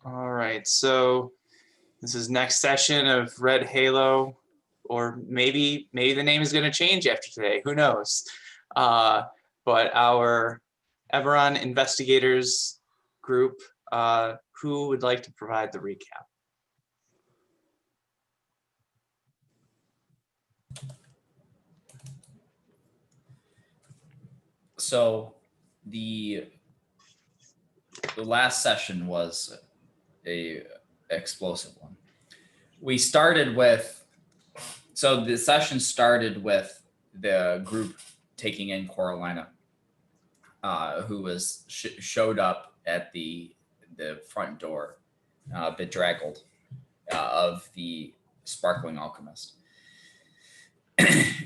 All right, so this is next session of Red Halo, or maybe the name is going to change after today. Who knows? But our Everon investigators group, who would like to provide the recap? So the last session was a explosive one. We started with, so the session started with the group taking in Coralina, who was showed up at the front door, bedraggled, of the Sparkling Alchemist.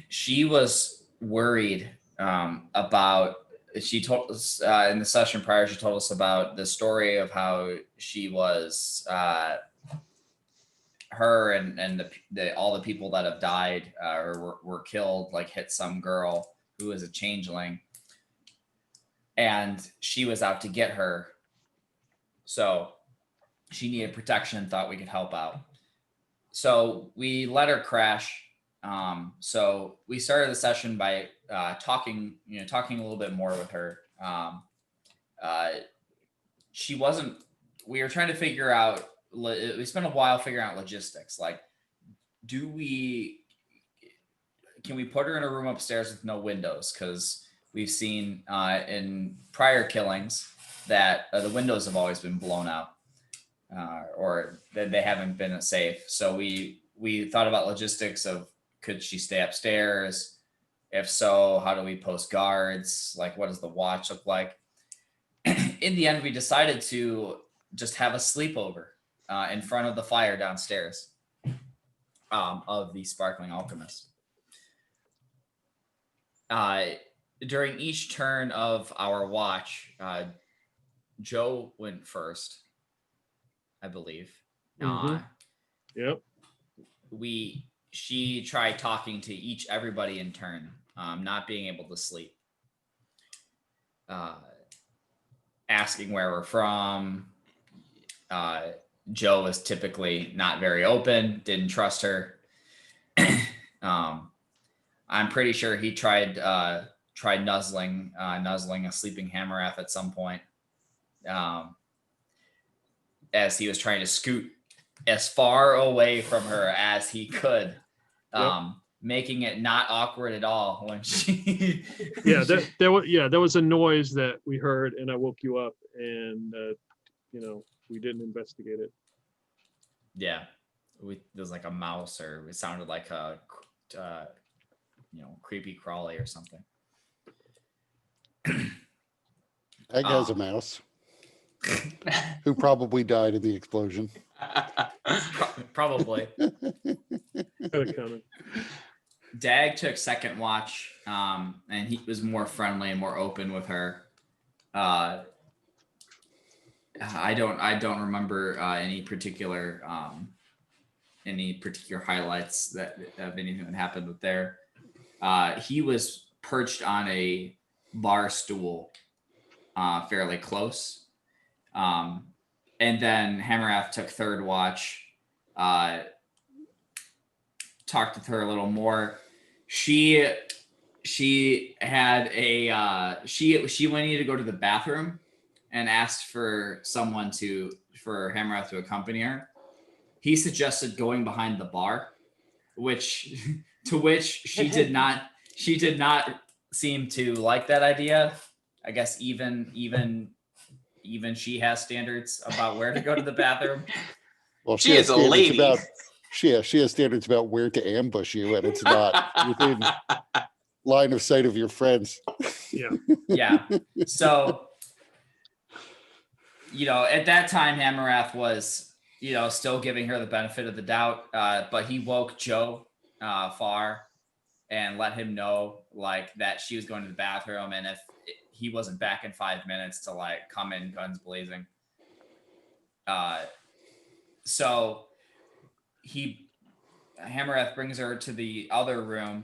She was worried about. She told us in the session prior. She told us about the story of how she was. Her and all the people that have died or were killed, like hit some girl who was a changeling, and she was out to get her. So she needed protection and thought we could help out. So we let her crash. So we started the session by talking a little bit more with her. She wasn't. We were trying to figure out. We spent a while figuring out logistics. Like, can we put her in a room upstairs with no windows? Because we've seen in prior killings that the windows have always been blown out, or that they haven't been safe. So we thought about logistics of, could she stay upstairs? If so, how do we post guards? Like, what does the watch look like? In the end, we decided to just have a sleepover in front of the fire downstairs of the Sparkling Alchemist. During each turn of our watch, Joe went first, I believe. Yep. She tried talking to everybody in turn, not being able to sleep. Asking where we're from. Joe was typically not very open, didn't trust her. I'm pretty sure he tried nuzzling a sleeping Hammereth at some point, as he was trying to scoot as far away from her as he could, making it not awkward at all when she. There was a noise that we heard, and I woke you up, and we didn't investigate it. Yeah, there was like a mouse, or it sounded like a creepy crawly or something. Egg has a mouse who probably died in the explosion. Probably. Coming. Dag took second watch, and he was more friendly and more open with her. I don't remember any particular highlights that of anything that happened with there. He was perched on a bar stool, fairly close. And then Hammerrath took third watch, talked with her a little more. She had she needed to go to the bathroom and asked for for Hammerrath to accompany her. He suggested going behind the bar, which she did not seem to like that idea. I guess even she has standards about where to go to the bathroom. Well, she is a lady. She has standards about where to ambush you, and it's not within line of sight of your friends. Yeah. So, at that time, Hammerrath was, still giving her the benefit of the doubt, but he woke Joe far and let him know, like, that she was going to the bathroom, and if he wasn't back in 5 minutes, to like come in guns blazing. So Hammerrath brings her to the other room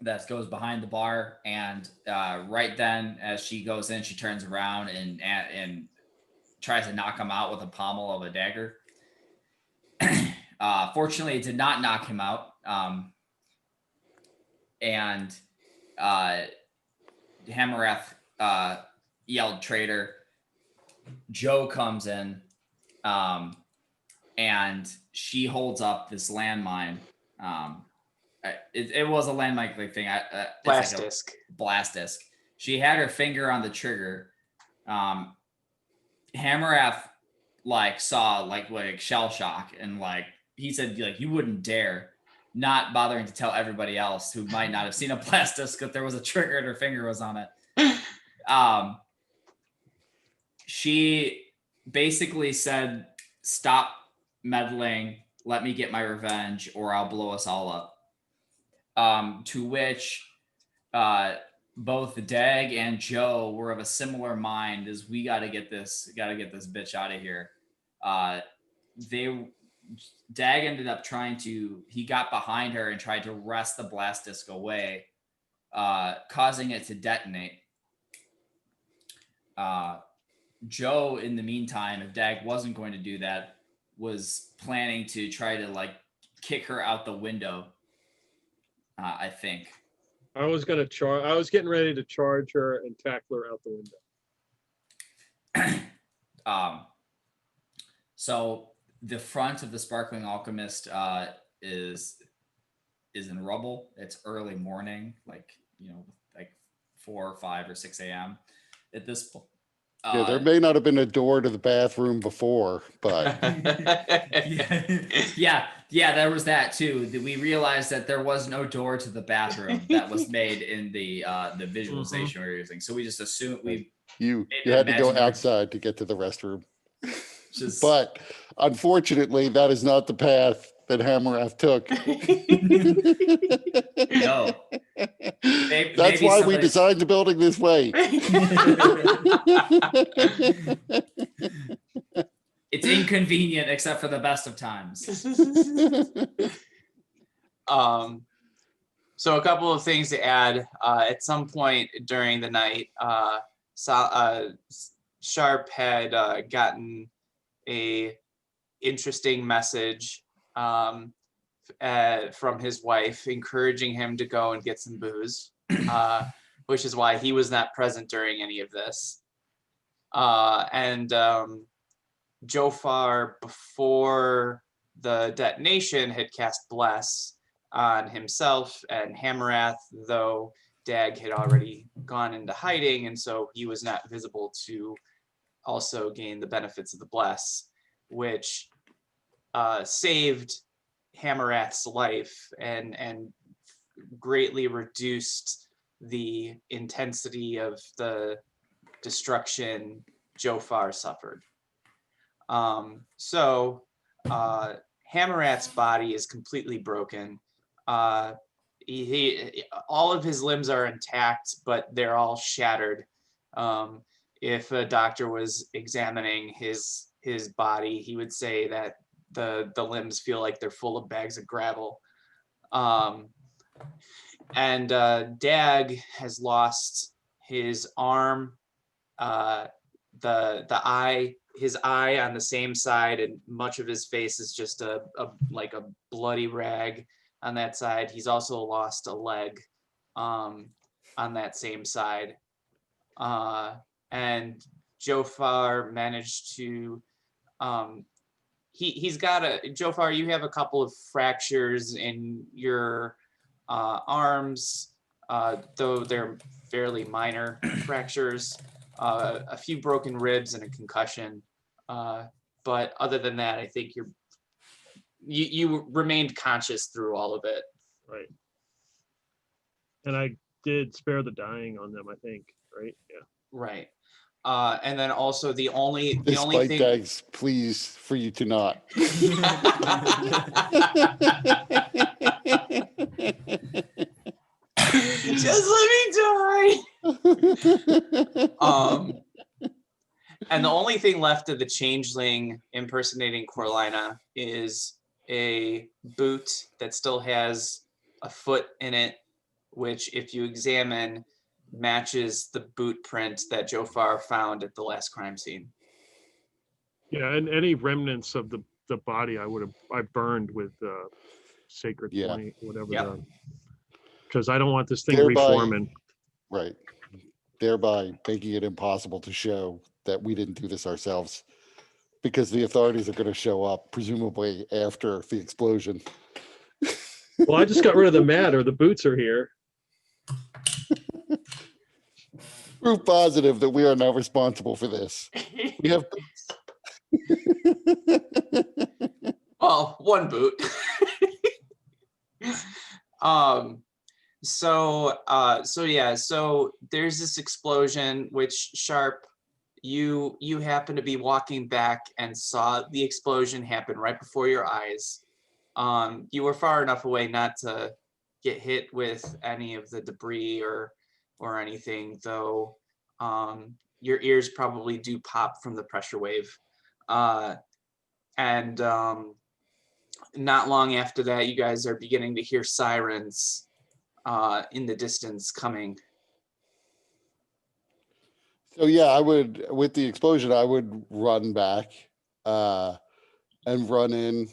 that goes behind the bar, and right then, as she goes in, she turns around and tries to knock him out with a pommel of a dagger. Fortunately, it did not knock him out. And Hamarath yelled traitor. Joe comes in, and she holds up this landmine. It was a landmine thing. Blast like disc. Blast disc. She had her finger on the trigger. Hamarath saw like shell shock, and he said you wouldn't dare, not bothering to tell everybody else who might not have seen a blast disc that there was a trigger and her finger was on it. She basically said, "Stop meddling. Let me get my revenge, or I'll blow us all up." To which both Dag and Joe were of a similar mind, as we got to get this bitch out of here. Dag ended up he got behind her and tried to wrest the blast disc away, causing it to detonate. Joe, in the meantime, if Dag wasn't going to do that, was planning to try to kick her out the window. I think. I was getting ready to charge her and tackle her out the window. So the front of the Sparkling Alchemist is in rubble. It's early morning, 4 or 5 or 6 a.m. at this point. Yeah, there may not have been a door to the bathroom before, but yeah, there was that too. We realized that there was no door to the bathroom that was made in the visualization we were using. So we just assumed you had to go outside to get to the restroom. But unfortunately, that is not the path that Hamarath took. No. That's why we designed the building this way. It's inconvenient, except for the best of times. So a couple of things to add. At some point during the night, Sharp had gotten a interesting message from his wife, encouraging him to go and get some booze, which is why he was not present during any of this. And Jofar, before the detonation, had cast Bless on himself and Hamarath, though Dag had already gone into hiding, and so he was not visible to also gain the benefits of the Bless, which saved Hamarath's life and greatly reduced the intensity of the destruction Jofar suffered. So Hamarath's body is completely broken. He all of his limbs are intact, but they're all shattered. If a doctor was examining his body, he would say that the limbs feel like they're full of bags of gravel. And Dag has lost his arm, the eye, his eye on the same side, and much of his face is just a bloody rag on that side. He's also lost a leg on that same side. And Jofar managed to Jofar, you have a couple of fractures in your arms, though they're fairly minor fractures, a few broken ribs and a concussion. But other than that, I think you remained conscious through all of it. Right. And I did spare the dying on them, I think, right? Yeah. Right. And then also the only Despite thing Dag's pleas for you to not. Just let me die. And the only thing left of the changeling impersonating Corlina is a boot that still has a foot in it, which, if you examine, matches the boot print that Jofar found at the last crime scene. Yeah, and any remnants of the body I burned with sacred Yeah. flame, whatever Yep. because I don't want this thing Thereby- reforming. Right. Thereby making it impossible to show that we didn't do this ourselves, because the authorities are going to show up presumably after the explosion. Well, I just got rid of the mat, or the boots are here. Proof positive that we are now responsible for this. We have Well, one boot. So yeah, so there's this explosion, which Sharp, you happen to be walking back and saw the explosion happen right before your eyes. You were far enough away not to get hit with any of the debris or anything, though your ears probably do pop from the pressure wave. And not long after that, you guys are beginning to hear sirens in the distance coming. So yeah, I would, with the explosion, I would run back and run in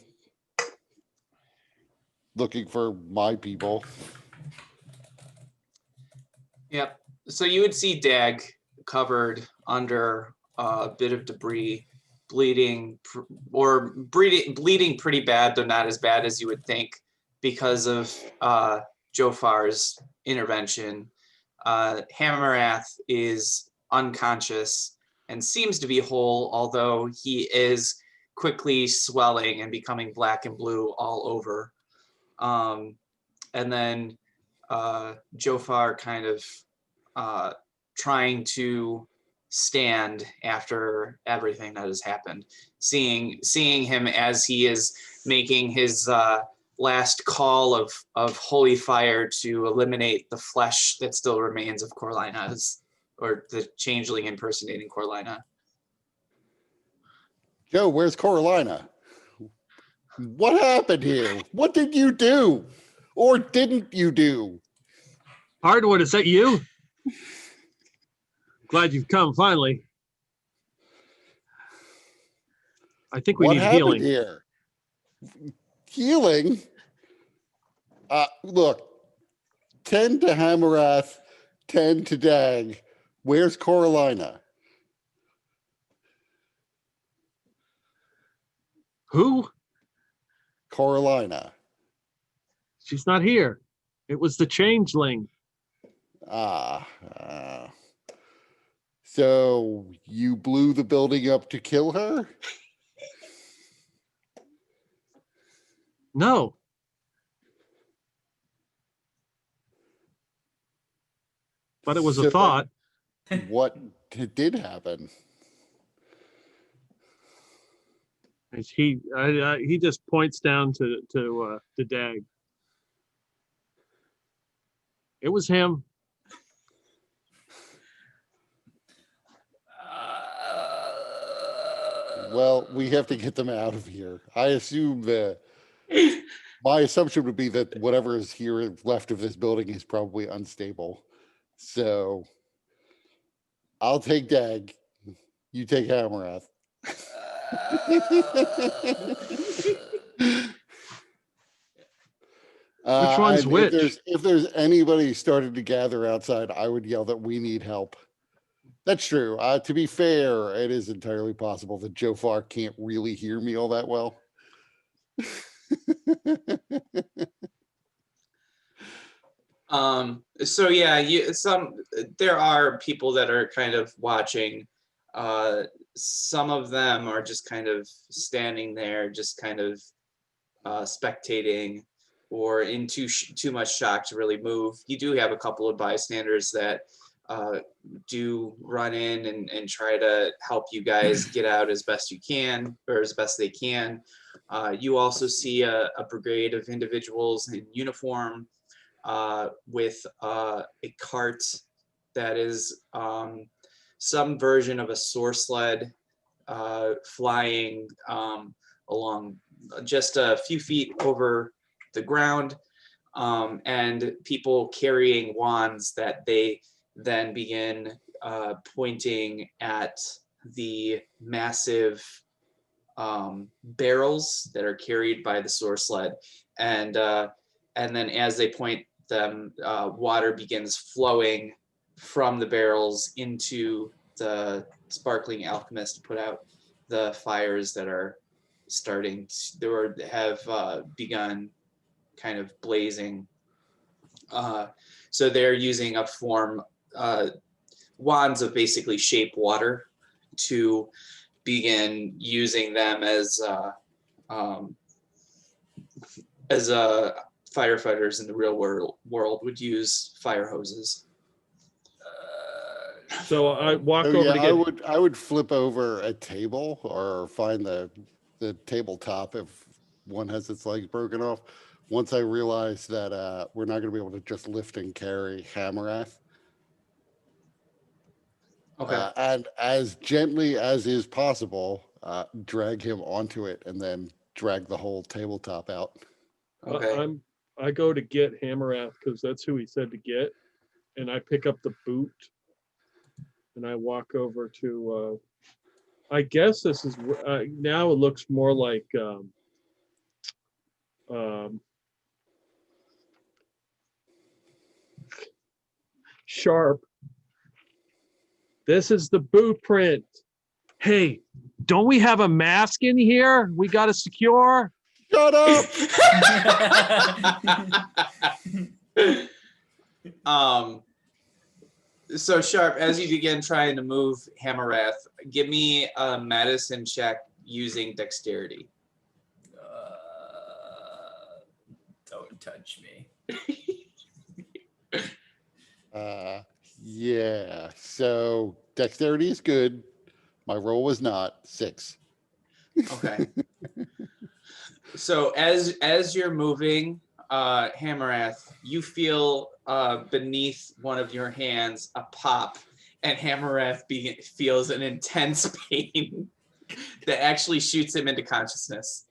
looking for my people. Yep. So you would see Dag covered under a bit of debris, bleeding bleeding pretty bad, though not as bad as you would think because of Jofar's intervention. Hamarath is unconscious and seems to be whole, although he is quickly swelling and becoming black and blue all over. And then Jofar kind of trying to stand after everything that has happened, seeing him as he is making his last call of holy fire to eliminate the flesh that still remains of Corlina's, or the changeling impersonating Corlina. Joe, where's Coralina? What happened here? What did you do? Or didn't you do? Hardwood, is that you? Glad you've come finally. I think we What need happened healing. here? Healing? Look, 10 to Hamarath, 10 to Dag. Where's Coralina? Who? Coralina. She's not here. It was the changeling. So you blew the building up to kill her? No. But it was So a thought. What did happen? He just points down to Dag. It was him. Well, we have to get them out of here. I assume that my assumption would be that whatever is here left of this building is probably unstable. So I'll take Dag. You take Hamarath. Which one's and which? If there's anybody starting to gather outside, I would yell that we need help. That's true. To be fair, it is entirely possible that Jofar can't really hear me all that well. So yeah, there are people that are kind of watching. Some of them are just kind of standing there, just kind of spectating, or in too much shock to really move. You do have a couple of bystanders that do run in and try to help you guys get out as best you can, or as best they can. You also see a brigade of individuals in uniform with a cart that is some version of a sore sled flying along just a few feet over the ground, and people carrying wands that they then begin pointing at the massive barrels that are carried by the store sled, and then as they point them, water begins flowing from the barrels into the sparkling alchemist to put out the fires that are starting to, or have begun kind of blazing. So they're using a form, wands of basically shape water to begin using them as firefighters in the real world would use fire hoses. So I walk Oh over yeah, to get. I would flip over a table or find the tabletop if one has its legs broken off. Once I realize that we're not going to be able to just lift and carry Hamarath, Okay. and as gently as is possible, drag him onto it and then drag the whole tabletop out. Okay. I go to get Hamarath because that's who he said to get, and I pick up the boot, and I walk over to. I guess this is now it looks more like Sharp. This is the boot print. Hey, don't we have a mask in here? We got to secure. Shut up! So Sharp, as you begin trying to move Hamarath, give me a medicine check using dexterity. Don't touch me. Yeah. So dexterity is good. My roll was not 6. Okay. So as you're moving, Hamarath, you feel beneath one of your hands a pop, and Hamarath feels an intense pain that actually shoots him into consciousness.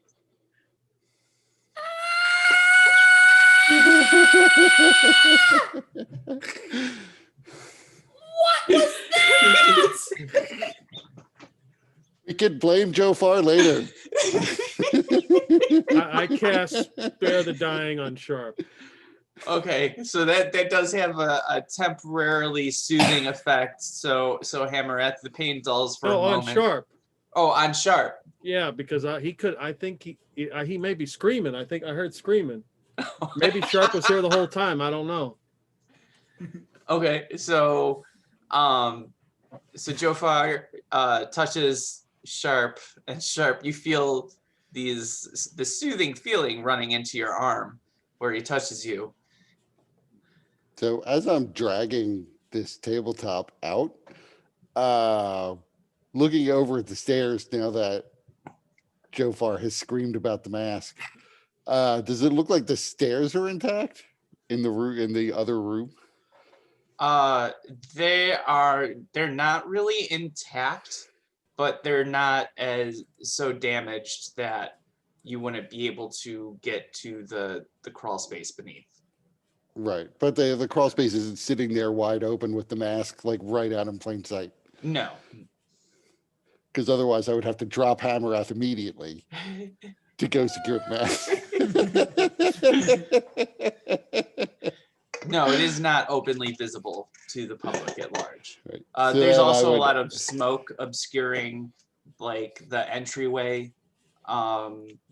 What was that? We could blame Joe Farr later. I cast Spare the Dying on Sharp. Okay, so that does have a temporarily soothing effect. So Hamarath, the pain dulls for a No, on moment. Sharp. Oh, on Sharp. Yeah, because he could. I think he may be screaming. I think I heard screaming. Maybe Sharp was there the whole time. I don't know. Okay, so Jofar touches Sharp, and Sharp, you feel the soothing feeling running into your arm where he touches you. So as I'm dragging this tabletop out, looking over at the stairs now that Jofar has screamed about the mask, does it look like the stairs are intact in the room, in the other room? They're not really intact, but they're not as so damaged that you wouldn't be able to get to the crawl space beneath. Right, but the crawl space isn't sitting there wide open with the mask like right out in plain sight. No. Because otherwise I would have to drop Hamarath immediately to go secure the mask. No, it is not openly visible to the public at large. Right. There's then also I would- a lot of smoke obscuring like the entryway.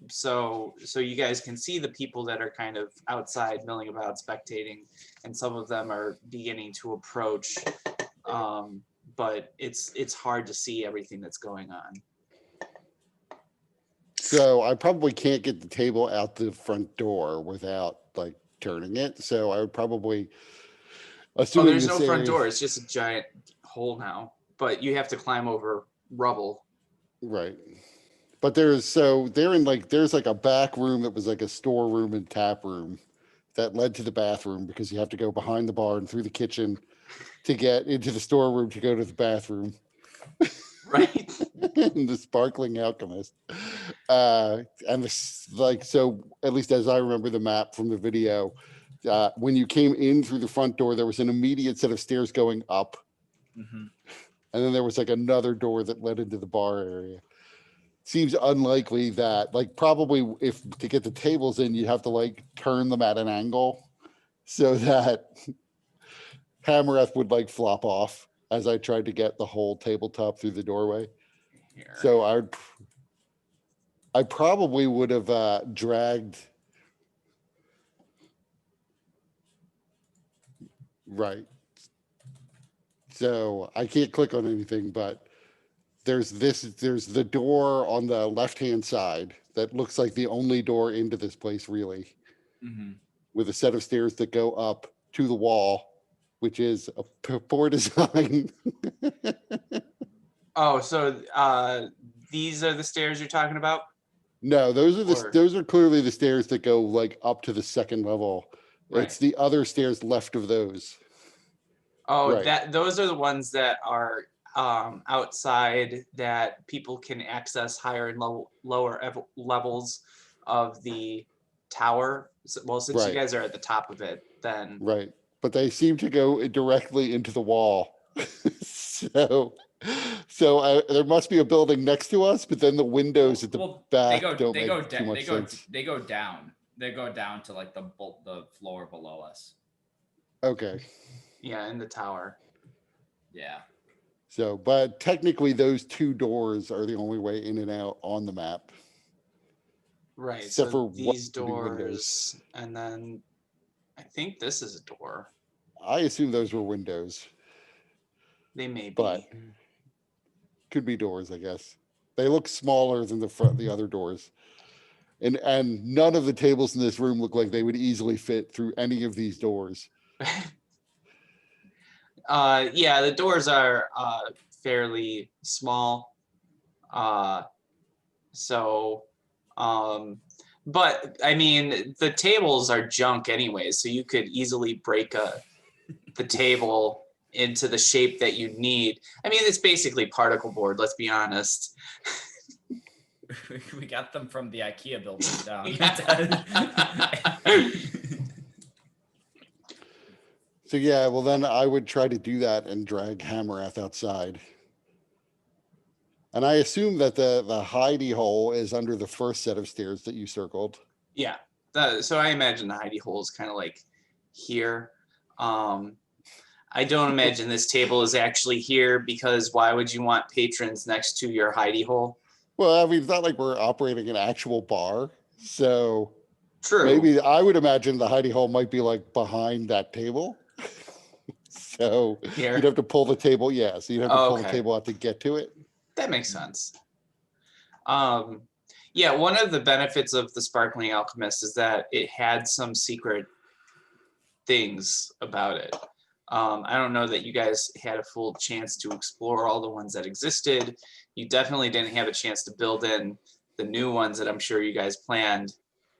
So you guys can see the people that are kind of outside milling about spectating, and some of them are beginning to approach. But it's hard to see everything that's going on. So I probably can't get the table out the front door without like turning it. So I would probably Oh, there's no front door. It's just a giant hole now. But you have to climb over rubble. Right. But there's like a back room that was like a storeroom and tap room that led to the bathroom because you have to go behind the bar and through the kitchen to get into the storeroom to go to the bathroom. Right. The sparkling alchemist. And this, like, so at least as I remember the map from the video, when you came in through the front door, there was an immediate set of stairs going up. Mhm. And then there was like another door that led into the bar area. seems unlikely that, like, probably if to get the tables in, you'd have to like turn them at an angle so that Hammereth would like flop off as I tried to get the whole tabletop through the doorway. Here. So I probably would have dragged. Right. So I can't click on anything, but there's the door on the left-hand side that looks like the only door into this place, really, Mhm. with a set of stairs that go up to the wall, which is a poor design. Oh, so these are the stairs you're talking about? No, those Or- are clearly the stairs that go like up to the second level. Right. It's the other stairs left of those. Oh, Right. those are the ones that are outside that people can access higher and lower levels of the tower. Well, since you Right. guys are at the top of it, then Right. But they seem to go directly into the wall. so there must be a building next to us, but then the windows at the back don't make too much sense. They go down. They go down to like the floor below us. Okay. yeah, in the tower. Yeah. So, but technically those two doors are the only way in and out on the map. Right. Except So for what these would be windows. doors, and then I think this is a door. I assume those were windows, They may be. but could be doors, I guess. They look smaller than the other doors. And none of the tables in this room look like they would easily fit through any of these doors. Yeah, the doors are fairly small. So, but I mean, the tables are junk anyway, so you could easily break the table into the shape that you need. I mean, it's basically particle board, let's be honest. We got them from the IKEA building down. So yeah, well then I would try to do that and drag Hammereth outside. And I assume that the hidey hole is under the first set of stairs that you circled. Yeah, so I imagine the hidey hole is kind of like here. I don't imagine this table is actually here because why would you want patrons next to your hidey hole? Well, I mean, it's not like we're operating an actual bar. So True. maybe I would imagine the hidey hole might be like behind that table. So Here. you'd have to pull the table. Yeah, so you'd have to pull the Okay. table out to get to it. That makes sense. Yeah, one of the benefits of the Sparkling Alchemist is that it had some secret things about it. I don't know that you guys had a full chance to explore all the ones that existed. You definitely didn't have a chance to build in the new ones that I'm sure you guys planned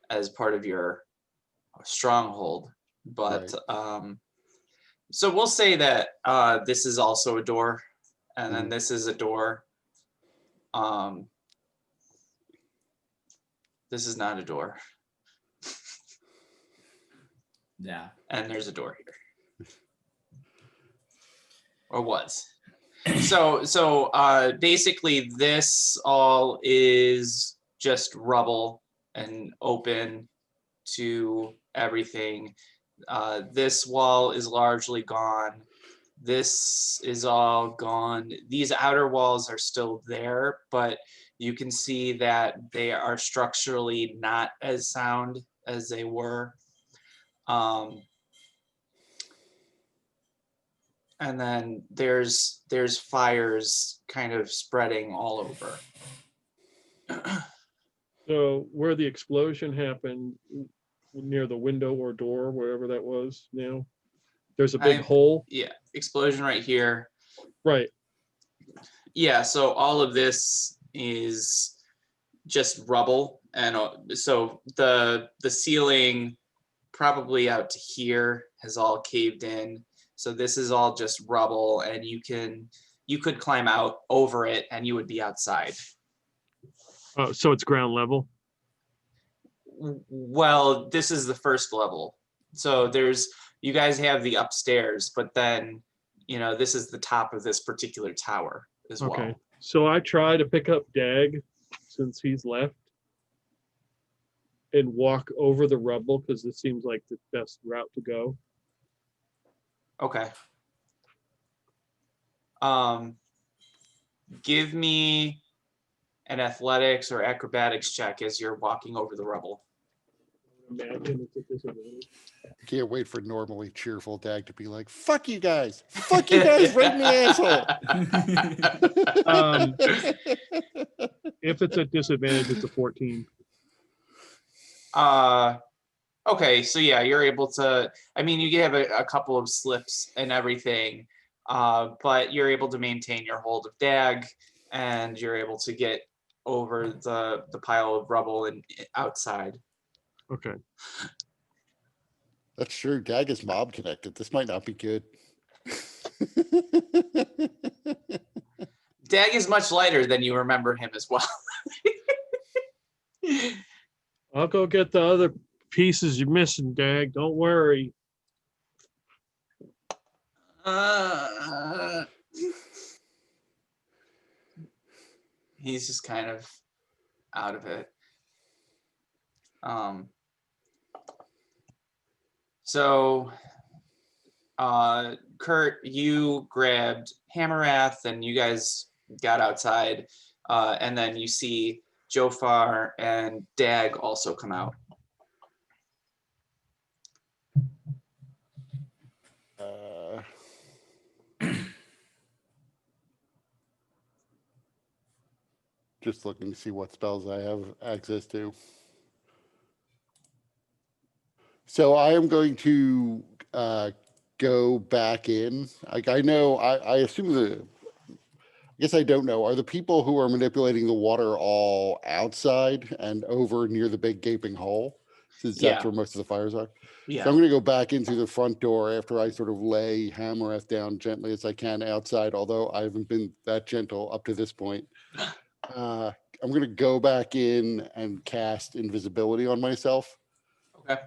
as part of your stronghold. But so we'll say that this is also a door, and then this is a door. This is not a door. Yeah. And there's a door here. Or was. So basically this all is just rubble and open to everything. This wall is largely gone. This is all gone. These outer walls are still there, but you can see that they are structurally not as sound as they were. And then there's fires kind of spreading all over. So where the explosion happened, near the window or door, wherever that was now, there's a big hole. Yeah, explosion right here. Right. Yeah, so all of this is just rubble, and so the ceiling probably out to here has all caved in. So this is all just rubble, and you could climb out over it and you would be outside. So it's ground level. Well, this is the first level. So you guys have the upstairs, but then, this is the top of this particular tower as well. Okay. So I try to pick up Dag since he's left and walk over the rubble because it seems like the best route to go. Okay. Give me an athletics or acrobatics check as you're walking over the rubble. Imagine it's a disadvantage. I can't wait for normally cheerful Dag to be like, fuck you guys right in the asshole. If it's a disadvantage, it's a 14. Okay, so yeah, you're able to, I mean, you have a couple of slips and everything, but you're able to maintain your hold of Dag, and you're able to get over the pile of rubble and outside. Okay. That's true. Dag is mob connected. This might not be good. Dag is much lighter than you remember him as well. I'll go get the other pieces you're missing, Dag. Don't worry. He's just kind of out of it. So, Kurt, you grabbed Hammerrath and you guys got outside, and then you see Jofar and Dag also come out. Just looking to see what spells I have access to. So I am going to go back in. Like I know, I assume I guess I don't know. Are the people who are manipulating the water all outside and over near the big gaping hole? Since that's where most of the fires are. Yeah. So I'm going to go back into the front door after I sort of lay Hammereth down gently as I can outside, although I haven't been that gentle up to this point. I'm going to go back in and cast invisibility on myself. Okay.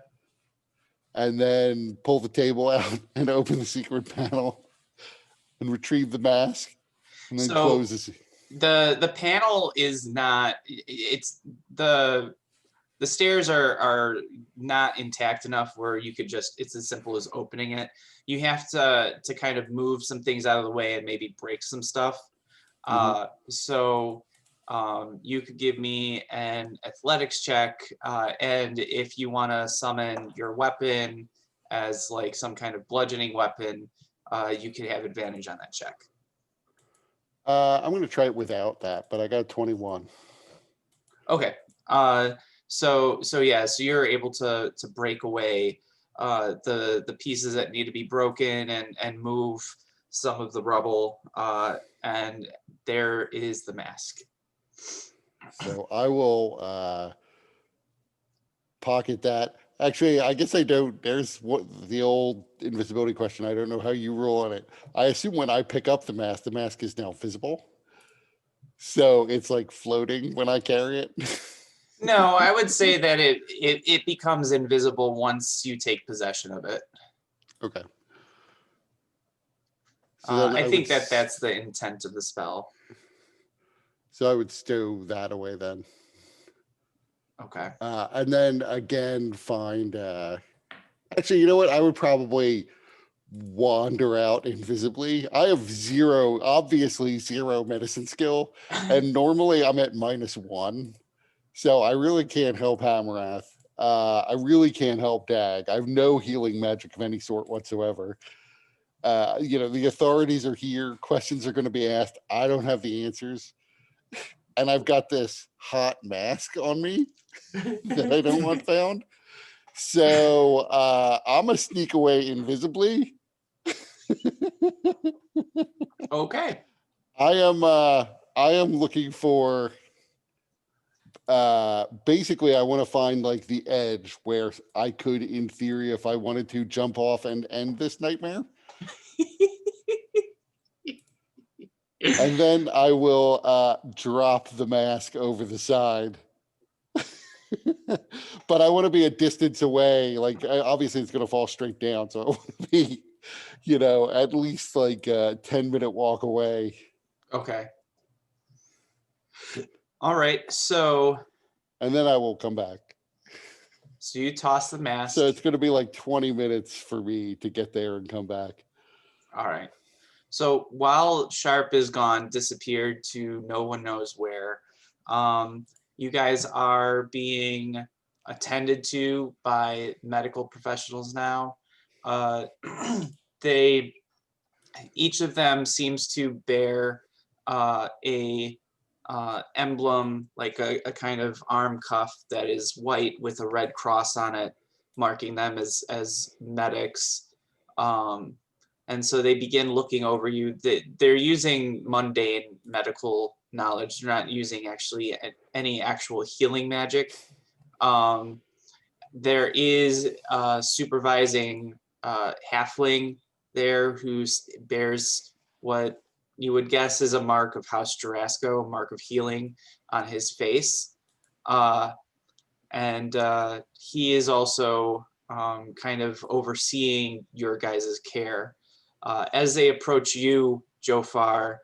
And then pull the table out and open the secret panel and retrieve the mask and then close this. The panel is not, it's the stairs are not intact enough where you could just, it's as simple as opening it. You have to kind of move some things out of the way and maybe break some stuff. So you could give me an athletics check, and if you want to summon your weapon as like some kind of bludgeoning weapon, you could have advantage on that check. I'm going to try it without that, but I got 21. Okay. So yeah, so you're able to break away the pieces that need to be broken and move some of the rubble, and there is the mask. So I will pocket that. Actually, I guess I don't. There's what the old invisibility question. I don't know how you rule on it. I assume when I pick up the mask is now visible. So it's like floating when I carry it. No, I would say that it becomes invisible once you take possession of it. Okay. So I think that's the intent of the spell. So I would stow that away then. Okay. And then again, find. Actually, you know what? I would probably wander out invisibly. I have obviously zero medicine skill, and normally I'm at -1. So I really can't help Hammerrath. I really can't help Dag. I have no healing magic of any sort whatsoever. The authorities are here. Questions are going to be asked. I don't have the answers. And I've got this hot mask on me that I don't want found. So I'm going to sneak away invisibly. Okay. I am looking for basically I want to find like the edge where I could, in theory, if I wanted to, jump off and end this nightmare. And then I will drop the mask over the side. But I want to be a distance away. Like obviously it's going to fall straight down. So I want to be, at least like a 10-minute walk away. Okay. All right, so And then I will come back. you toss the mask. So it's going to be like 20 minutes for me to get there and come back. All right. So while Sharp is gone, disappeared to no one knows where, you guys are being attended to by medical professionals now. They, each of them seems to bear a emblem, like a kind of arm cuff that is white with a red cross on it, marking them as medics. And so they begin looking over you. They're using mundane medical knowledge. They're not using actually any actual healing magic. There is a supervising halfling there who bears what you would guess is a mark of House Jurasco, a mark of healing on his face. And he is also kind of overseeing your guys' care. As they approach you, Jofar,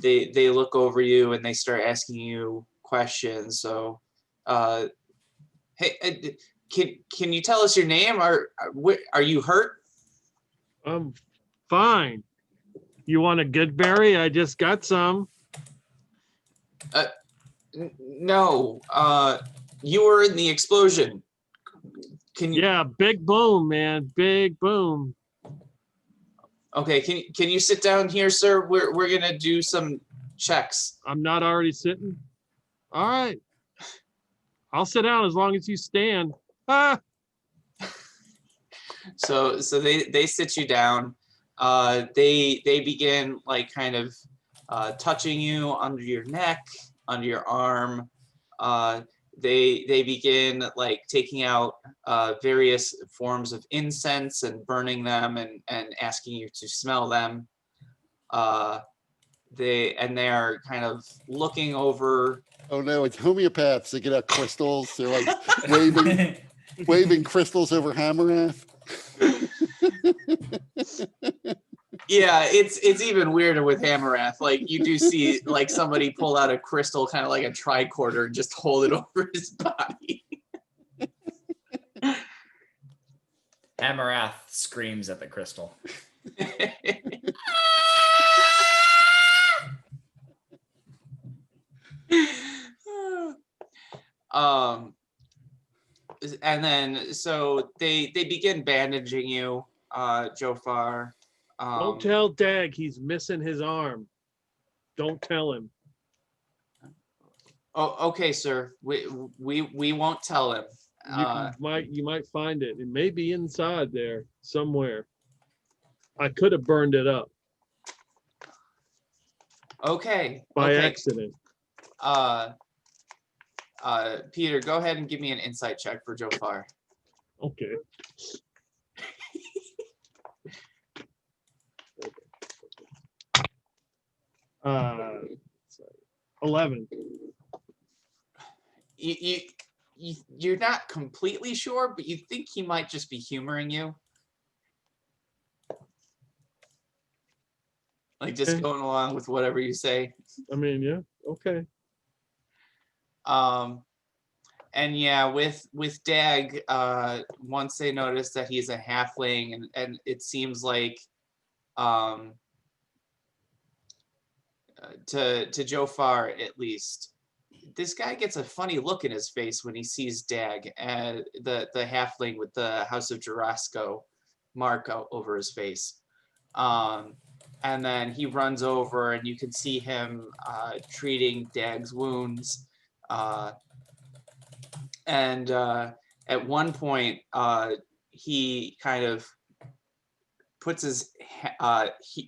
they look over you and they start asking you questions. So, hey, can you tell us your name? Are you hurt? I'm fine. You want a good berry? I just got some. No. You were in the explosion. Can you? Yeah, big boom, man. Big boom. Okay. Can you sit down here, sir? We're gonna do some checks. I'm not already sitting. All right. I'll sit down as long as you stand. Ah, So they sit you down. They begin like kind of touching you under your neck, under your arm. They begin like taking out various forms of incense and burning them and asking you to smell them. They are kind of looking over. Oh no, it's homeopaths. They get out crystals. They're like waving crystals over Hammereth. Yeah, it's even weirder with Hammerath. Like you do see like somebody pull out a crystal, kind of like a tricorder, and just hold it over his body. Amarath screams at the crystal. And then so they begin bandaging you, Jofar. don't tell Dag he's missing his arm. Don't tell him. Oh, okay, sir. We won't tell him. You might find it. It may be inside there somewhere. I could have burned it up Okay. by okay. accident. Peter, go ahead and give me an insight check for Jofar. Okay. 11. You're not completely sure, but you think he might just be humoring you. Like just going along with whatever you say. I mean, yeah, okay. And yeah, with Dag, once they notice that he's a halfling, and it seems like to Jofar at least, this guy gets a funny look in his face when he sees Dag, and the halfling with the House of Jurasco mark out over his face. And then he runs over, and you can see him treating Dag's wounds. And at one point, he kind of puts his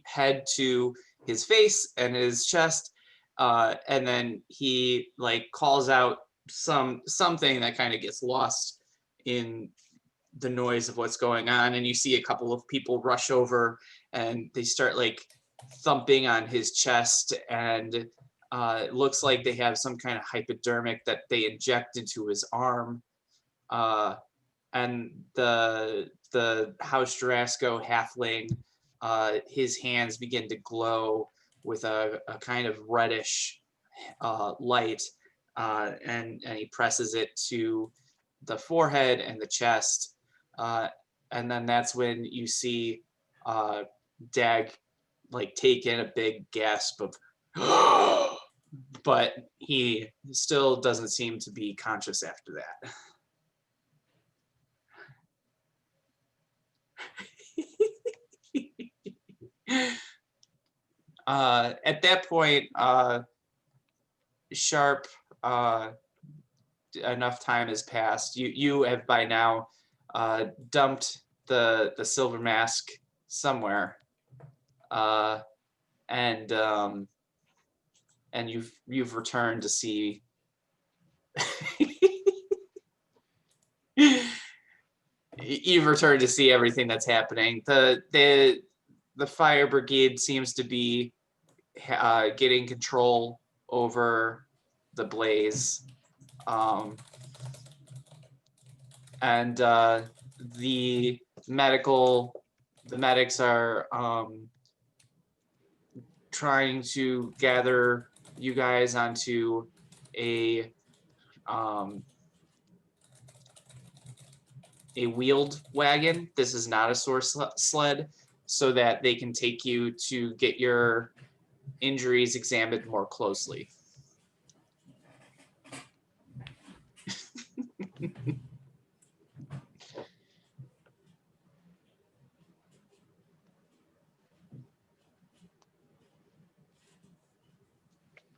head to his face and his chest, and then he like calls out something that kind of gets lost in the noise of what's going on. And you see a couple of people rush over, and they start like thumping on his chest, and it looks like they have some kind of hypodermic that they inject into his arm. And the House Jurasco halfling, his hands begin to glow with a kind of reddish light. and he presses it to the forehead and the chest. And then that's when you see Dag like take in a big gasp of, but he still doesn't seem to be conscious after that. At that point, Sharp, enough time has passed. You have by now dumped the silver mask somewhere, and you've returned to see. You've returned to see everything that's happening. The fire brigade seems to be getting control over the blaze, and the medics are trying to gather you guys onto a wheeled wagon. This is not a source sled, so that they can take you to get your injuries examined more closely.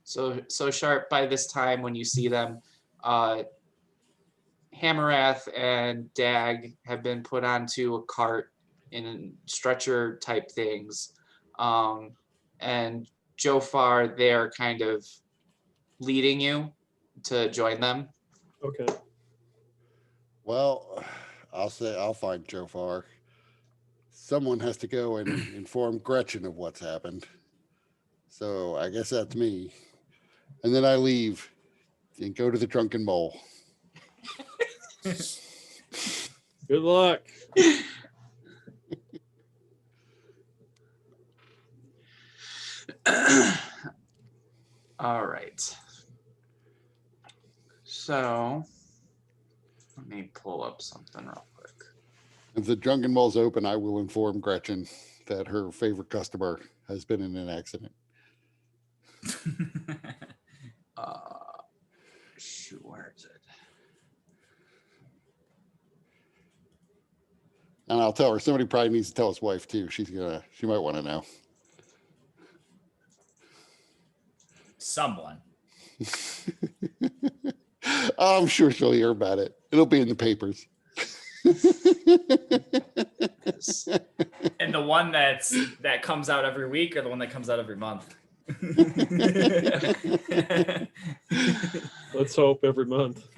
So Sharp, by this time when you see them, Hamarath and Dag have been put onto a cart in stretcher type things, and Jofar, they're kind of leading you to join them. Okay. Well, I'll find Jofar. Someone has to go and inform Gretchen of what's happened. So I guess that's me. And then I leave and go to the Drunken Mole. Good luck. All right. So let me pull up something real quick. If the Drunken Mole's open, I will inform Gretchen that her favorite customer has been in an accident. Shoot, where is it? And I'll tell her. Somebody probably needs to tell his wife too. She might want to know. Someone. I'm sure she'll hear about it. It'll be in the papers. And the one that comes out every week, or the one that comes out every month? Let's hope every month.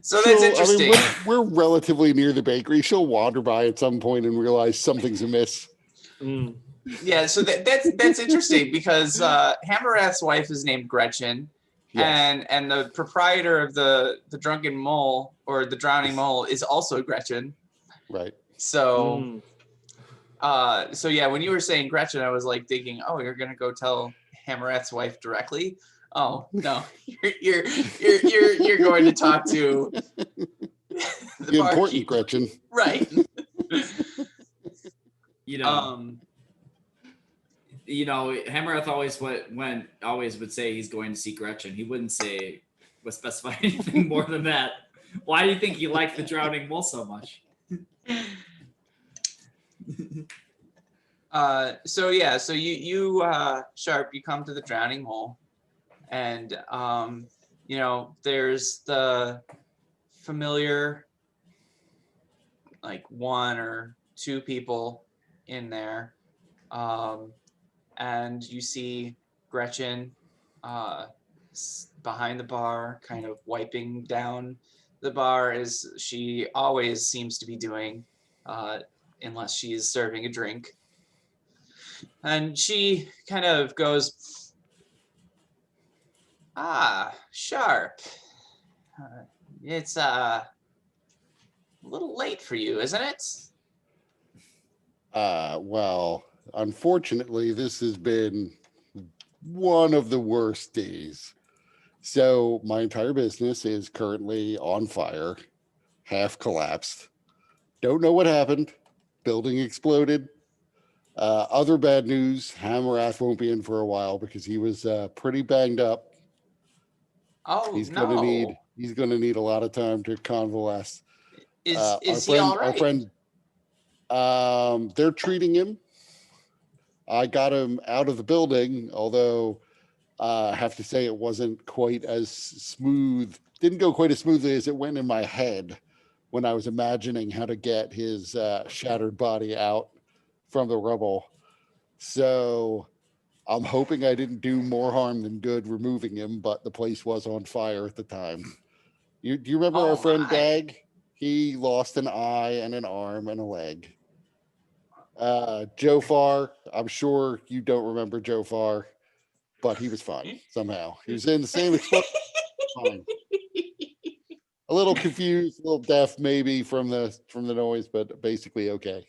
So that's interesting. We're relatively near the bakery. She'll wander by at some point and realize something's amiss. Mm. Yeah, so that's interesting because Hamarath's wife is named Gretchen, Yes. and the proprietor of the Drunken Mole or the Drowning Mole is also Gretchen. Right. So, so yeah, when you were saying Gretchen, I was like thinking, oh, you're gonna go tell Hamarath's wife directly. Oh no, you're going to talk to the important barkeep. Gretchen. Right. Hamarath always would say he's going to see Gretchen. He wouldn't specify anything more than that. Why do you think you like the Drowning Mole so much? So you Sharp, you come to the Drowning Mole, and there's the familiar like one or two people in there, and you see Gretchen behind the bar, kind of wiping down the bar, as she always seems to be doing, unless she's serving a drink. And she kind of goes, Sharp. It's a little late for you, isn't it? Well, unfortunately, this has been one of the worst days. So my entire business is currently on fire, half collapsed. Don't know what happened. Building exploded. Other bad news, Hamarath won't be in for a while because he was pretty banged up. Oh He's no. gonna need a lot of time to convalesce. Is he all right? They're treating him. I got him out of the building, although I have to say it wasn't quite as smooth. Didn't go quite as smoothly as it went in my head when I was imagining how to get his shattered body out from the rubble. So I'm hoping I didn't do more harm than good removing him, but the place was on fire at the time. Do you remember Oh our friend my. Dag? He lost an eye and an arm and a leg. Joe Farr, I'm sure you don't remember Joe Farr, but he was fine somehow. He was in the same explosion. Fine. A little confused, a little deaf maybe from the noise, but basically okay.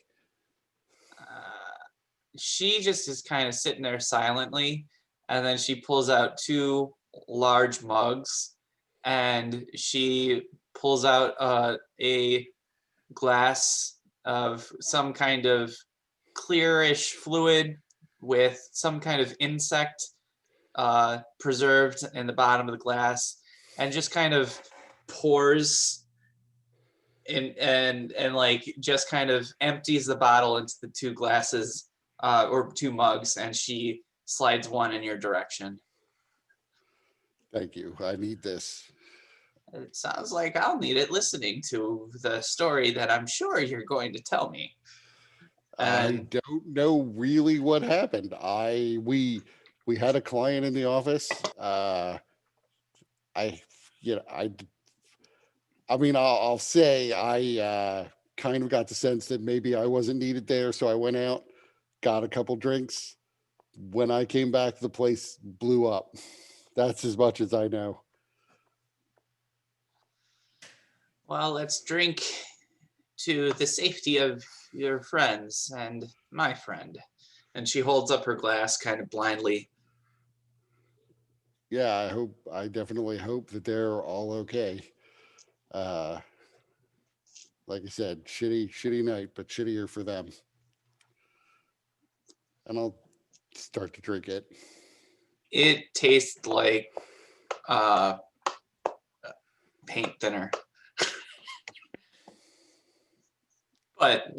She just is kind of sitting there silently, and then she pulls out two large mugs, and she pulls out a glass of some kind of clearish fluid with some kind of insect preserved in the bottom of the glass, and just kind of pours and like just kind of empties the bottle into the two glasses or two mugs, and she slides one in your direction. Thank you. I need this. It sounds like I'll need it listening to the story that I'm sure you're going to tell me. I don't know really what happened. We had a client in the office. I mean, I'll say I kind of got the sense that maybe I wasn't needed there, so I went out, got a couple drinks. When I came back, the place blew up. That's as much as I know. Well, let's drink to the safety of your friends and my friend. And she holds up her glass kind of blindly. Yeah, I definitely hope that they're all okay. Like I said, shitty night, but shittier for them. And I'll start to drink it. It tastes like paint thinner. But,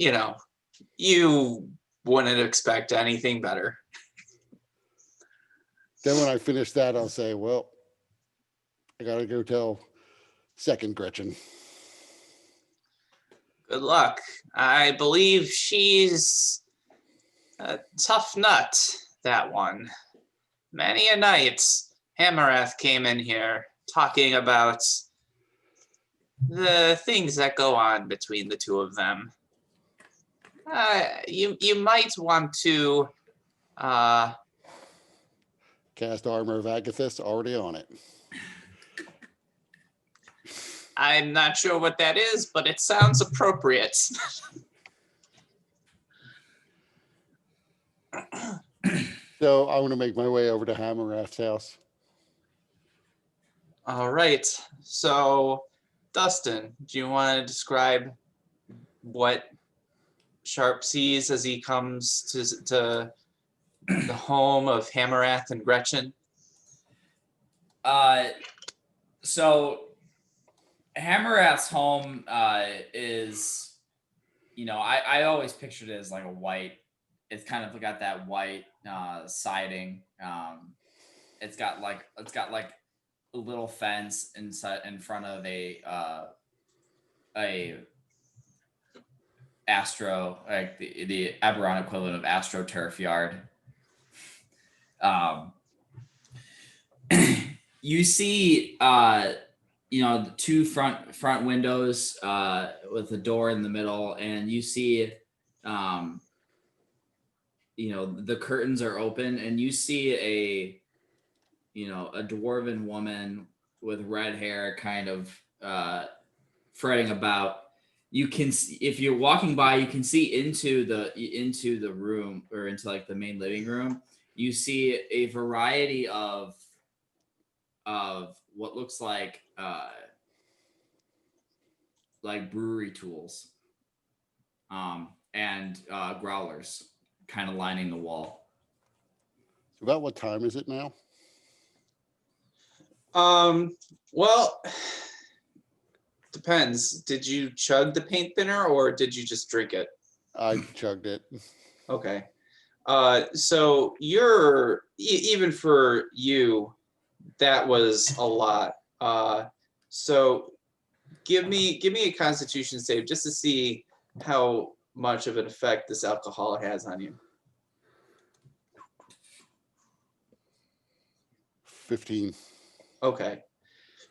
you wouldn't expect anything better. Then when I finish that, I'll say, well, I gotta go tell second Gretchen. Good luck. I believe she's a tough nut, that one. Many a night, Hamarath came in here talking about the things that go on between the two of them. You might want to Cast Armor of Agathis, already on it. I'm not sure what that is, but it sounds appropriate. So I want to make my way over to Hamarath's house. All right. So, Dustin, do you want to describe what Sharp sees as he comes to the home of Hamarath and Gretchen? So Hamarath's home is, I always pictured it as like a white. It's kind of got that white siding. It's got like a little fence inside in front of a Astro, like the Eberron equivalent of AstroTurf yard. You see, the two front windows with a door in the middle, and you see, the curtains are open, and you see a dwarven woman with red hair, kind of fretting about. You can, if you're walking by, you can see into the room, or into like the main living room, you see a variety of what looks like brewery tools, and growlers kind of lining the wall. So about what time is it now? Well, depends. Did you chug the paint thinner or did you just drink it? I chugged it. Okay. So even for you, that was a lot. So give me a Constitution save just to see how much of an effect this alcohol has on you. 15. Okay.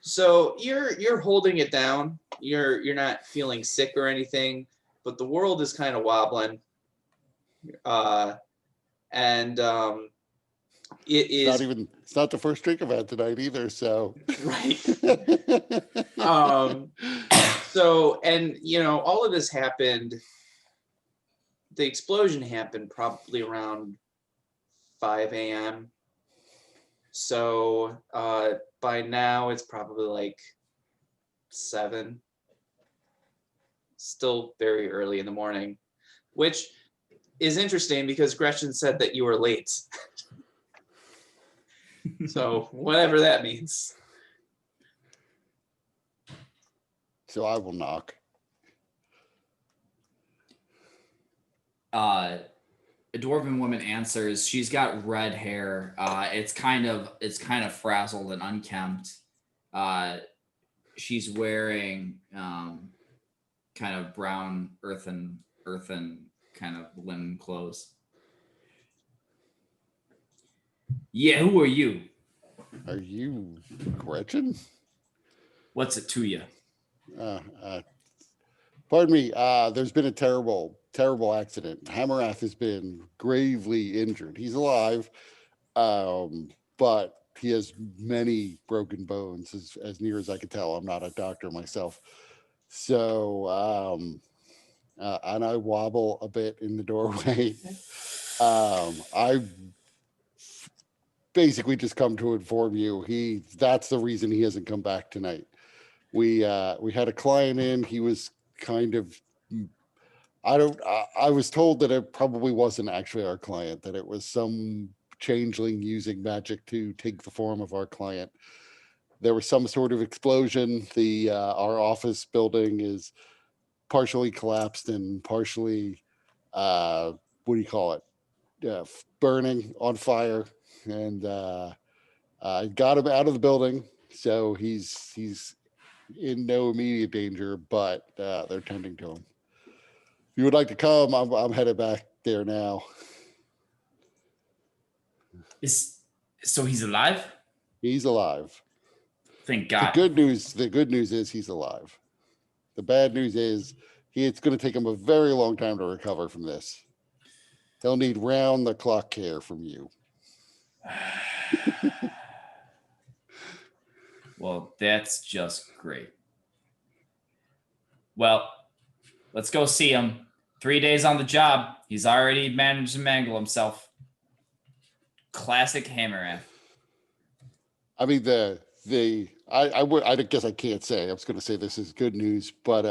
So you're holding it down. You're not feeling sick or anything, but the world is kind of wobbling. And it is It's not the first drink I've had tonight either, so right. So, and all of this happened, the explosion happened probably around 5 a.m. So by now it's probably like 7. Still very early in the morning, which is interesting because Gretchen said that you were late. So whatever that means. so I will knock. A dwarven woman answers. She's got red hair. It's kind of frazzled and unkempt. She's wearing kind of brown earthen kind of linen clothes. Yeah, who are you? Are you Gretchen? What's it to you? Pardon me. There's been a terrible accident. Hamarath has been gravely injured. He's alive, but he has many broken bones, as near as I can tell. I'm not a doctor myself. So, and I wobble a bit in the doorway. I basically just come to inform you that's the reason he hasn't come back tonight. We had a client in. He was kind of, I was told that it probably wasn't actually our client, that it was some changeling using magic to take the form of our client. There was some sort of explosion. Our office building is partially collapsed and partially, what do you call it? Burning on fire. And I got him out of the building, so he's in no immediate danger, but they're tending to him. If you would like to come, I'm headed back there now. So he's alive? He's alive. Thank God. The good news is he's alive. The bad news is it's going to take him a very long time to recover from this. He'll need round the clock care from you. Well, that's just great. Well, let's go see him. 3 days on the job. He's already managed to mangle himself. Classic Hammerhead. I mean, I guess I can't say. I was going to say this is good news, but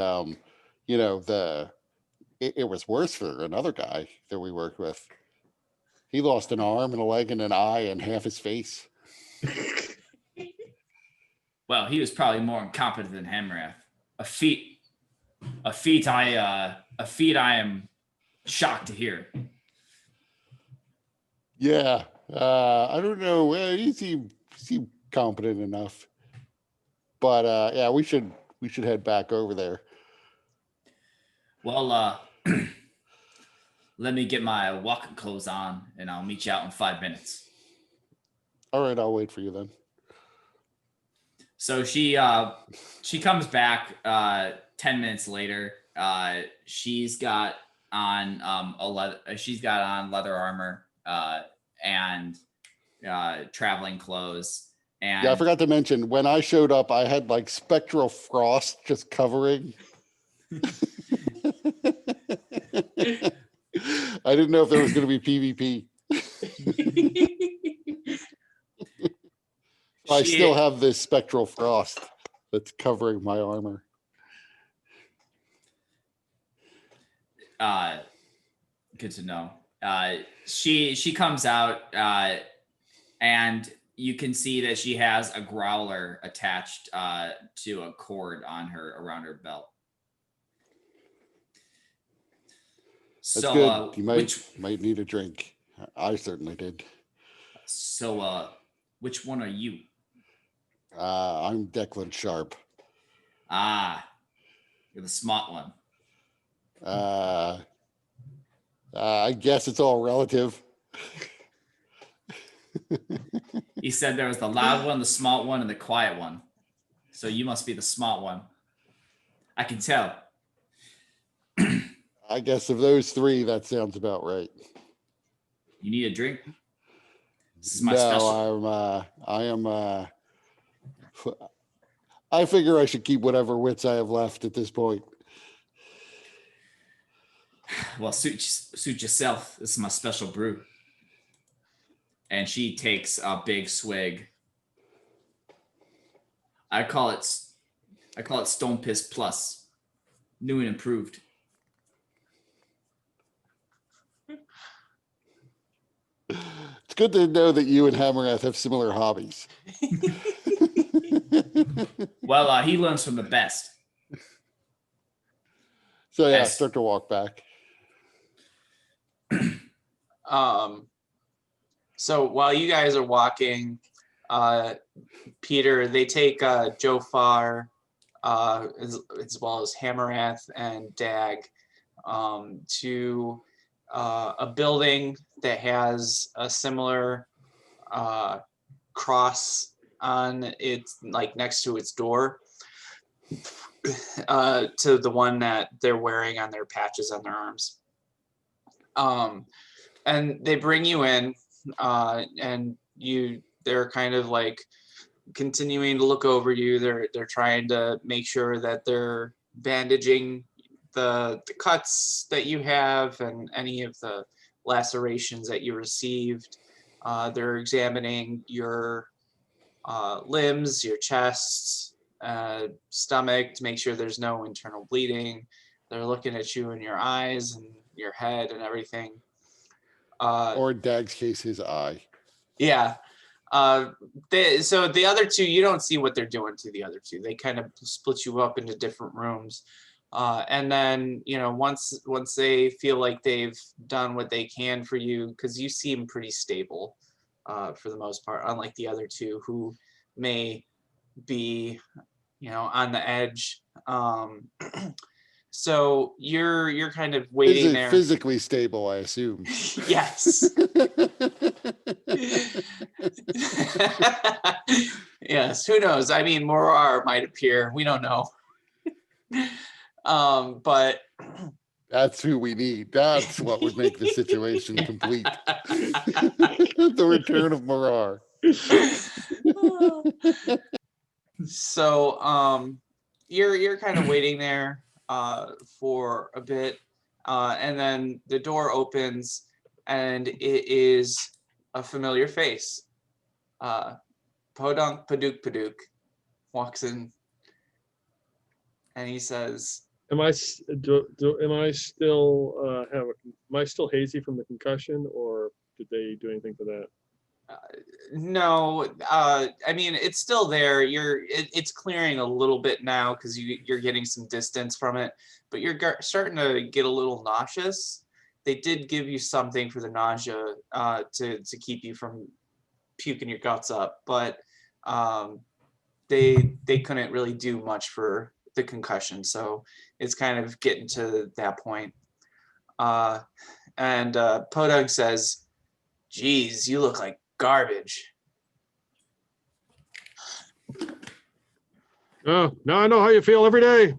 it was worse for another guy that we worked with. He lost an arm and a leg and an eye and half his face. Well, he was probably more incompetent than Hammerhead. A feat I am shocked to hear. Yeah, I don't know. He seemed competent enough, but yeah, we should head back over there. Well, let me get my walking clothes on, and I'll meet you out in 5 minutes. All right, I'll wait for you then. So she comes back 10 minutes later. She's got on leather armor and traveling clothes. And yeah, I forgot to mention, when I showed up, I had like spectral frost just covering. I didn't know if there was going to be PvP. I still have this spectral frost that's covering my armor. Good to know. She comes out, and you can see that she has a growler attached to a cord on her around her belt. That's So, good. You might need a drink. I certainly did. So, which one are you? I'm Declan Sharp. Ah, you're the smart one. I guess it's all relative. He said there was the loud one, the smart one, and the quiet one. So you must be the smart one. I can tell. I guess of those three, that sounds about right. You need a drink? This is my special. I figure I should keep whatever wits I have left at this point. Well, suit yourself. This is my special brew. And she takes a big swig. I call it Stone Piss Plus. New and improved. It's good to know that you and Hammereth have similar hobbies. Well, he learns from the best. So yeah, Yes. start to walk back. So while you guys are walking, Peter, they take Jofar, as well as Hammereth and Dag, to a building that has a similar cross on it, like next to its door, to the one that they're wearing on their patches on their arms. And they bring you in, and they're kind of like continuing to look over you. They're trying to make sure that they're bandaging the cuts that you have and any of the lacerations that you received. They're examining your limbs, your chest, stomach to make sure there's no internal bleeding. They're looking at you in your eyes and your head and everything. Or in Dag's case, his eye. Yeah. So the other two, you don't see what they're doing to the other two. They kind of split you up into different rooms. And then, once they feel like they've done what they can for you, because you seem pretty stable for the most part, unlike the other two who may be, on the edge. So you're kind of waiting there. Physically stable, I assume. Yes. Yes, who knows? I mean, Morar might appear. We don't know. But that's who we need. That's what would make the situation complete. The return of Morar. So you're kind of waiting there for a bit, and then the door opens and it is a familiar face. Podunk Paduk Paduk walks in and he says, Am I still hazy from the concussion, or did they do anything for that? no, I mean, it's still there. It's clearing a little bit now because you're getting some distance from it, but you're starting to get a little nauseous. They did give you something for the nausea to keep you from puking your guts up, but they couldn't really do much for the concussion, so it's kind of getting to that point. And Podunk says, "Geez, you look like garbage." Oh, now I know how you feel every day.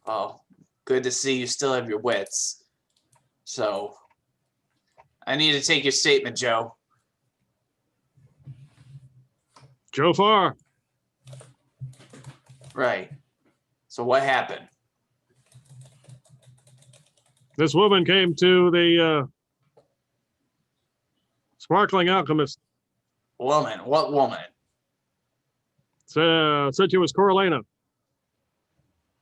Oh, good to see you still have your wits. So, I need to take your statement, Joe. Jofar. Right. So what happened? This woman came to the Sparkling alchemist. Woman, what woman? Said she was Coralina.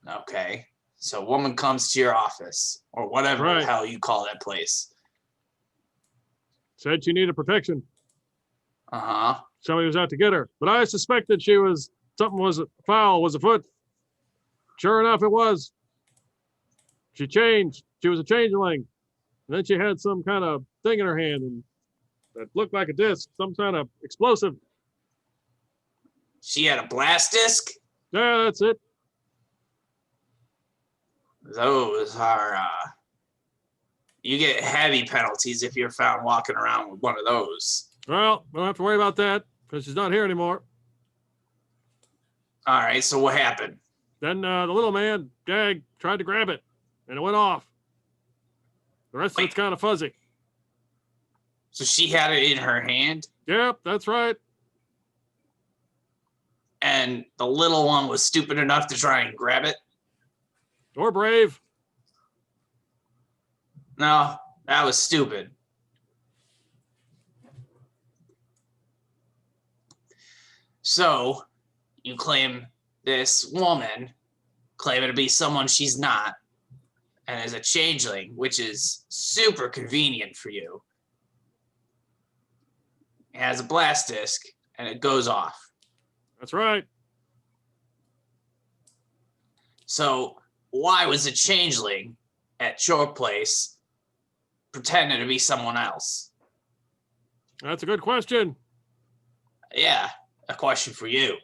Okay. So woman comes to your office or whatever the Right. hell you call that place. Said she needed protection. Uh-huh. Somebody was out to get her. But I suspected something was foul was afoot. Sure enough, it was. She changed. She was a changeling. And then she had some kind of thing in her hand and that looked like a disc, some kind of explosive. She had a blast disc? Yeah, that's it. Those are you get heavy penalties if you're found walking around with one of those. Well, we don't have to worry about that because she's not here anymore. All right, so what happened? Then the little man, Dag, tried to grab it and it went off. The rest of it's kind of fuzzy. So she had it in her hand Yep, that's right. and the little one was stupid enough to try and grab it? Or brave. No, that was stupid. So you claim this woman, claiming to be someone she's not, and is a changeling, which is super convenient for you. It has a blast disc and it goes off. That's right. So why was a changeling at your place pretending to be someone else? That's a good question. Yeah, a question for you.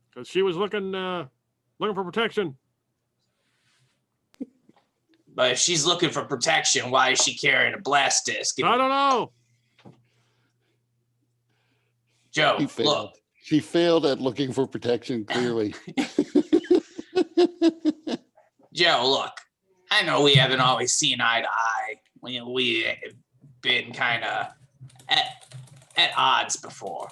Because she was looking for protection. But if she's looking for protection, why is she carrying a blast disc? I don't know. Joe, She failed. look, She failed at looking for protection, clearly. Joe, look. I know we haven't always seen eye to eye. We have been kind of at odds before.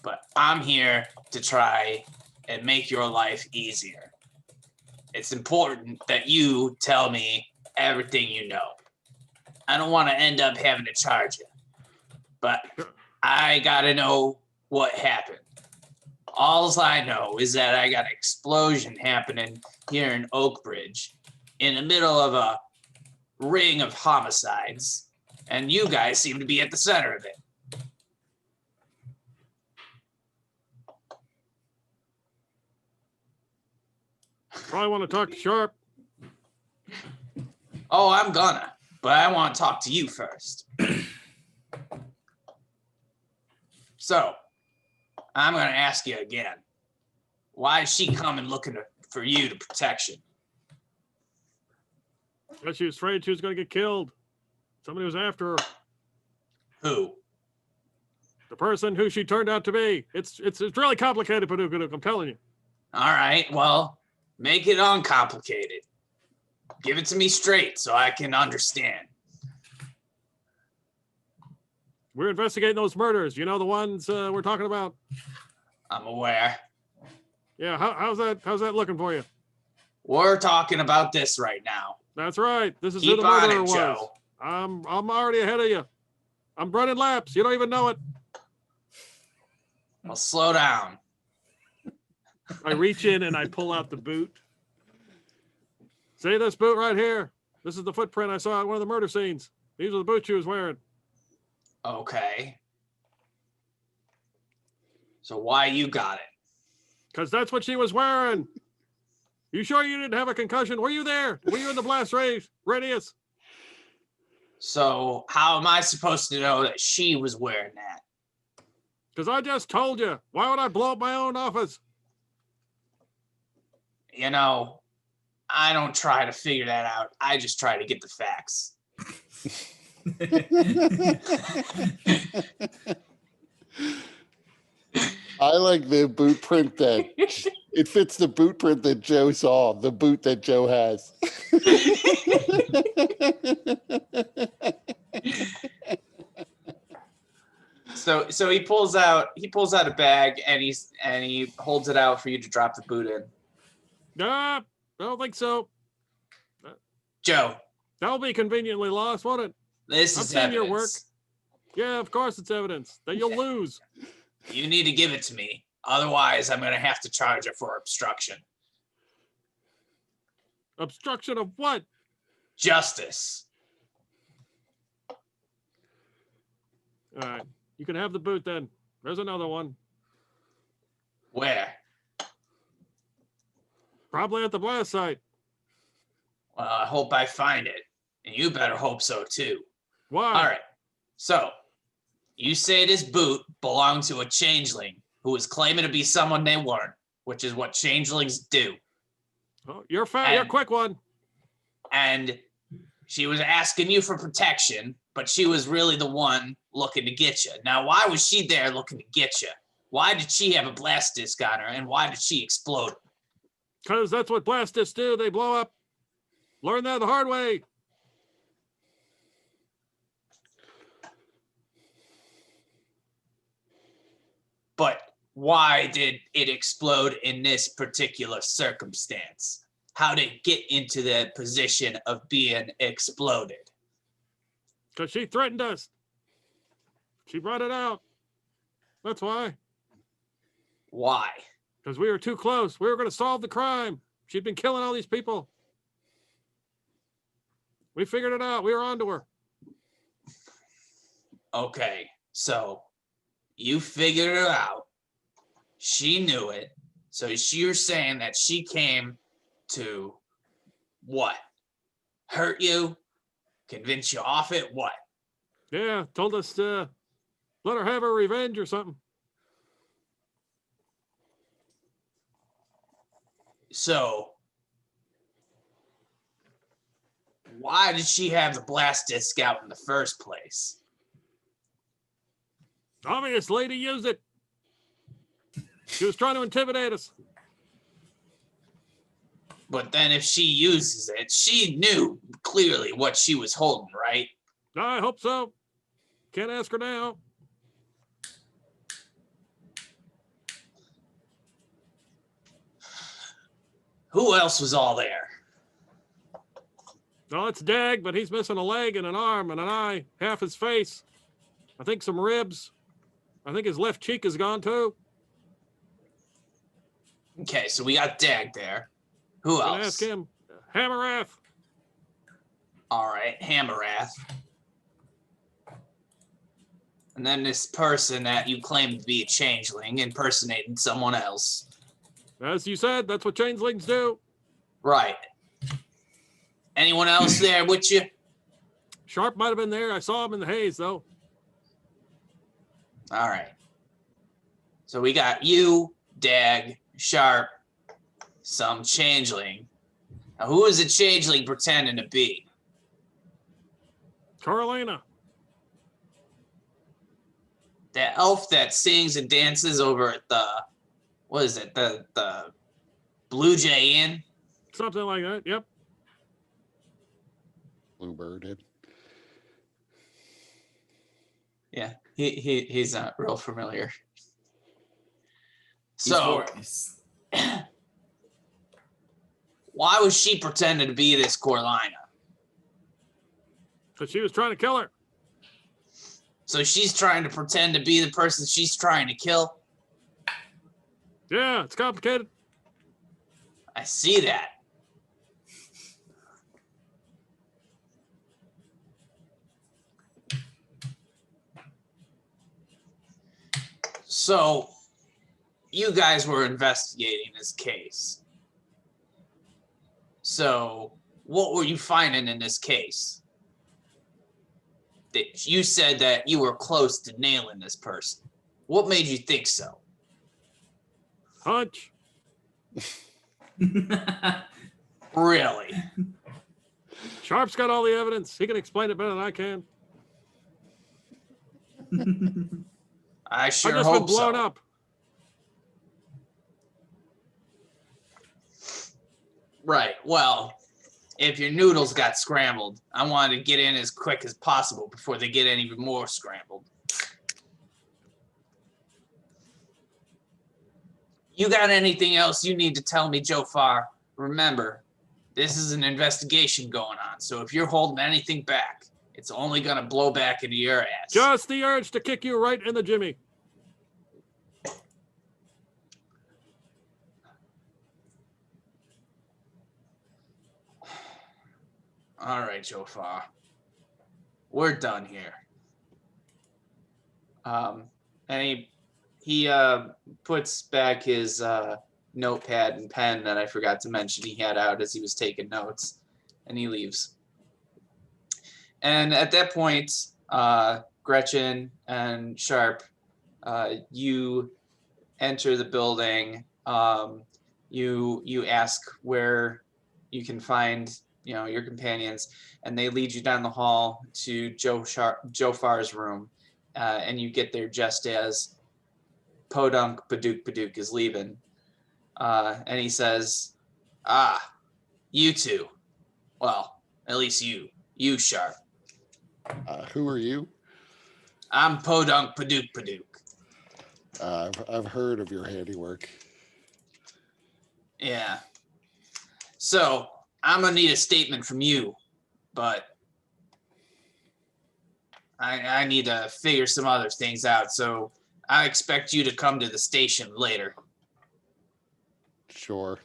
But I'm here to try and make your life easier. It's important that you tell me everything you know. I don't want to end up having to charge you. But I got to know what happened. All I know is that I got an explosion happening here in Oakbridge in the middle of a ring of homicides, and you guys seem to be at the center of it. Probably want to talk to Sharp. Oh, I'm gonna, but I want to talk to you first. So, I'm gonna ask you again. Why is she coming looking for you to protection? But she was afraid she was going to get killed. Somebody was after her. Who? The person who she turned out to be. It's really complicated, Paducah, I'm telling you. All right, well, make it uncomplicated. Give it to me straight so I can understand. We're investigating those murders. You know the ones we're talking about? I'm aware. Yeah, how's that looking for you? We're talking about this right now. That's right. This is who Keep the on murderer it, was. Joe. I'm already ahead of you. I'm running laps. You don't even know it. Well, slow down. I reach in and I pull out the boot. See this boot right here? This is the footprint I saw at one of the murder scenes. These are the boots she was wearing. Okay. So why you got it? Because that's what she was wearing. You sure you didn't have a concussion? Were you there? Were you in the blast radius? So how am I supposed to know that she was wearing that? Because I just told you. Why would I blow up my own office? You know, I don't try to figure that out. I just try to get the facts. I like the boot print that it fits the boot print that Joe saw, the boot that Joe has. So he pulls out a bag and he holds it out for you to drop the boot in. Nah, I don't think so. Joe, That'll be conveniently lost, won't it? This I've is seen your work. evidence. Yeah, of course it's evidence. Then you'll lose. You need to give it to me. Otherwise, I'm going to have to charge you for obstruction. Obstruction of what? Justice. All right. You can have the boot then. There's another one. Where? Probably at the blast site. Well, I hope I find it. And you better hope so too. Why? All right. So, you say this boot belonged to a changeling who was claiming to be someone they weren't, which is what changelings do. Oh, you're fat. You're a And- quick one. And she was asking you for protection, but she was really the one looking to get you. Now, why was she there looking to get you? Why did she have a blast disc on her, and why did she explode? Because that's what blast discs do. They blow up. Learn that the hard way. But why did it explode in this particular circumstance? How did it get into the position of being exploded? Because she threatened us. She brought it out. That's why. Why? Because we were too close. We were going to solve the crime. She'd been killing all these people. We figured it out. We were onto her. Okay, so you figured it out. She knew it. So you're saying that she came to what? Hurt you? Convince you off it? What? Yeah, told us to let her have her revenge or something. So why did she have the blast disc out in the first place? Obviously, to use it. She was trying to intimidate us. But then if she uses it, she knew clearly what she was holding, right? I hope so. Can't ask her now. Who else was all there? No, it's Dag, but he's missing a leg and an arm and an eye, half his face. I think some ribs. I think his left cheek is gone too. Okay, so we got Dag there. Who Can else? ask him. Hammerath. All right, Hammerath. And then this person that you claim to be a changeling impersonating someone else. As you said, that's what changelings do. Right. Anyone else there with you? Sharp might have been there. I saw him in the haze, though. All right. So we got you, Dag, Sharp, some changeling. Now, who is a changeling pretending to be? Carolina. The elf that sings and dances over at the, what is it, the Blue Jay Inn? Something like that. Yep. Bluebird. Yeah, he's not real familiar. He's So, more- he's- why was she pretending to be this Corlina? Because she was trying to kill her. So she's trying to pretend to be the person she's trying to kill? Yeah, it's complicated. I see that. So, you guys were investigating this case. So, what were you finding in this case? That you said that you were close to nailing this person. What made you think so? Hunch. Really? Sharp's got all the evidence. He can explain it better than I can. I sure I've just been hope blown so. up. Right. Well, if your noodles got scrambled, I wanted to get in as quick as possible before they get any more scrambled. You got anything else you need to tell me, Jofar? Remember, this is an investigation going on. So if you're holding anything back, it's only going to blow back into your ass. Just the urge to kick you right in the jimmy. All right, Jofar. We're done here. And he puts back his notepad and pen that I forgot to mention he had out as he was taking notes, and he leaves. And at that point, Gretchen and Sharp, you enter the building. You ask where you can find your companions, and they lead you down the hall to Jofar's room, and you get there just as Podunk Paduk is leaving, and he says, you two. Well, at least you Sharp. Who are you? I'm Podunk Paduk. I've heard of your handiwork. Yeah. So I'm gonna need a statement from you, but I need to figure some other things out. So I expect you to come to the station later. Sure.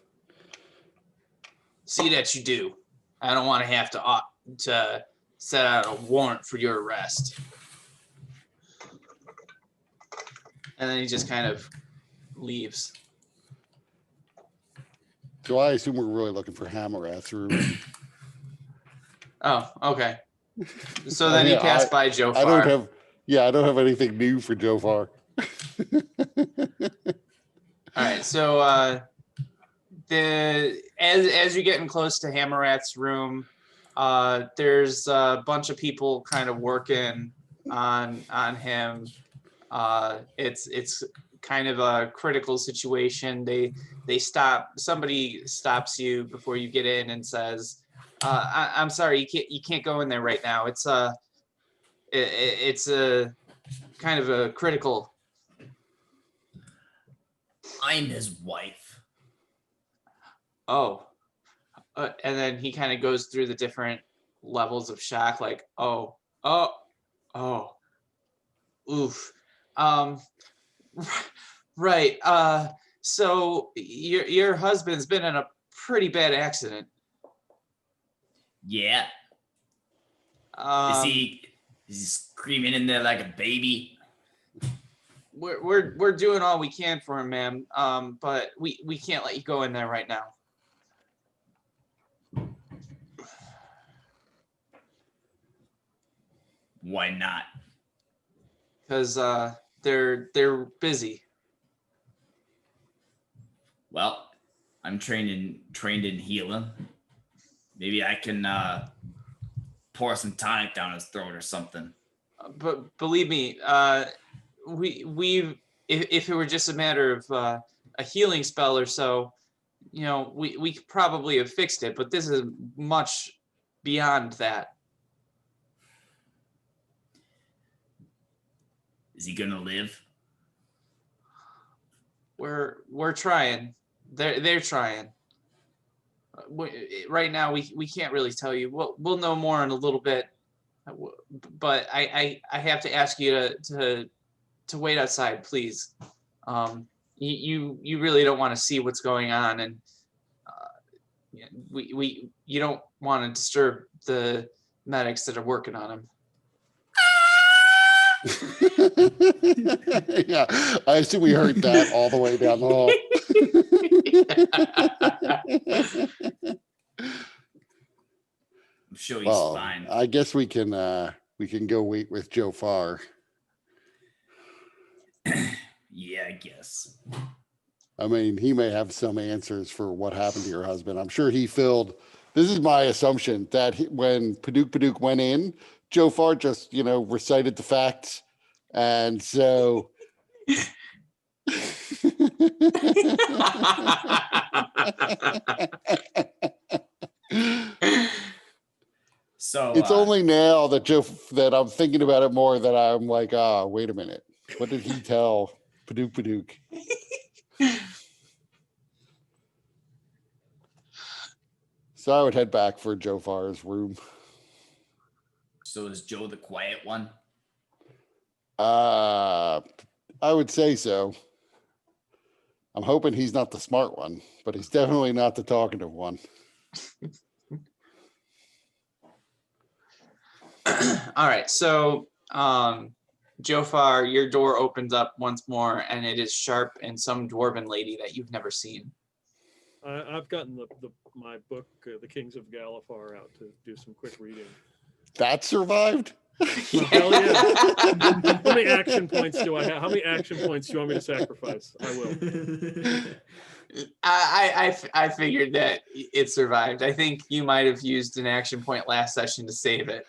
See that you do. I don't want to have to set out a warrant for your arrest. And then he just kind of leaves. So I assume we're really looking for Hamarath's room. Oh, okay. So then he Yeah, passed by Jofar. I don't have anything new for Jofar. All right, so as you're getting close to Hamarath's room, there's a bunch of people kind of working on him. It's kind of a critical situation. Somebody stops you before you get in and says, I'm sorry, you can't go in there right now. It's a kind of a critical. I'm his wife. Oh, and then he kind of goes through the different levels of shock, like, oh, oof. Right. So your husband's been in a pretty bad accident. Yeah. Is he screaming in there like a baby? We're doing all we can for him, ma'am. But we can't let you go in there right now. Why not? Because they're busy. Well, I'm trained in healing. Maybe I can pour some tonic down his throat or something. But believe me, if it were just a matter of a healing spell or so, we could probably have fixed it. But this is much beyond that. Is he gonna live? We're trying. They're trying. Right now, we can't really tell you. We'll know more in a little bit. But I have to ask you to wait outside, please. You really don't want to see what's going on, and you don't want to disturb the medics that are working on him. Yeah, I assume we heard that all the way down the hall. I'm sure he's Well, fine. I guess we can go wait with Jofar. Yeah, I guess. I mean, he may have some answers for what happened to your husband. I'm sure he filled. This is my assumption that when Paduk went in, Jofar just recited the facts, and so. So it's only now that I'm thinking about it more that I'm like, wait a minute. What did he tell Paduk? So I would head back for Jofar's room. So is Joe the quiet one? I would say so. I'm hoping he's not the smart one, but he's definitely not the talkative one. All right, so Jofar, your door opens up once more, and it is Sharp and some dwarven lady that you've never seen. I've gotten my book, The Kings of Galifar, out to do some quick reading. That survived? Hell yeah. How many action points do I have? How many action points do you want me to sacrifice? I will. I figured that it survived. I think you might have used an action point last session to save it.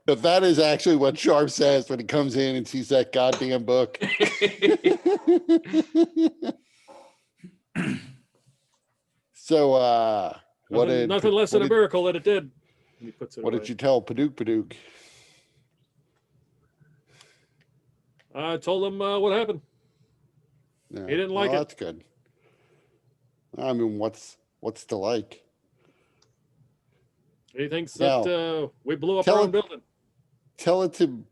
But that is actually what Sharp says when he comes in and sees that goddamn book. So, nothing less than a miracle that it did. He puts it what away. did you tell Padook? I told him what happened. Yeah. He didn't like it. That's good. I mean, what's to like? He thinks Now, that we blew up tell our own it- building. Tell it to.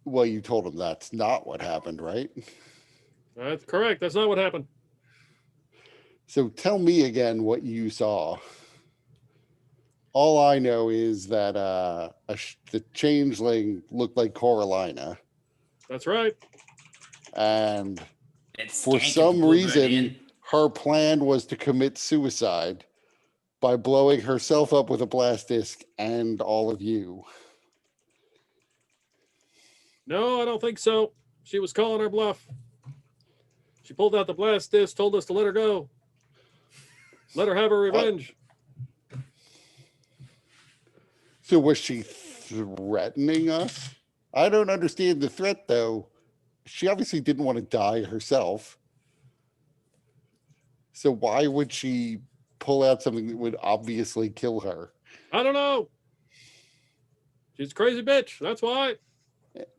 Well, you told him that's not what happened, right? That's correct. That's not what happened. So tell me again what you saw. All I know is that the changeling looked like Coralina, That's right. and It's for skanking some the reason, Bluebirdian. her plan was to commit suicide by blowing herself up with a blast disc and all of you. No, I don't think so. She was calling our bluff. She pulled out the blast disc, told us to let her go. Let her have her revenge. So was she threatening us? I don't understand the threat, though. She obviously didn't want to die herself. So why would she pull out something that would obviously kill her? I don't know. She's a crazy bitch. That's why.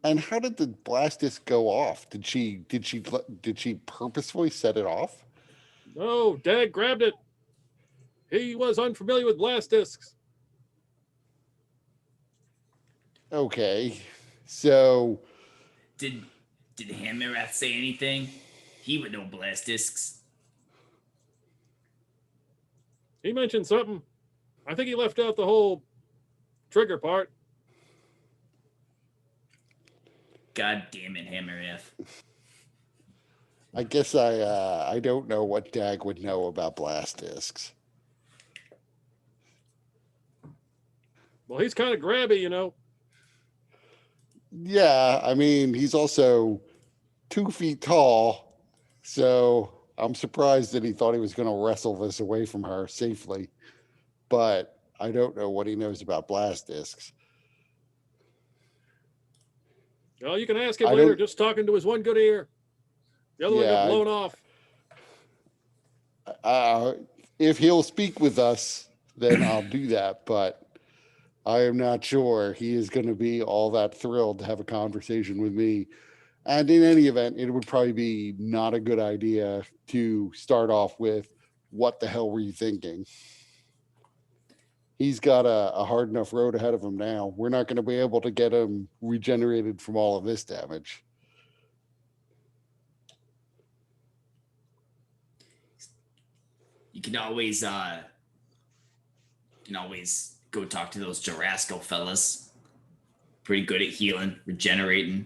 And how did the blast disc go off? Did she purposefully set it off? No, Dad grabbed it. He was unfamiliar with blast discs. Okay, so Did Hammerrath say anything? He would know blast discs. He mentioned something. I think he left out the whole trigger part. God damn it, Hammerrath. I guess I don't know what Dag would know about blast discs. Well, he's kind of grabby, you know. Yeah, I mean, he's also 2 feet tall, so I'm surprised that he thought he was going to wrestle this away from her safely. But I don't know what he knows about blast discs. Well, you can ask him I later, don't- just talking to his one good ear. The other one Yeah, got blown off. If he'll speak with us, then I'll do that. But I am not sure he is going to be all that thrilled to have a conversation with me. And in any event, it would probably be not a good idea to start off with, what the hell were you thinking? He's got a hard enough road ahead of him now. We're not going to be able to get him regenerated from all of this damage. You can always go talk to those Jarasco fellas. Pretty good at healing, regenerating.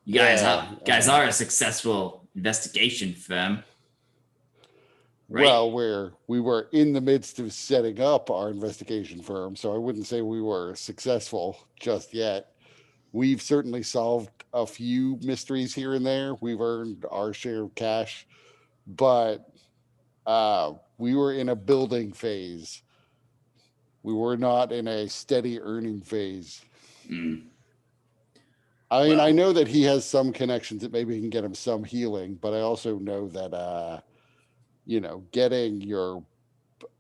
You guys, Yeah, are a successful investigation firm. Right? Well, we were in the midst of setting up our investigation firm, so I wouldn't say we were successful just yet. We've certainly solved a few mysteries here and there. We've earned our share of cash, but we were in a building phase. We were not in a steady earning phase. Mm. I mean, I Well- know that he has some connections that maybe can get him some healing, but I also know that getting your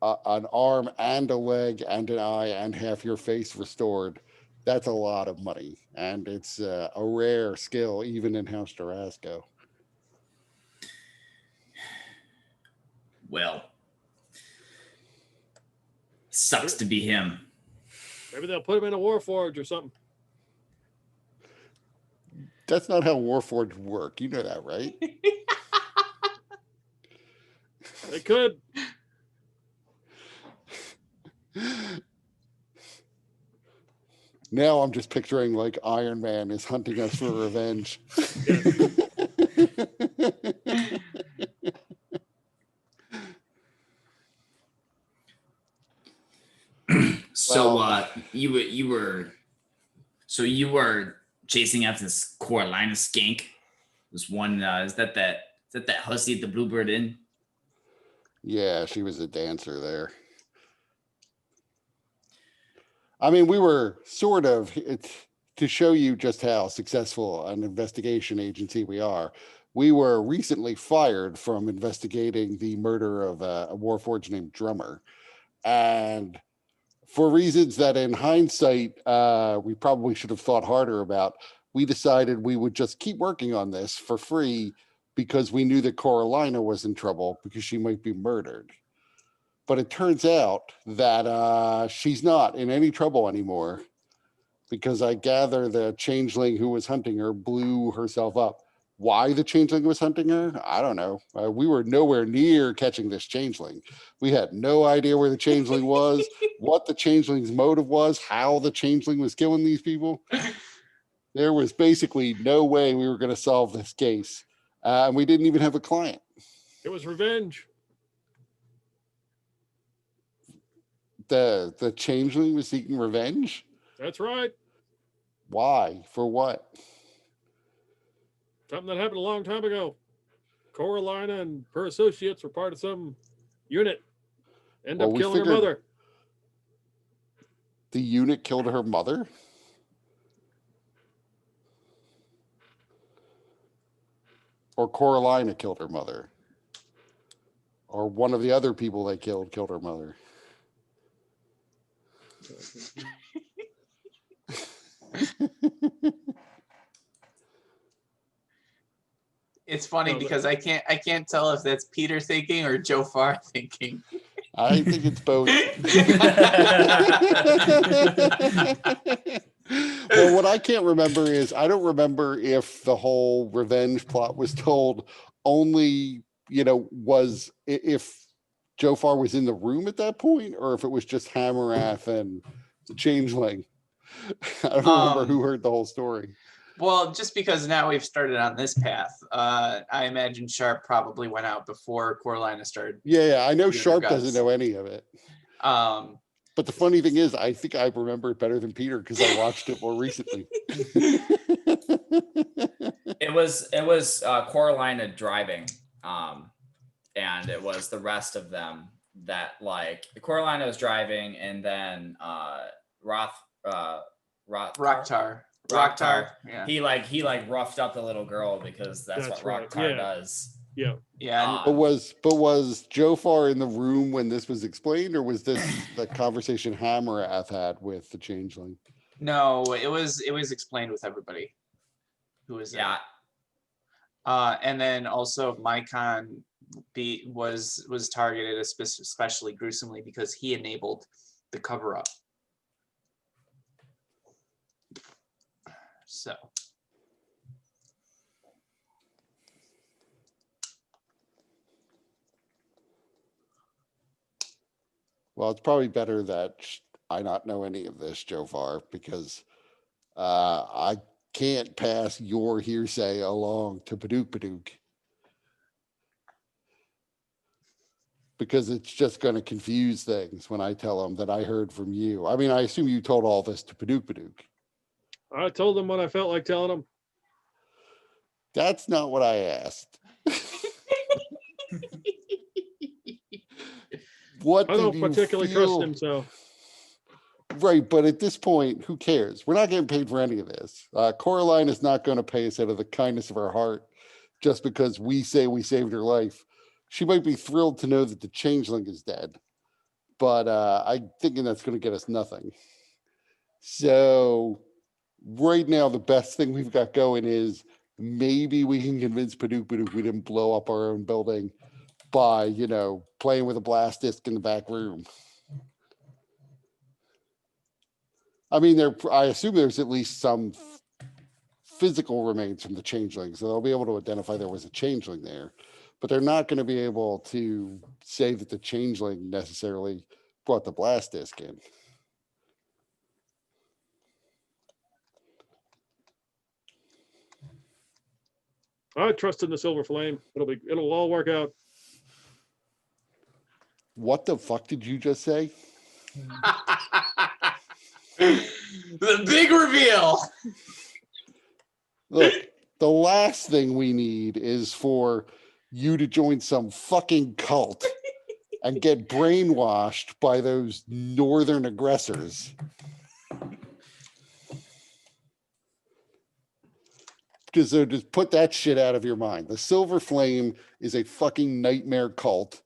an arm and a leg and an eye and half your face restored, that's a lot of money, and it's a rare skill even in House Tarasco. Well, sucks to be him. Maybe they'll put him in a Warforge or something. That's not how Warforged work. You know that, right? They could. Now I'm just picturing like Iron Man is hunting us for revenge. So Well- you were chasing after this Coralina skink. This one is that hussy at the Bluebird Inn? Yeah, she was a dancer there. I mean, we were sort of, to show you just how successful an investigation agency we are. We were recently fired from investigating the murder of a Warforged named Drummer. And for reasons that in hindsight, we probably should have thought harder about, we decided we would just keep working on this for free because we knew that Coralina was in trouble because she might be murdered. But it turns out that she's not in any trouble anymore because I gather the changeling who was hunting her blew herself up. Why the changeling was hunting her? I don't know. We were nowhere near catching this changeling. We had no idea where the changeling was, what the changeling's motive was, how the changeling was killing these people. There was basically no way we were going to solve this case. And we didn't even have a client. It was revenge. The changeling was seeking revenge? That's right. Why? For what? Something that happened a long time ago. Coralina and her associates were part of some unit. End Well, up we killing her figured- mother. The unit killed her mother? Or Coralina killed her mother? Or one of the other people they killed her mother? It's funny No, but- because I can't tell if that's Peter thinking or Joe Farr thinking. I think it's both. Well, what I can't remember is I don't remember if the whole revenge plot was told only, was if Jofar was in the room at that point, or if it was just Hammerath and the Changeling. I don't remember who heard the whole story. Well, just because now we've started on this path, I imagine Sharp probably went out before Coralina started. Yeah, I know Your Sharp guts. doesn't know any of it. Um, But the funny thing is, I think I remember it better than Peter because I watched it more recently. It was Coralina driving, and it was the rest of them that Coralina was driving, and then Rocktar. Yeah. He roughed up the little girl because that's That's what right, Rocktar yeah. does. Yeah. Yeah. But was Jofar in the room when this was explained, or was this the conversation Hammerath had with the Changeling? No, it was explained with everybody who was there. Yeah. And then also Mycon was targeted especially gruesomely because he enabled the cover up. So Well, it's probably better that I not know any of this, Jofar, because I can't pass your hearsay along to Padook. Because it's just going to confuse things when I tell them that I heard from you. I mean, I assume you told all this to Padook. I told them what I felt like telling them. That's not what I asked. What I did don't you particularly feel? trust him, so Right, but at this point, who cares? We're not getting paid for any of this. Coraline is not going to pay us out of the kindness of her heart just because we say we saved her life. She might be thrilled to know that the changeling is dead, but I'm thinking that's going to get us nothing. So right now, the best thing we've got going is maybe we can convince Padook we didn't blow up our own building, by, you know, playing with a blast disc in the back room. I mean, I assume there's at least some physical remains from the changeling, so they'll be able to identify there was a changeling there, but they're not going to be able to say that the changeling necessarily brought the blast disc in. I trust in the silver flame. It'll all work out. What the fuck did you just say? The big reveal. Look, the last thing we need is for you to join some fucking cult and get brainwashed by those northern aggressors. So just put that shit out of your mind. The Silver Flame is a fucking nightmare cult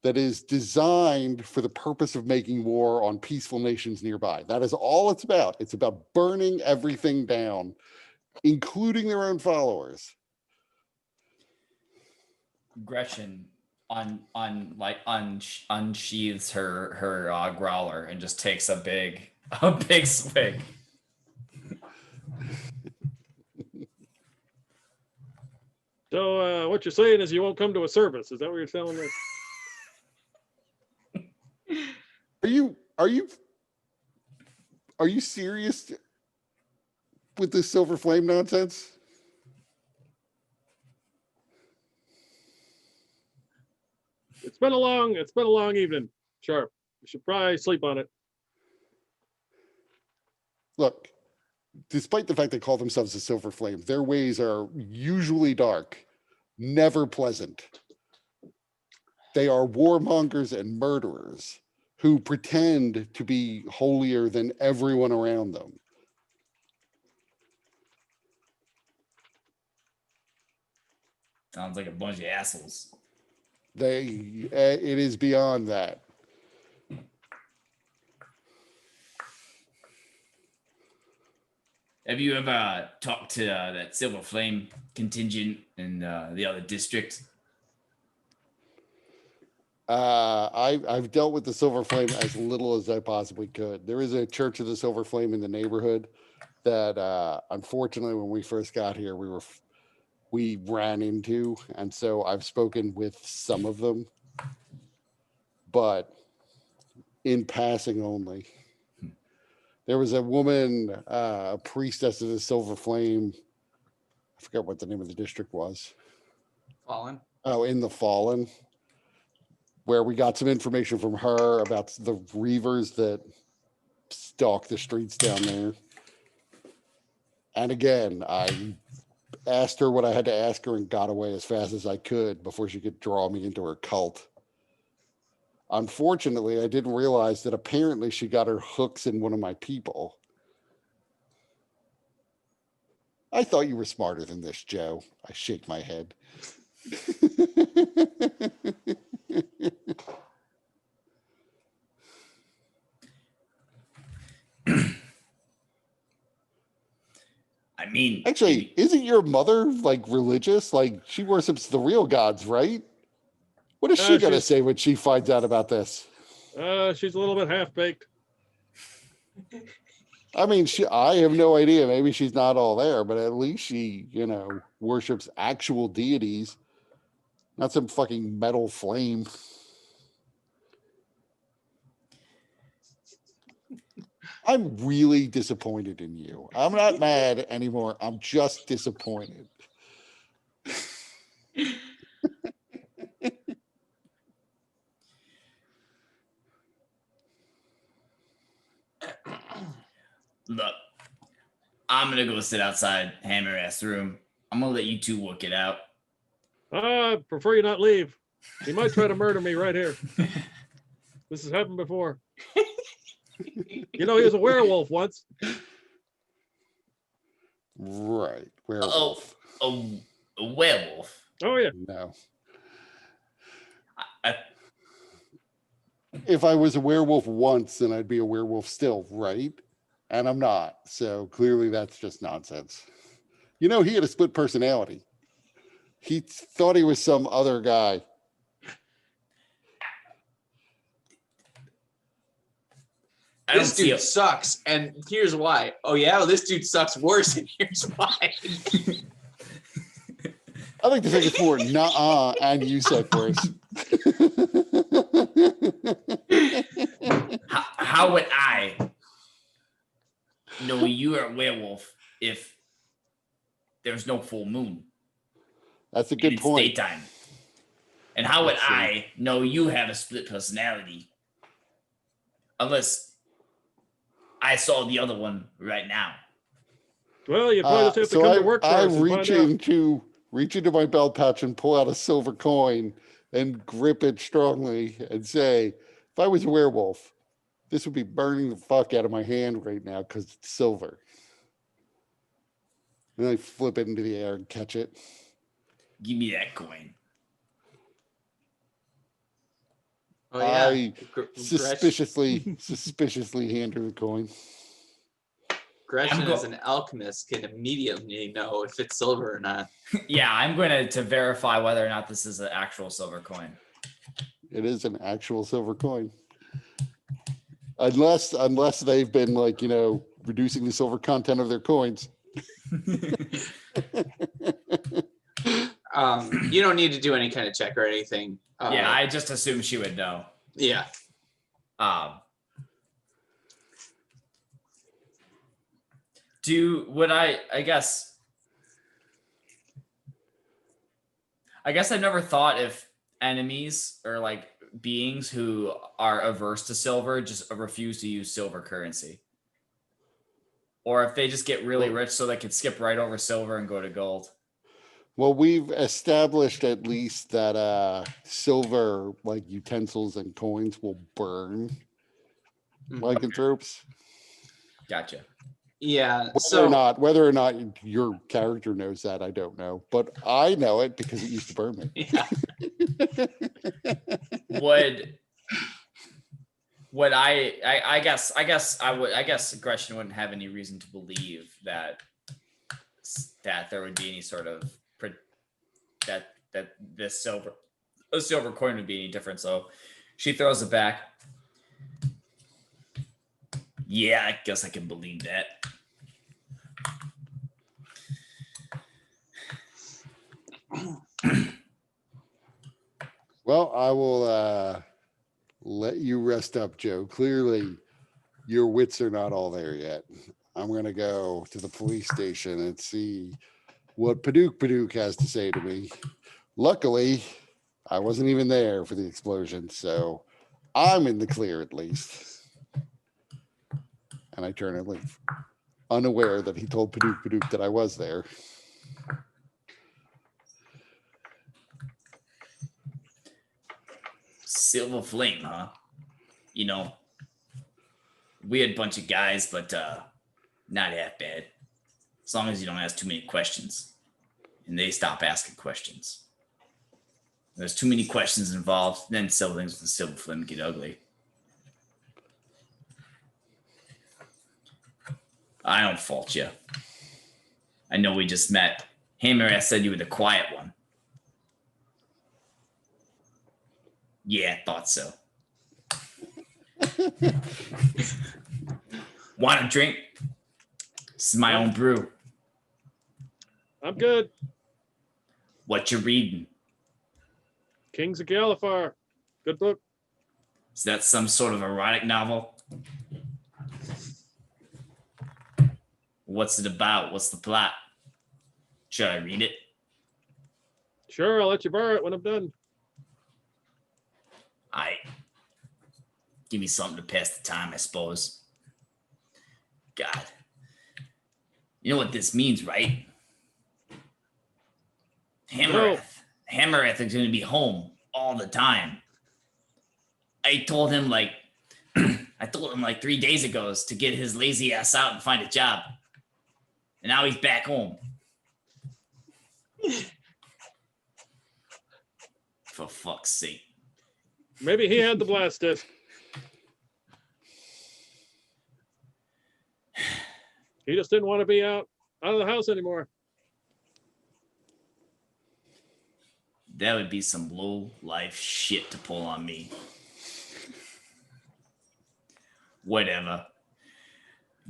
that is designed for the purpose of making war on peaceful nations nearby. That is all it's about. It's about burning everything down, including their own followers. Gretchen unsheathes her growler and just takes a big swig. So what you're saying is you won't come to a service. Is that what you're telling me? Are you serious with this Silver Flame nonsense? It's been a long evening, Sharp. You should probably sleep on it. Look, despite the fact they call themselves the Silver Flame, their ways are usually dark, never pleasant. They are warmongers and murderers who pretend to be holier than everyone around them. Sounds like a bunch of assholes. It is beyond that. Have you ever talked to that Silver Flame contingent in the other district? I've dealt with the Silver Flame as little as I possibly could. There is a Church of the Silver Flame in the neighborhood that, unfortunately, when we first got here, we ran into, and so I've spoken with some of them, but in passing only. There was a woman, a priestess of the Silver Flame. I forget what the name of the district was. Fallen. Oh, in the Fallen, where we got some information from her about the Reavers that stalk the streets down there. And again, I asked her what I had to ask her and got away as fast as I could before she could draw me into her cult. Unfortunately, I didn't realize that apparently she got her hooks in one of my people. I thought you were smarter than this, Joe. I shake my head. I mean, Actually, isn't your mother like religious? Like she worships the real gods, right? What is she gonna say when she finds out about this? She's a little bit half-baked. I mean, I have no idea. Maybe she's not all there, but at least she, worships actual deities, not some fucking metal flame. I'm really disappointed in you. I'm not mad anymore. I'm just disappointed. look, I'm gonna go sit outside Hammer Ass room. I'm gonna let you two work it out. Prefer you not leave. He might try to murder me right here. This has happened before. He was a werewolf once. Right. Werewolf. A werewolf? Oh, yeah. No. If I was a werewolf once, then I'd be a werewolf still, right? And I'm not. So clearly that's just nonsense. He had a split personality. He thought he was some other guy. I don't this see dude sucks, and here's why. Oh yeah, well, this dude sucks worse, and here's why. I think the thing is more nah, and you suck worse. How would I know you are a werewolf if there's no full moon? That's a And good it's point. daytime. And how would Let's see. I know you have a split personality unless I saw the other one right now? Well, you probably just have to So come to work for I us and reach find out. into my belt pouch and pull out a silver coin and grip it strongly and say, if I was a werewolf, this would be burning the fuck out of my hand right now because it's silver. And I flip it into the air and catch it. Give me that coin. Oh yeah, I suspiciously hand her the coin. Gretchen I'm go- as an alchemist can immediately know if it's silver or not. Yeah, I'm going to verify whether or not this is an actual silver coin. It is an actual silver coin. Unless they've been like, reducing the silver content of their coins. You don't need to do any kind of check or anything. Yeah, I just assumed she would know. Yeah. I guess I've never thought if enemies or like beings who are averse to silver just refuse to use silver currency. Or if they just get really rich so they can skip right over silver and go to gold. Well, we've established at least that silver, like utensils and coins, will burn lycanthropes. Gotcha. Yeah. Whether or not your character knows that, I don't know, but I know it because it used to burn me. Yeah. Would I guess Gretchen wouldn't have any reason to believe that there would be any sort of that this silver coin would be any different. So she throws it back. Yeah, I guess I can believe that. Well, I will let you rest up, Joe. Clearly, your wits are not all there yet. I'm going to go to the police station and see what Padook has to say to me. Luckily, I wasn't even there for the explosion, so I'm in the clear at least. And I turn and leave, unaware that he told Padook that I was there. Silver Flame, huh? Weird bunch of guys, but not that bad. As long as you don't ask too many questions. And they stop asking questions. There's too many questions involved, then silver things with the Silver Flame get ugly. I don't fault you. I know we just met. Hammer said you were the quiet one. Yeah, I thought so. Want a drink? This is my own brew. I'm good. What you reading? Kings of Galifar. Good book. Is that some sort of erotic novel? What's it about? What's the plot? Should I read it? Sure, I'll let you borrow it when I'm done. Give me something to pass the time, I suppose. God. You know what this means, right? Hammereth is going to be home all the time. I told him like 3 days ago to get his lazy ass out and find a job. And now he's back home. For fuck's sake. Maybe he had the blast disc. He just didn't want to be out of the house anymore. That would be some low life shit to pull on me. Whatever.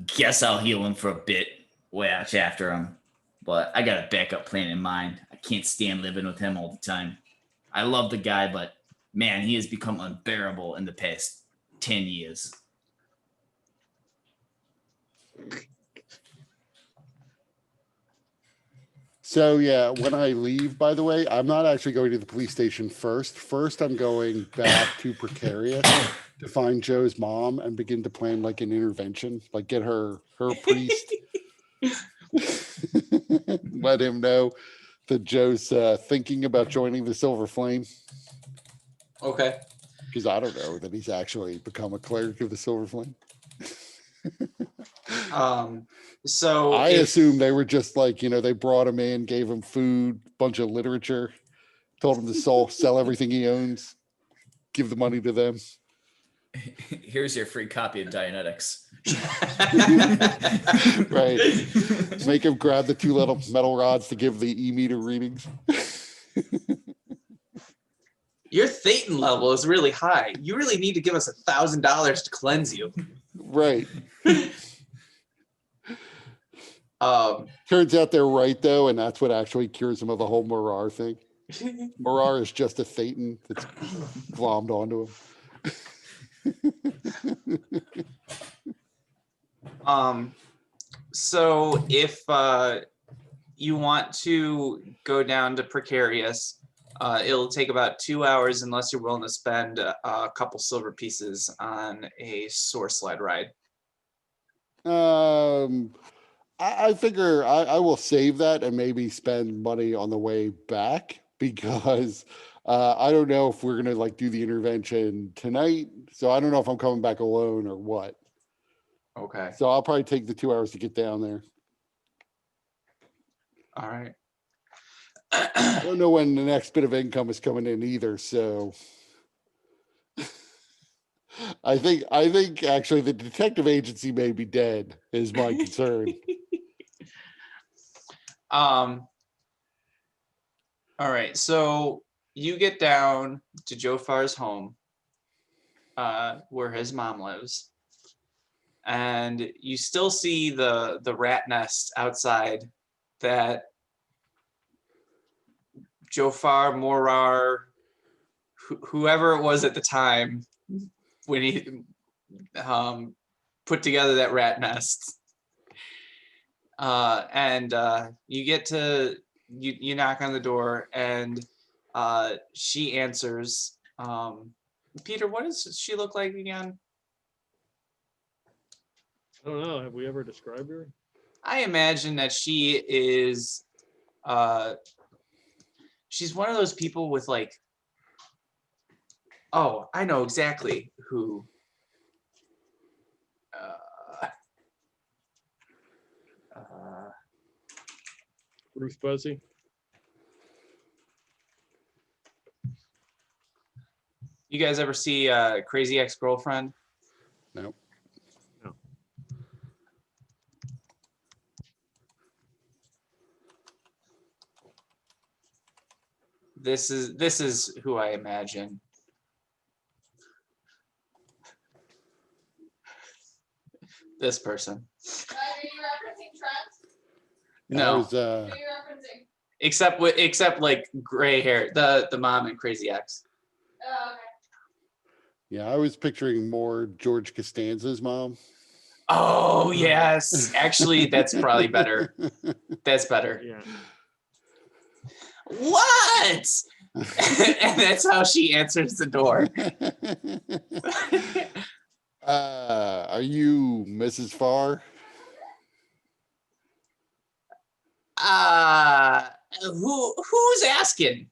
Guess I'll heal him for a bit. Watch after him. But I got a backup plan in mind. I can't stand living with him all the time. I love the guy, but man, he has become unbearable in the past 10 years. So yeah, when I leave, by the way, I'm not actually going to the police station first. First, I'm going back to Precarious to find Joe's mom and begin to plan like an intervention, like get her priest. Let him know that Joe's thinking about joining the Silver Flame. Okay. Because I don't know that he's actually become a cleric of the Silver Flame. So I assume they were just like, they brought him in, gave him food, bunch of literature, told him to sell everything he owns, give the money to them. Here's your free copy of Dianetics. Right. Make him grab the 2 little metal rods to give the e-meter readings. Your Thetan level is really high. You really need to give us $1,000 to cleanse you. Right. Turns out they're right though, and that's what actually cures him of the whole Morar thing. Morar is just a Thetan that's glommed onto him. So if you want to go down to Precarious, it'll take about 2 hours unless you're willing to spend a couple silver pieces on a sword slide ride. I figure I will save that and maybe spend money on the way back because I don't know if we're gonna like do the intervention tonight. So I don't know if I'm coming back alone or what. Okay. So I'll probably take the 2 hours to get down there. All right. I don't know when the next bit of income is coming in either. So I think actually the detective agency may be dead is my concern. All right, so you get down to Jofar's home, where his mom lives, and you still see the rat nest outside that Jofar, Morar, whoever it was at the time when he put together that rat nest. And you get to you knock on the door, and she answers. Peter, what does she look like again? I don't know. Have we ever described her? I imagine that she is she's one of those people with like, oh, I know exactly who. Ruth Buzzy? You guys ever see Crazy Ex-Girlfriend? No. No. This is who I imagine. This person. Are you referencing Trent? No. Was, Who are you referencing? Except like gray hair, the mom in Crazy Ex. Oh, okay. yeah, I was picturing more George Costanza's mom. Oh yes, actually that's probably better. That's better. Yeah. What? And that's how she answers the door. Are you Mrs. Farr? Who's asking?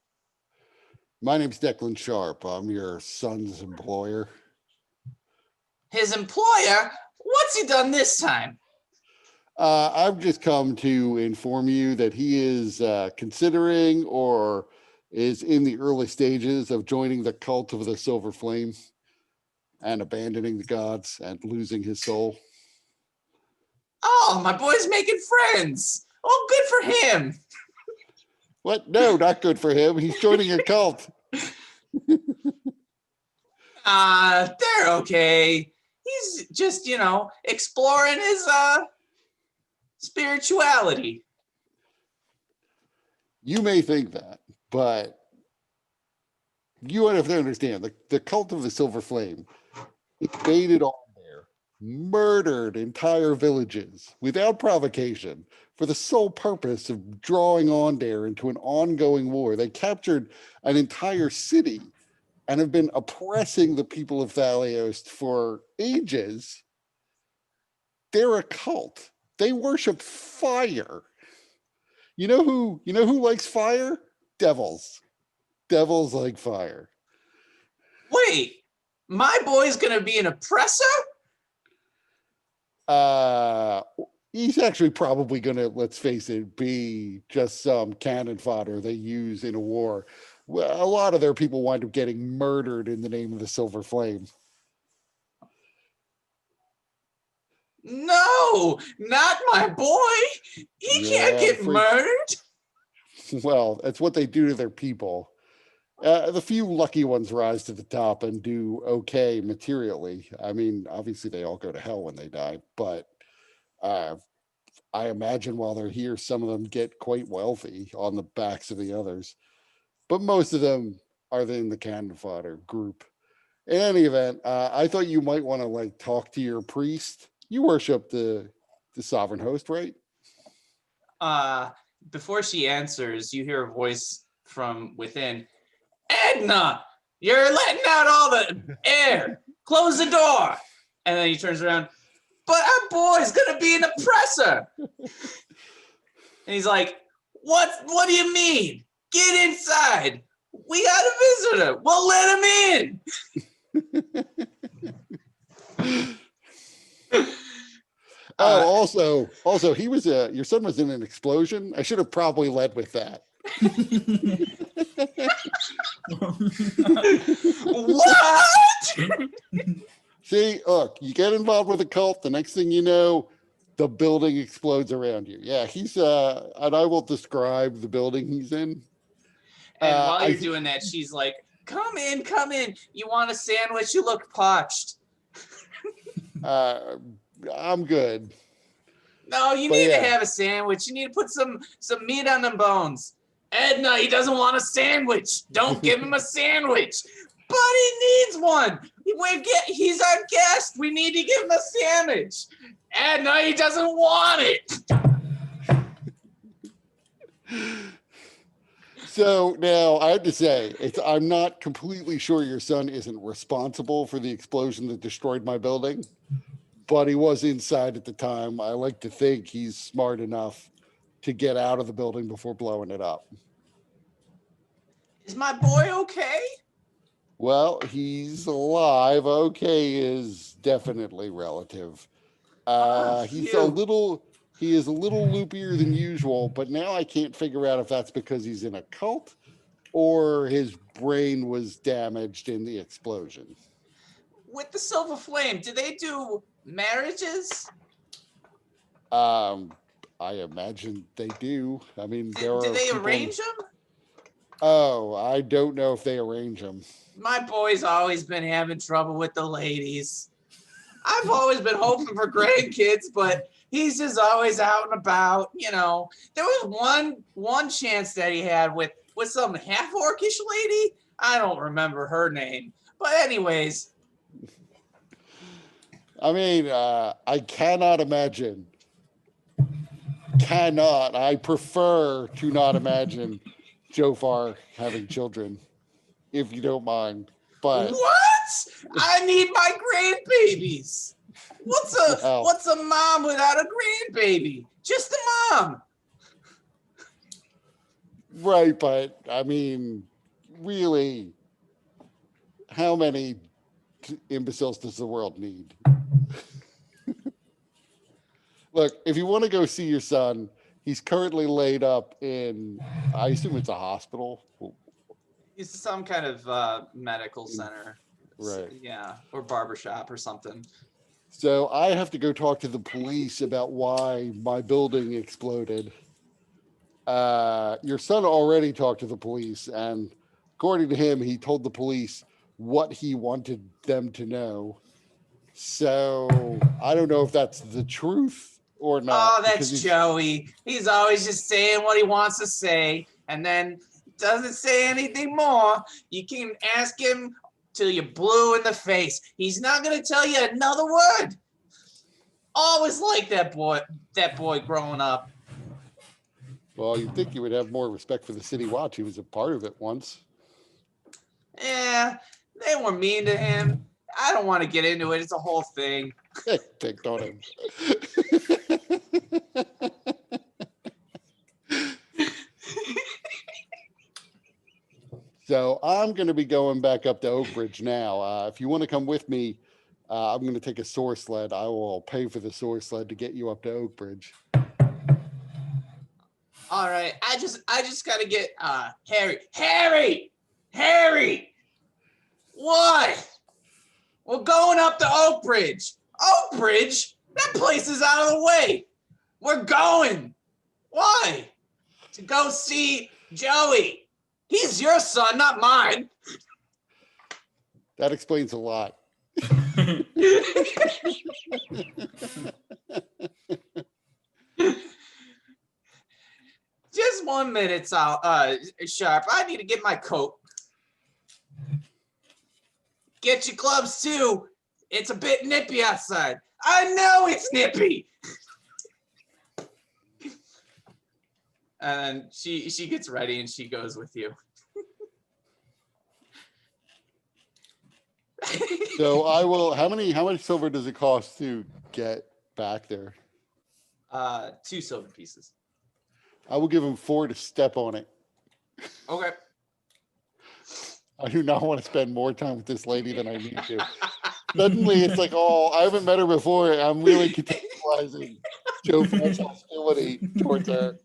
My name's Declan Sharp. I'm your son's employer. His employer? What's he done this time? I've just come to inform you that he is considering or is in the early stages of joining the cult of the Silver Flame and abandoning the gods and losing his soul. Oh, my boy's making friends. Oh, good for him. What? No, not good for him. He's joining a cult. They're okay. He's just, exploring his spirituality. You may think that, but you have to understand the cult of the Silver Flame invaded on there, murdered entire villages without provocation for the sole purpose of drawing on there into an ongoing war. They captured an entire city and have been oppressing the people of Thalios for ages. They're a cult. They worship fire. You know who likes fire? Devils. Devils like fire. Wait, my boy's gonna be an oppressor? He's actually probably gonna, let's face it, be just some cannon fodder they use in a war. Well, a lot of their people wind up getting murdered in the name of the Silver Flame. No, not my boy. He can't Yeah, get murdered. Well, that's what they do to their people. The few lucky ones rise to the top and do okay materially. I mean, obviously they all go to hell when they die, but I imagine while they're here, some of them get quite wealthy on the backs of the others. But most of them are in the cannon fodder group. In any event, I thought you might want to talk to your priest. You worship the sovereign host, right? Before she answers, you hear a voice from within. Edna, you're letting out all the air. Close the door. And then he turns around. But our boy's gonna be an oppressor. And he's like, what do you mean? Get inside. We got a visitor. We'll let him in. Also, he was your son was in an explosion. I should have probably led with that. What? See, look, you get involved with a cult, the next thing you know, the building explodes around you. Yeah, he's and I will describe the building he's in. And while you're doing that, she's like, come in. You want a sandwich? You look parched. I'm good. No, you need to have a sandwich. You need to put some meat on them bones. Edna, he doesn't want a sandwich. Don't give him a sandwich. But he needs one. He's our guest. We need to give him a sandwich. Edna, he doesn't want it. So now I have to say, I'm not completely sure your son isn't responsible for the explosion that destroyed my building, but he was inside at the time. I like to think he's smart enough to get out of the building before blowing it up. Is my boy okay? Well, he's alive. Okay is definitely relative. He is a little loopier than usual, but now I can't figure out if that's because he's in a cult or his brain was damaged in the explosion. With the Silver Flame, do they do marriages? I imagine they do. I mean, Do they arrange them? Oh, I don't know if they arrange them. My boy's always been having trouble with the ladies. I've always been hoping for grandkids, but he's just always out and about. There was one chance that he had with some half-orcish lady. I don't remember her name, but anyways. I mean, I cannot imagine. I prefer to not imagine Jofar having children, if you don't mind. But what? I need my grandbabies. What's a mom without a grandbaby? Just a mom. Right, but I mean, really, how many imbeciles does the world need? Look, if you want to go see your son, he's currently laid up in, I assume it's a hospital. It's some kind of medical center. Right. Yeah, or barbershop or something. So I have to go talk to the police about why my building exploded. Your son already talked to the police, and according to him, he told the police what he wanted them to know. So I don't know if that's the truth or not. Oh, because that's he's- Joey. He's always just saying what he wants to say and then doesn't say anything more. You can ask him till you're blue in the face. He's not going to tell you another word. Always like that boy growing up. Well, you'd think you would have more respect for the City Watch. He was a part of it once. Yeah, they were mean to him. I don't want to get into it. It's a whole thing. Picked on him. So I'm going to be going back up to Oak Ridge now. If you want to come with me, I'm going to take a sore sled. I will pay for the sore sled to get you up to Oak Ridge. All right. I just got to get Harry. What? We're going up to Oak Ridge. Oak Ridge? That place is out of the way. We're going. Why? To go see Joey. He's your son, not mine. That explains a lot. Just 1 minute, Sharp. I need to get my coat. Get your gloves too. It's a bit nippy outside. I know it's nippy. And she gets ready and she goes with you. So I will, how much silver does it cost to get back there? 2 silver pieces. I will give him 4 to step on it. Okay. I do not want to spend more time with this lady than I need to. Suddenly it's like, oh, I haven't met her before. I'm really contextualizing Joe Front's hostility towards her.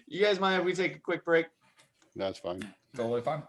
You guys mind if we take a quick break? That's fine. Totally fine.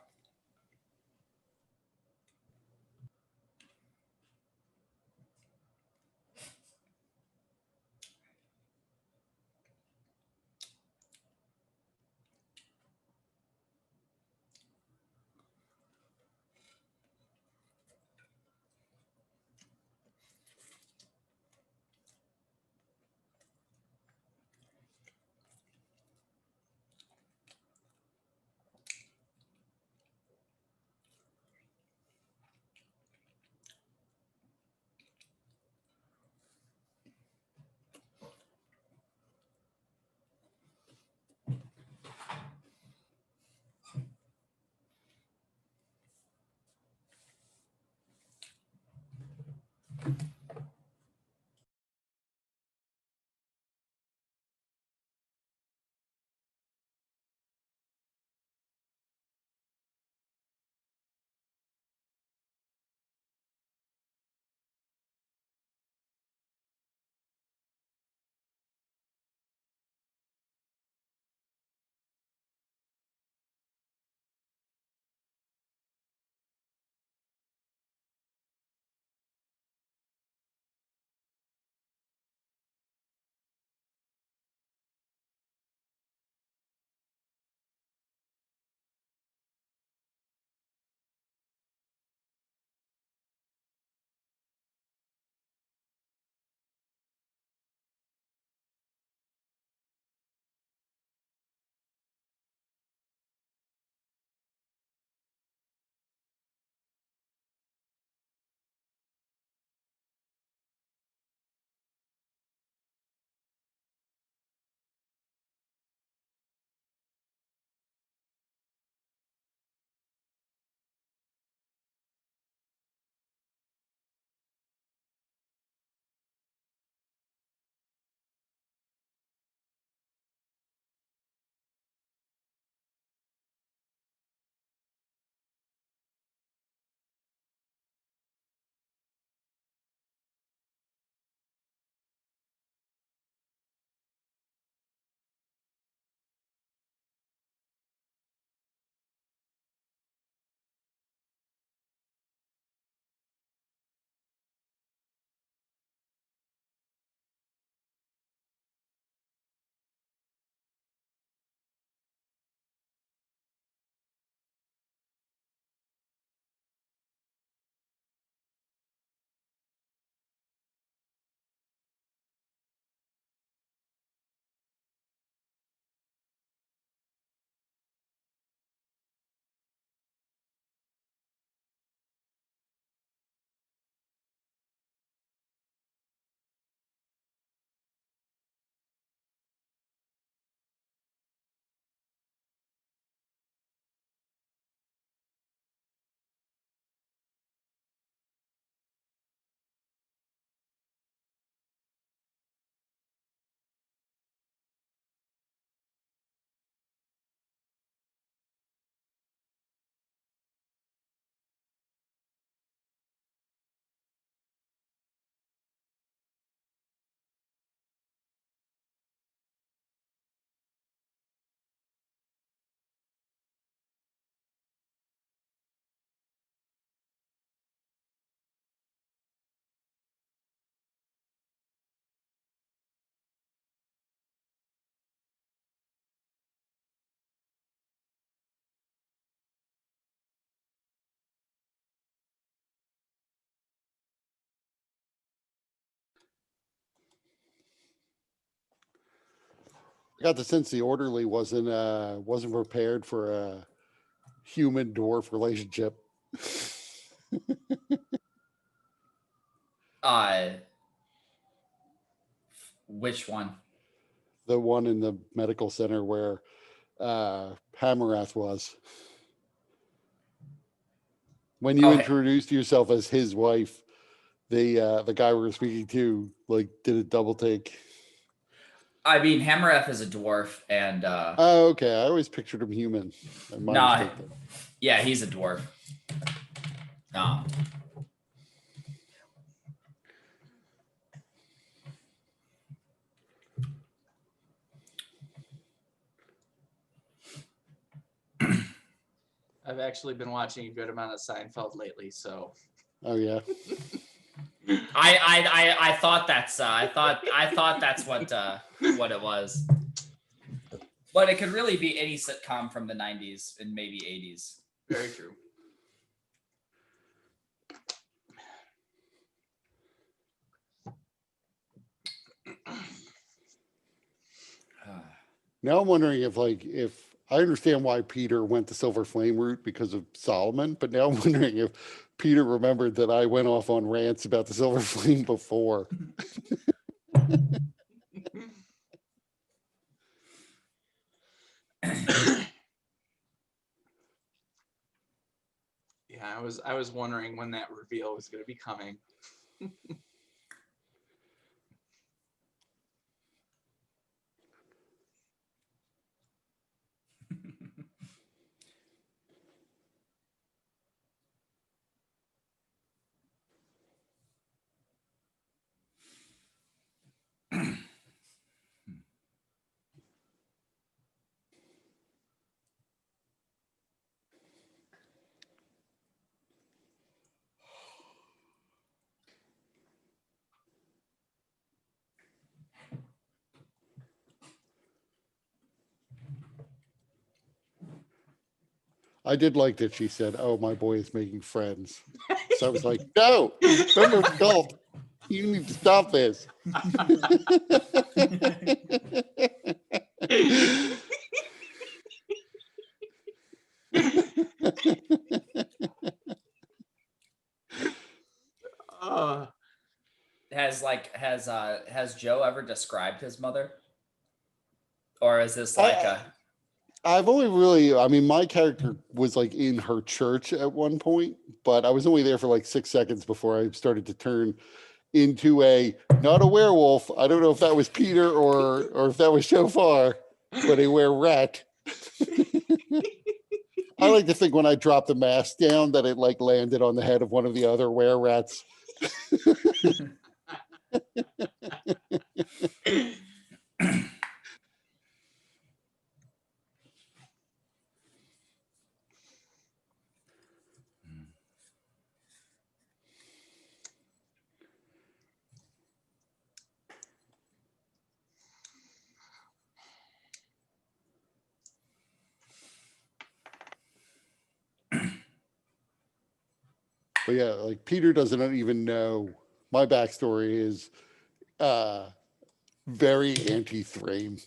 I got the sense the orderly wasn't prepared for a human dwarf relationship. Which one? The one in the medical center where Hamarath was. When you Oh, introduced yourself as his wife, the guy we were speaking to like did a double take. I mean, Hammereth is a dwarf, and Oh, okay. I always pictured him human. My Nah. mistake then. yeah, he's a dwarf. Um, I've actually been watching a good amount of Seinfeld lately, so Oh yeah. I thought that's I thought that's what it was. But it could really be any sitcom from the 90s and maybe 80s. very true. Now I'm wondering if I understand why Peter went the Silver Flame route because of Solomon, but now I'm wondering if Peter remembered that I went off on rants about the Silver Flame before. Yeah, I was wondering when that reveal was going to be coming. I did like that she said, "Oh, my boy is making friends." So I was like, "No, member of the cult, you need to stop this." Uh, Has Joe ever described his mother? Or is this I- like a I've only really, I mean, my character was like in her church at one point, but I was only there for like 6 seconds before I started to turn into not a werewolf. I don't know if that was Peter or if that was Shofar, but a were-rat. I like to think when I dropped the mask down that it like landed on the head of one of the other were-rats. But yeah, like Peter doesn't even know my backstory is very anti-Thrain,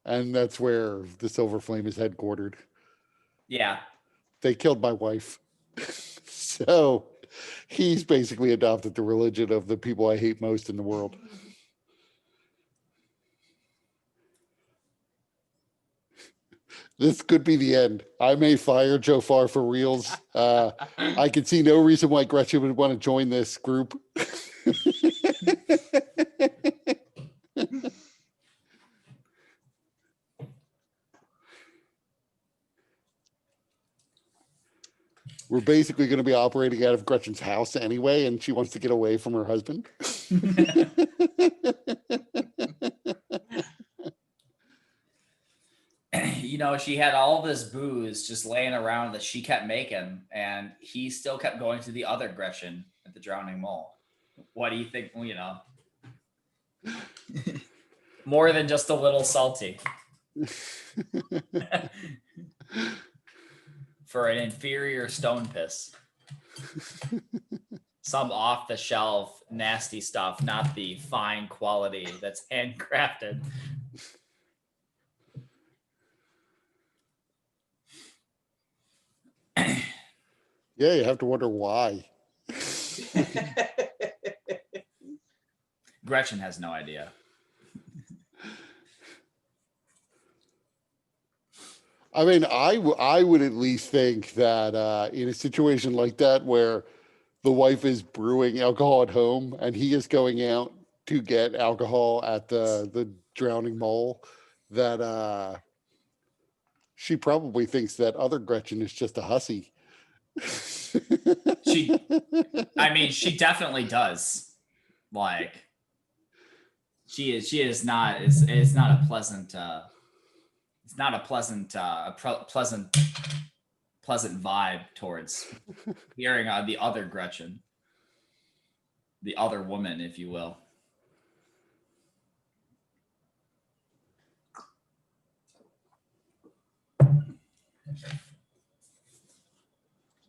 and that's where the Silver Flame is headquartered. yeah. They killed my wife. So he's basically adopted the religion of the people I hate most in the world. This could be the end. I may fire Jofar for reals. I can see no reason why Gretchen would want to join this group. We're basically going to be operating out of Gretchen's house anyway, and she wants to get away from her husband. You know, she had all this booze just laying around that she kept making, and he still kept going to the other Gretchen at the Drowning Mole. What do you think? Well, you know, more than just a little salty for an inferior stone piss. Some off the shelf, nasty stuff, not the fine quality that's handcrafted. Yeah, you have to wonder why. Gretchen has no idea. I mean, I would at least think that in a situation like that where the wife is brewing alcohol at home and he is going out to get alcohol at the Drowning Mole, that she probably thinks that other Gretchen is just a hussy. I mean, she definitely does. Like, she is not. It's not a pleasant. It's not a pleasant. Pleasant vibe towards hearing the other Gretchen, the other woman, if you will.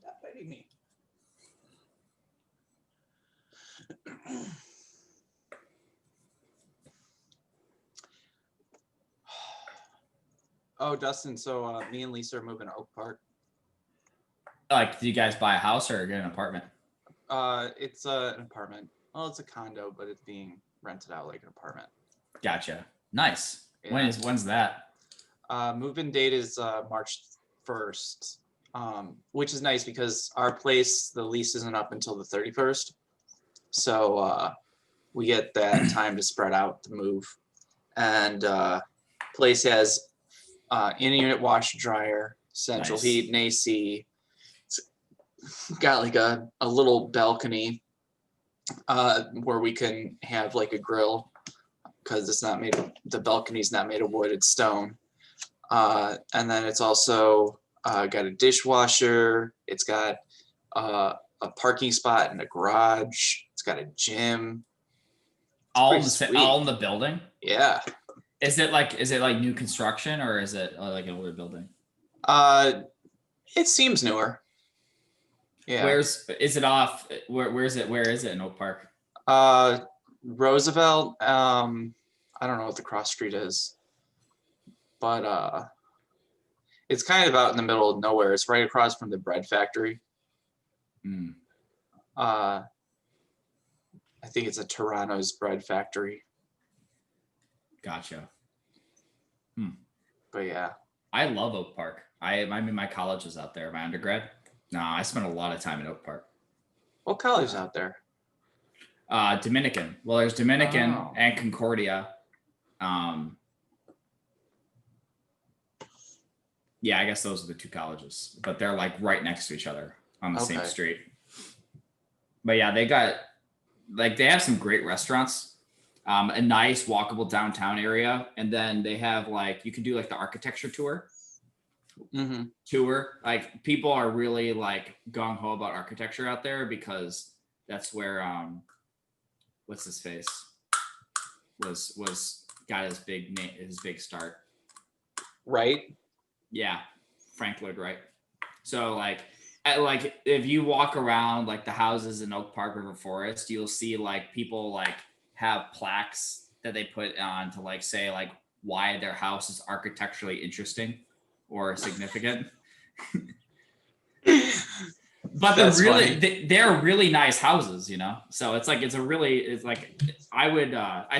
Stop biting me. Oh, Dustin, so me and Lisa are moving to Oak Park. Like, do you guys buy a house or get an apartment? It's an apartment. Well, it's a condo, but it's being rented out like an apartment. Gotcha. Nice. Yeah. When's that? Move-in date is March 1st, which is nice because our place, the lease isn't up until the 31st. So we get that time to spread out the move. And place has in-unit washer dryer, central Nice. heat and AC. It's got like a little balcony where we can have like a grill because it's not made of, the balcony's not made of wood, it's stone. And then it's also got a dishwasher. It's got a parking spot and a garage. It's got a gym. All in, pretty sweet. all in the building? Yeah. Is it like new construction or is it like an older building? It seems newer. Yeah. Where is it in Oak Park? Roosevelt. I don't know what the cross street is, but it's kind of out in the middle of nowhere. It's right across from the bread factory. Hmm. I think it's a Toronto's bread factory. Gotcha. But yeah. I love Oak Park. I mean, my college was out there, my undergrad. No, I spent a lot of time in Oak Park. What college's out there? Dominican. Well, there's Dominican Oh. and Concordia. Yeah, I guess those are the two colleges, but they're like right next to each other on the same Okay. street. But yeah, they have some great restaurants, a nice walkable downtown area, and then they have like you can do like the architecture tour. Like people are really like gung ho about architecture out there because that's where what's his face was got his big start. Right. Yeah, Frank Lloyd Wright. So like if you walk around like the houses in Oak Park River Forest, you'll see like people like have plaques that they put on to like say like why their house is architecturally interesting or significant. But they're really nice houses, you know? So it's like, I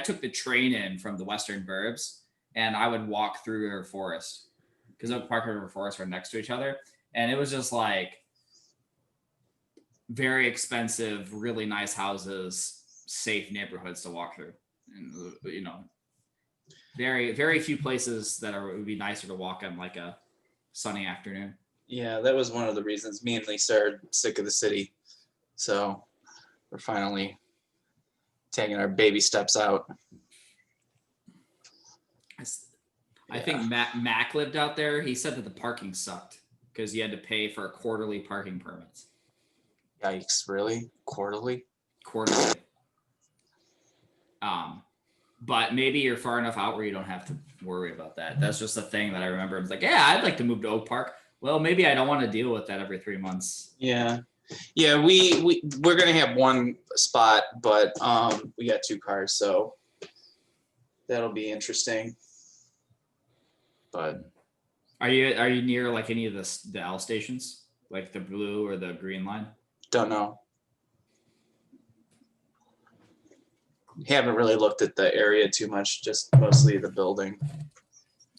took the train in from the Western Burbs and I would walk through River Forest because Oak Park and River Forest were next to each other. And it was just like very expensive, really nice houses, safe neighborhoods to walk through. And, you know, very, very few places that would be nicer to walk on like a sunny afternoon. Yeah, that was one of the reasons me and Lisa are sick of the city. So we're finally taking our baby steps out. I think Mac lived out there. He said that the parking sucked because you had to pay for quarterly parking permits. Yikes, really? Quarterly? But maybe you're far enough out where you don't have to worry about that. That's just a thing that I remember. It's like, yeah, I'd like to move to Oak Park. Well, maybe I don't want to deal with that every 3 months. Yeah. Yeah, we're gonna have one spot, but we got 2 cars, so that'll be interesting. But Are you near like any of the L stations? Like the blue or the green line? Don't know. Haven't really looked at the area too much, just mostly the building.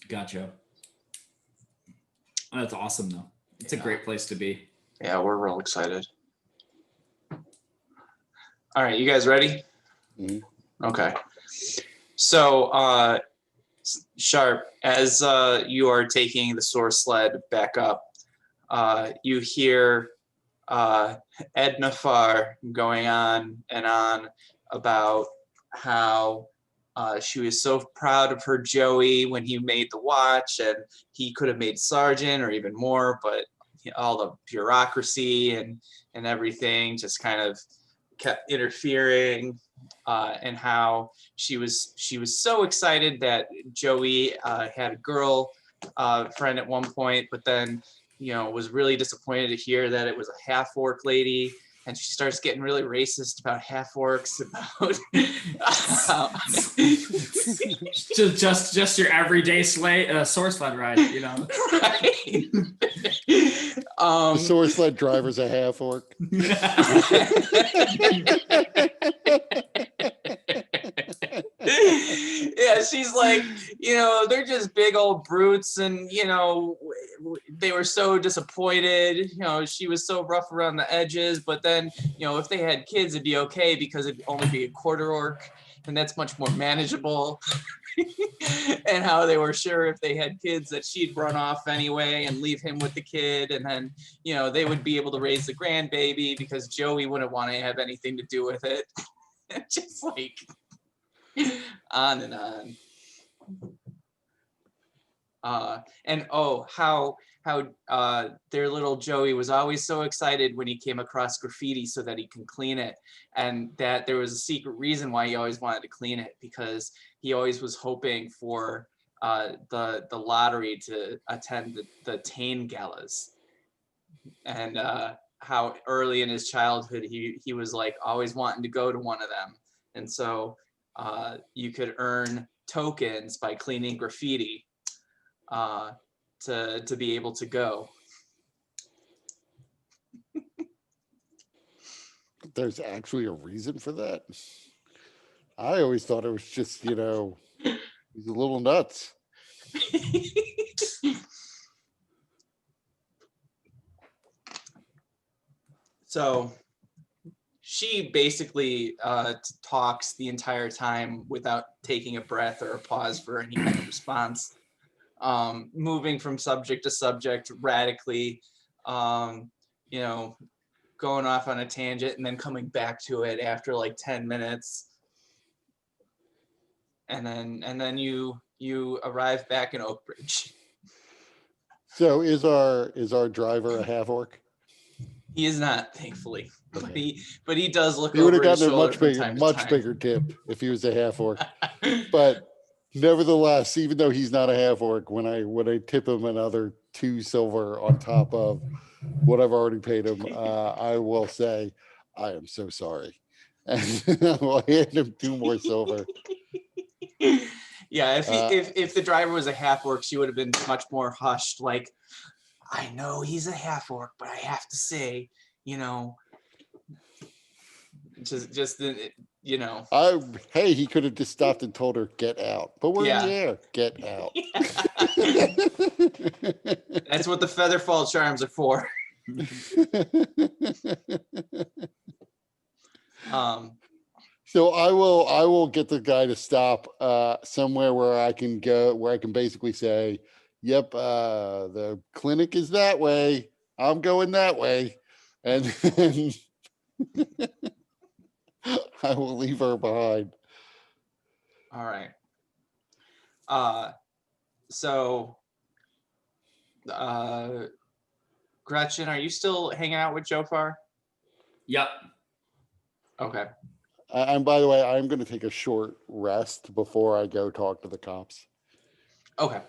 Gotcha. Oh, that's awesome though. It's a great place to be. Yeah, we're real excited. All right, you guys ready? Mhm. Okay. So, Sharp, as you are taking the source sled back up, you hear Edna Farr going on and on about how she was so proud of her Joey when he made the watch, and he could have made sergeant or even more, but all the bureaucracy and everything just kind of kept interfering, and how she was so excited that Joey had a girl friend at one point, but then was really disappointed to hear that it was a half orc lady, and she starts getting really racist about half orcs, about just your everyday sword sled ride, right. The sword sled driver's a half orc. Yeah, she's like, they're just big old brutes, and they were so disappointed. She was so rough around the edges, but then if they had kids, it'd be okay because it'd only be a quarter orc, and that's much more manageable. And how they were sure if they had kids that she'd run off anyway and leave him with the kid, and then they would be able to raise the grandbaby because Joey wouldn't want to have anything to do with it. Just like on and on. And how their little Joey was always so excited when he came across graffiti so that he can clean it, and that there was a secret reason why he always wanted to clean it, because he always was hoping for the lottery to attend the Tane galas, and how early in his childhood he was like always wanting to go to one of them, and so you could earn tokens by cleaning graffiti to be able to go. There's actually a reason for that. I always thought it was just, he's a little nuts. So she basically talks the entire time without taking a breath or a pause for any kind of response, moving from subject to subject radically, going off on a tangent and then coming back to it after like 10 minutes. And then you arrive back in Oakbridge. So is our driver a half orc? He is not, thankfully, Okay. but he does look He would over have his gotten a shoulder much from bigger, time to much time. bigger tip if he was a half orc. But nevertheless, even though he's not a half orc, when I tip him another 2 silver on top of what I've already paid him, I will say, I am so sorry. And I will hand him 2 more silver. Yeah, if the driver was a half orc, she would have been much more hushed. Like, I know he's a half orc, but I have to say, just Hey, he could have just stopped and told her, get out. But we're in the air. Get out. That's what the feather fall charms are for. So I will get the guy to stop somewhere where I can go, where I can basically say, yep, the clinic is that way. I'm going that way. And then I will leave her behind. All right. So Gretchen, are you still hanging out with Jofar? Yep. Okay. And by the way, I'm going to take a short rest before I go talk to the cops. Okay.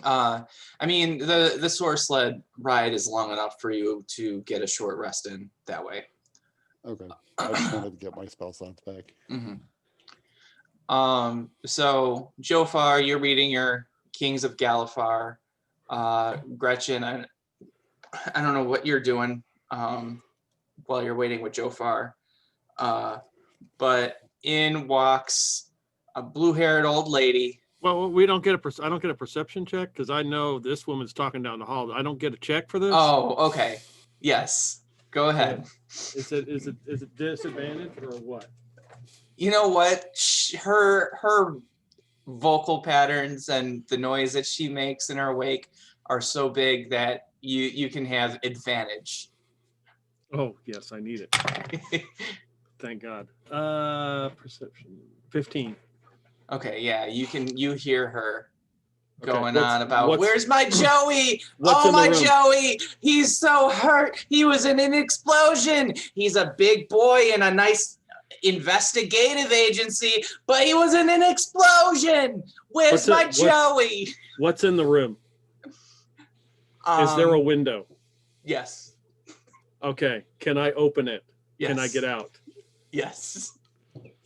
I mean, the source sled ride is long enough for you to get a short rest in that way. Okay. I just wanted to get my spell slots back. Mm-hmm. So Jofar, you're reading your Kings of Galifar. Gretchen, I don't know what you're doing while you're waiting with Jofar, but in walks a blue-haired old lady. Well, we don't get I don't get a perception check because I know this woman's talking down the hall. I don't get a check for this. Oh, okay. Yes. Go ahead. Is it disadvantage or what? You know what? Her vocal patterns and the noise that she makes in her wake are so big that you can have advantage. Oh yes, I need it. Thank God. Perception 15. Okay, yeah, you hear her Okay, going what's- on about what's- where's my Joey? what's Oh in the my room? Joey, he's so hurt. He was in an explosion. He's a big boy in a nice investigative agency, but he was in an explosion. Where's my Joey? What's in the room? Is there a window? Yes. Okay. Can I open it? Yes. Can I get out? Yes.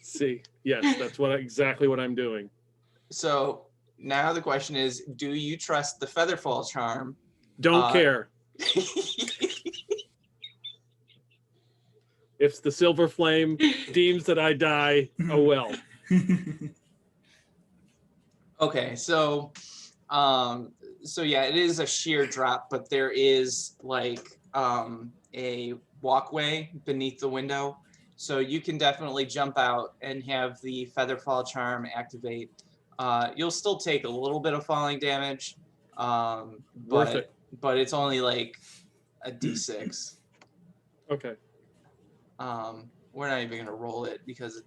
See, yes, that's exactly what I'm doing. So now the question is, do you trust the Featherfall charm? Don't care. If the silver flame deems that I die, oh well. Okay, so yeah, it is a sheer drop, but there is like a walkway beneath the window, so you can definitely jump out and have the Featherfall charm activate. You'll still take a little bit of falling damage, Worth it. but it's only like a d6. Okay. We're not even gonna roll it because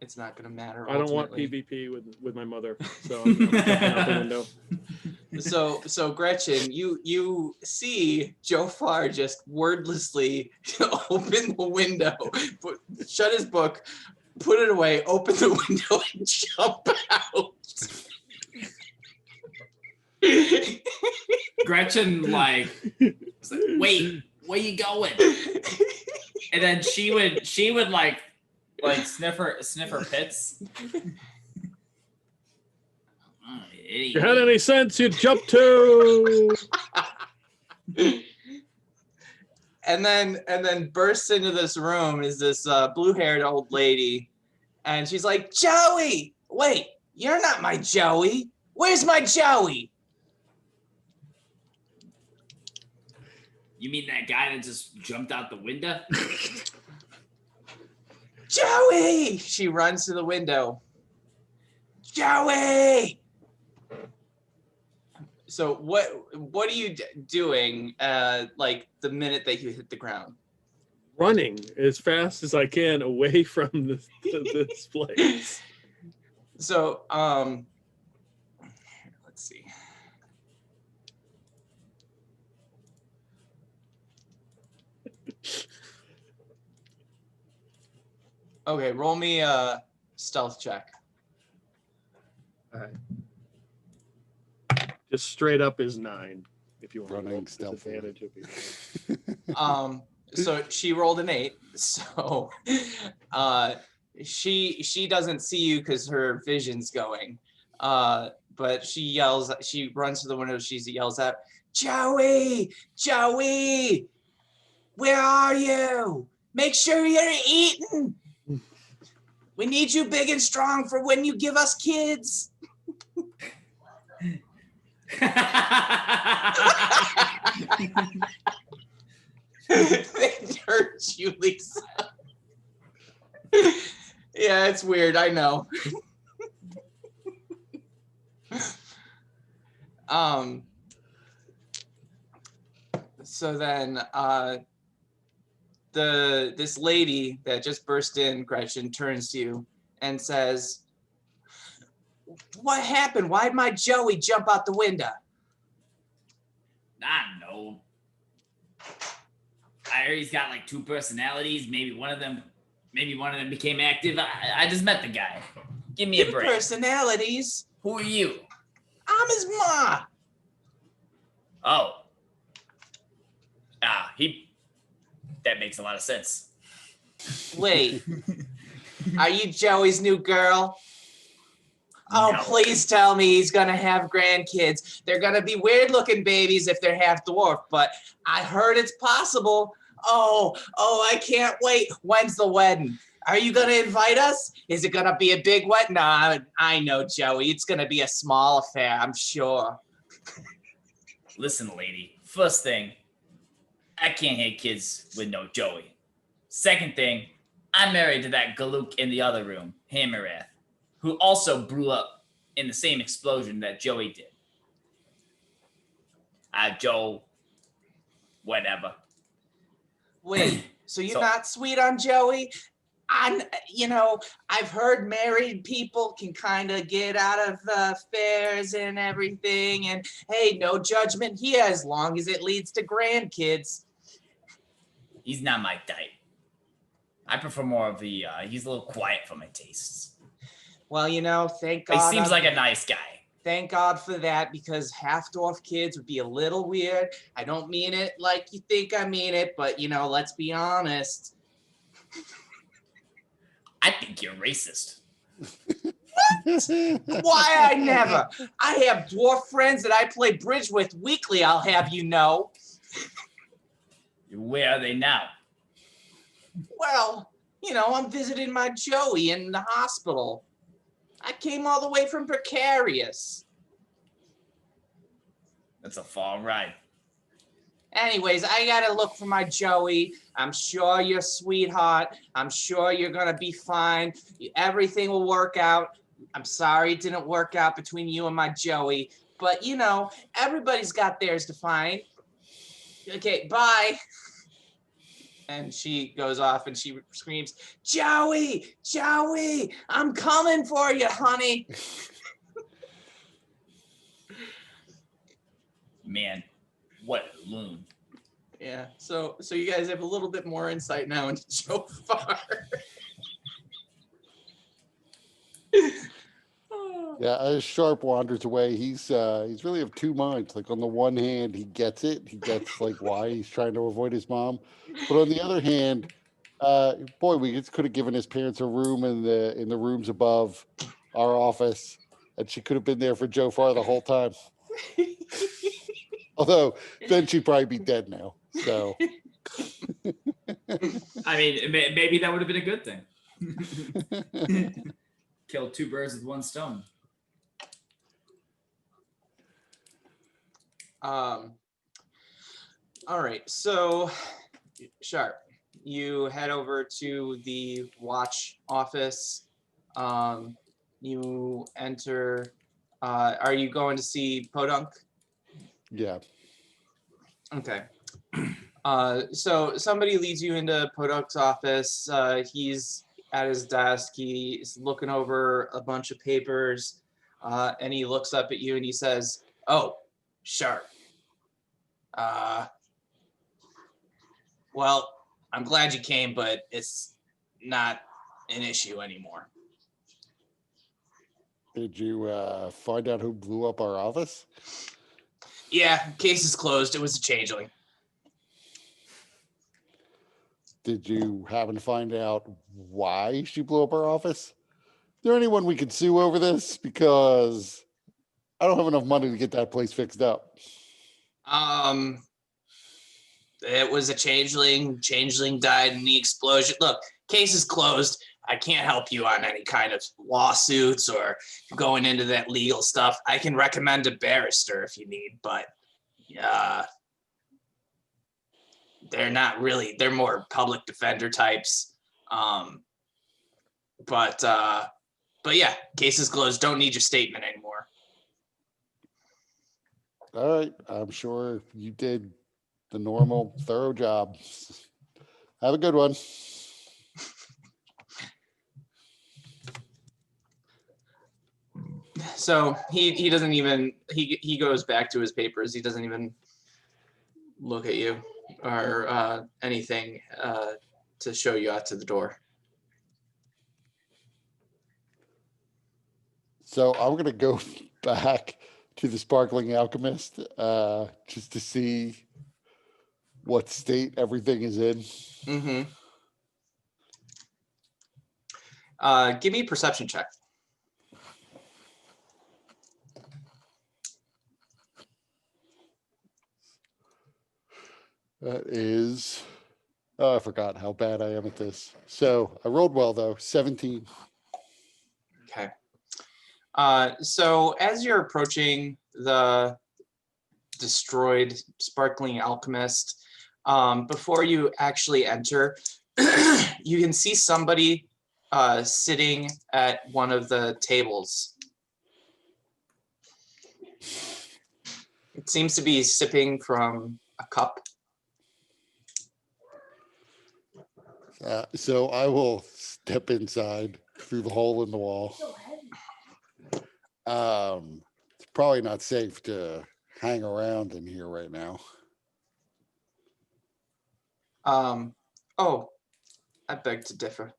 it's not gonna matter. I don't want ultimately. PvP with my mother, so I'm jumping out the window. So Gretchen, you see Jofar just wordlessly open the window, shut his book, put it away, open the window, and jump out. Gretchen like, wait, where you going? And then she would like sniff her pits. Oh, If you had any sense, you'd jump to. And then bursts into this room is this blue-haired old lady, and she's like, Joey, wait, you're not my Joey. Where's my Joey? You mean that guy that just jumped out the window? Joey! She runs to the window. Joey! So what are you doing like the minute that you hit the ground? Running as fast as I can away from this place. So let's see. Okay, roll me a stealth check. All right. Just straight up is 9. If you want Running to stealth. advantage of you. So she rolled an 8. So she doesn't see you because her vision's going. But she runs to the window, she yells out, Joey! Joey! Where are you? Make sure you're eating! We need you big and strong for when you give us kids. They hurt you, Lisa. Yeah, it's weird. I know. So then, this lady that just burst in, Gretchen, turns to you and says, "What happened? Why'd my Joey jump out the window?" I don't know. I heard he's got like 2 personalities. Maybe one of them became active. I just met the guy. Give me a break. Personalities. Who are you? I'm his ma. Oh. That makes a lot of sense. Wait, are you Joey's new girl? Oh, No. please tell me he's gonna have grandkids. They're gonna be weird looking babies if they're half dwarf, but I heard it's possible. Oh, I can't wait. When's the wedding? Are you gonna invite us? Is it gonna be a big wedding? Nah, I know, Joey. It's gonna be a small affair, I'm sure. Listen, lady. First thing, I can't have kids with no Joey. Second thing, I'm married to that Galook in the other room, Hammerath, who also blew up in the same explosion that Joey did. Joe, whatever. Wait, so you're So- not sweet on Joey? I've heard married people can kind of get out of affairs and everything. And hey, no judgment here as long as it leads to grandkids. He's not my type. I prefer more of the, he's a little quiet for my tastes. Well, thank He God. seems like a nice guy. Thank God for that, because half-dwarf kids would be a little weird. I don't mean it like you think I mean it, but, let's be honest. I think you're racist. Why I never? I have dwarf friends that I play bridge with weekly, I'll have you know. Where are they now? Well, I'm visiting my Joey in the hospital. I came all the way from Precarious. That's a far ride. Anyways, I gotta look for my Joey. I'm sure you're a sweetheart. I'm sure you're gonna be fine. Everything will work out. I'm sorry it didn't work out between you and my Joey, but everybody's got theirs to find. Okay, bye. And she goes off and she screams, Joey, Joey, I'm coming for you, honey. Man, what a loon. Yeah, so you guys have a little bit more insight now into Joe Farr. Yeah, as Sharp wanders away, he's really of two minds. Like on the one hand, he gets it. He gets like why he's trying to avoid his mom. But on the other hand, boy, we just could have given his parents a room in the rooms above our office, and she could have been there for Joe Farr the whole time. Although then she'd probably be dead now. So I mean, maybe that would have been a good thing. Kill two birds with one stone. All right, so Sharp, you head over to the watch office. You enter. Are you going to see Podunk? yeah. Okay. So somebody leads you into Podunk's office. He's at his desk. He's looking over a bunch of papers, and he looks up at you and he says, "Oh, Sharp. Well, I'm glad you came, but it's not an issue anymore." Did you find out who blew up our office? Yeah, case is closed. It was a changeling. Did you happen to find out why she blew up our office? Is there anyone we could sue over this? Because I don't have enough money to get that place fixed up. It was a changeling. Changeling died in the explosion. Look, case is closed. I can't help you on any kind of lawsuits or going into that legal stuff. I can recommend a barrister if you need, but they're not really. They're more public defender types. But yeah, case is closed. Don't need your statement anymore. All right. I'm sure you did the normal, thorough job. Have a good one. So he doesn't even he goes back to his papers. He doesn't even look at you or anything to show you out to the door. So I'm going to go back to the Sparkling Alchemist just to see what state everything is in. Mm-hmm. Give me a perception check. That is, oh, I forgot how bad I am at this. So I rolled well though, 17. Okay. So as you're approaching the destroyed Sparkling Alchemist, before you actually enter, you can see somebody sitting at one of the tables. It seems to be sipping from a cup. So I will step inside through the hole in the wall. So heavy. It's probably not safe to hang around in here right now. Oh, I beg to differ.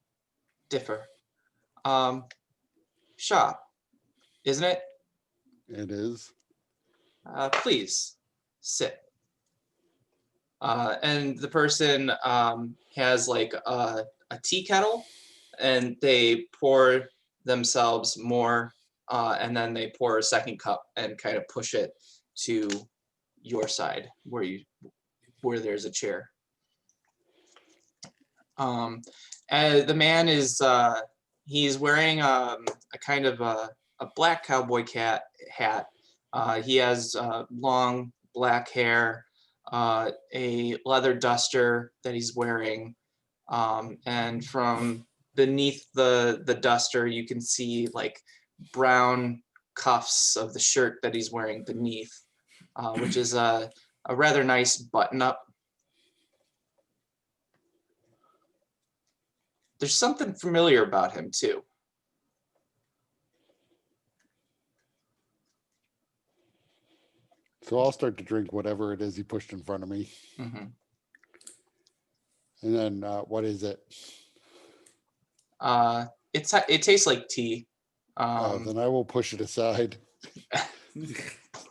Shop, isn't it? It is. Please sit. And the person has like a tea kettle, and they pour themselves more, and then they pour a second cup and kind of push it to your side where there's a chair. And the man is he's wearing a kind of a black cowboy hat. He has long black hair, a leather duster that he's wearing, and from beneath the duster you can see like brown cuffs of the shirt that he's wearing beneath, which is a rather nice button up. There's something familiar about him too. So I'll start to drink whatever it is he pushed in front of me. Mm-hmm. And then what is it? It tastes like tea. Then I will push it aside.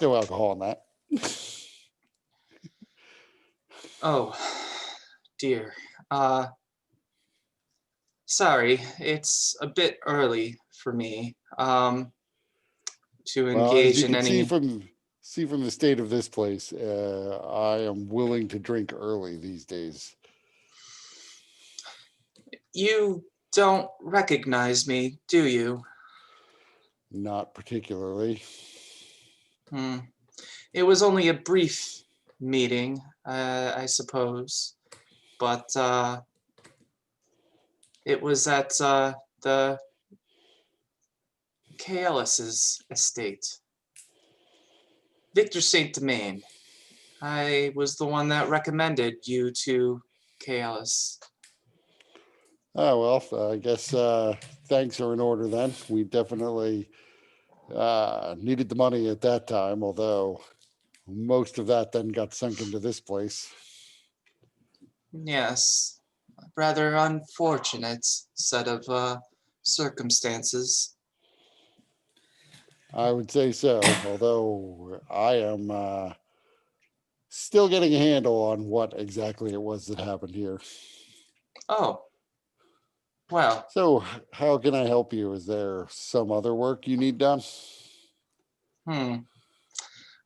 No alcohol in that. Oh dear. Sorry, it's a bit early for me to Well, as engage you in can see any. from the state of this place, I am willing to drink early these days. You don't recognize me, do you? Not particularly. It was only a brief meeting, I suppose, but it was at the Kaelis's estate. Victor Saint Domain. I was the one that recommended you to Kaelis. Oh, well, I guess thanks are in order then. We definitely needed the money at that time, although most of that then got sunk into this place. Yes, rather unfortunate set of circumstances. I would say so, although I am still getting a handle on what exactly it was that happened here. Oh, well, So, how can I help you? Is there some other work you need done?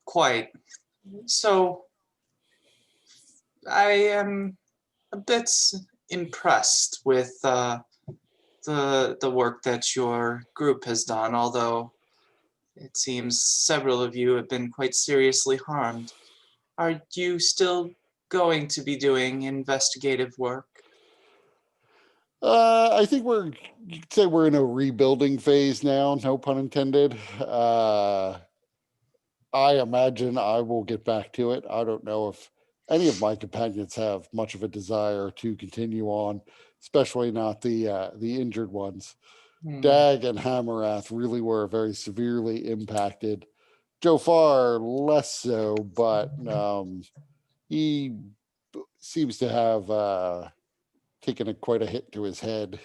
quite. So, I am a bit impressed with the work that your group has done, although it seems several of you have been quite seriously harmed. Are you still going to be doing investigative work? I think you could say we're in a rebuilding phase now, no pun intended. I imagine I will get back to it. I don't know if any of my companions have much of a desire to continue on, especially not the injured ones. Dag and Hammerath really were very severely impacted. Jofar less so, but he seems to have taken quite a hit to his head.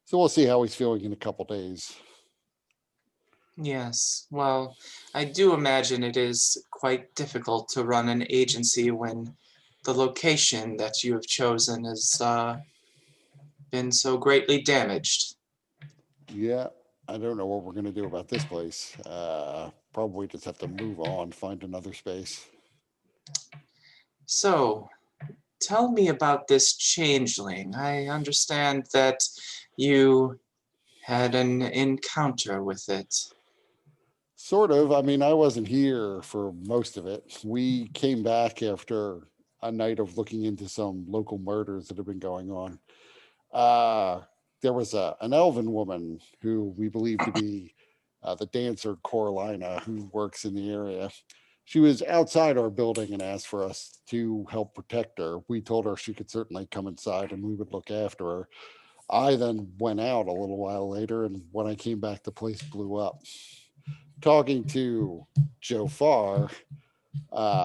So we'll see how he's feeling in a couple days. Yes, well, I do imagine it is quite difficult to run an agency when the location that you have chosen has been so greatly damaged. Yeah, I don't know what we're going to do about this place. Probably just have to move on, find another space. So, tell me about this changeling. I understand that you had an encounter with it. Sort of. I mean, I wasn't here for most of it. We came back after a night of looking into some local murders that have been going on. Uh, there was an elven woman who we believe to be the dancer Coralina, who works in the area. She was outside our building and asked for us to help protect her. We told her she could certainly come inside and we would look after her. I then went out a little while later, and when I came back, the place blew up. Talking to Joe Farr,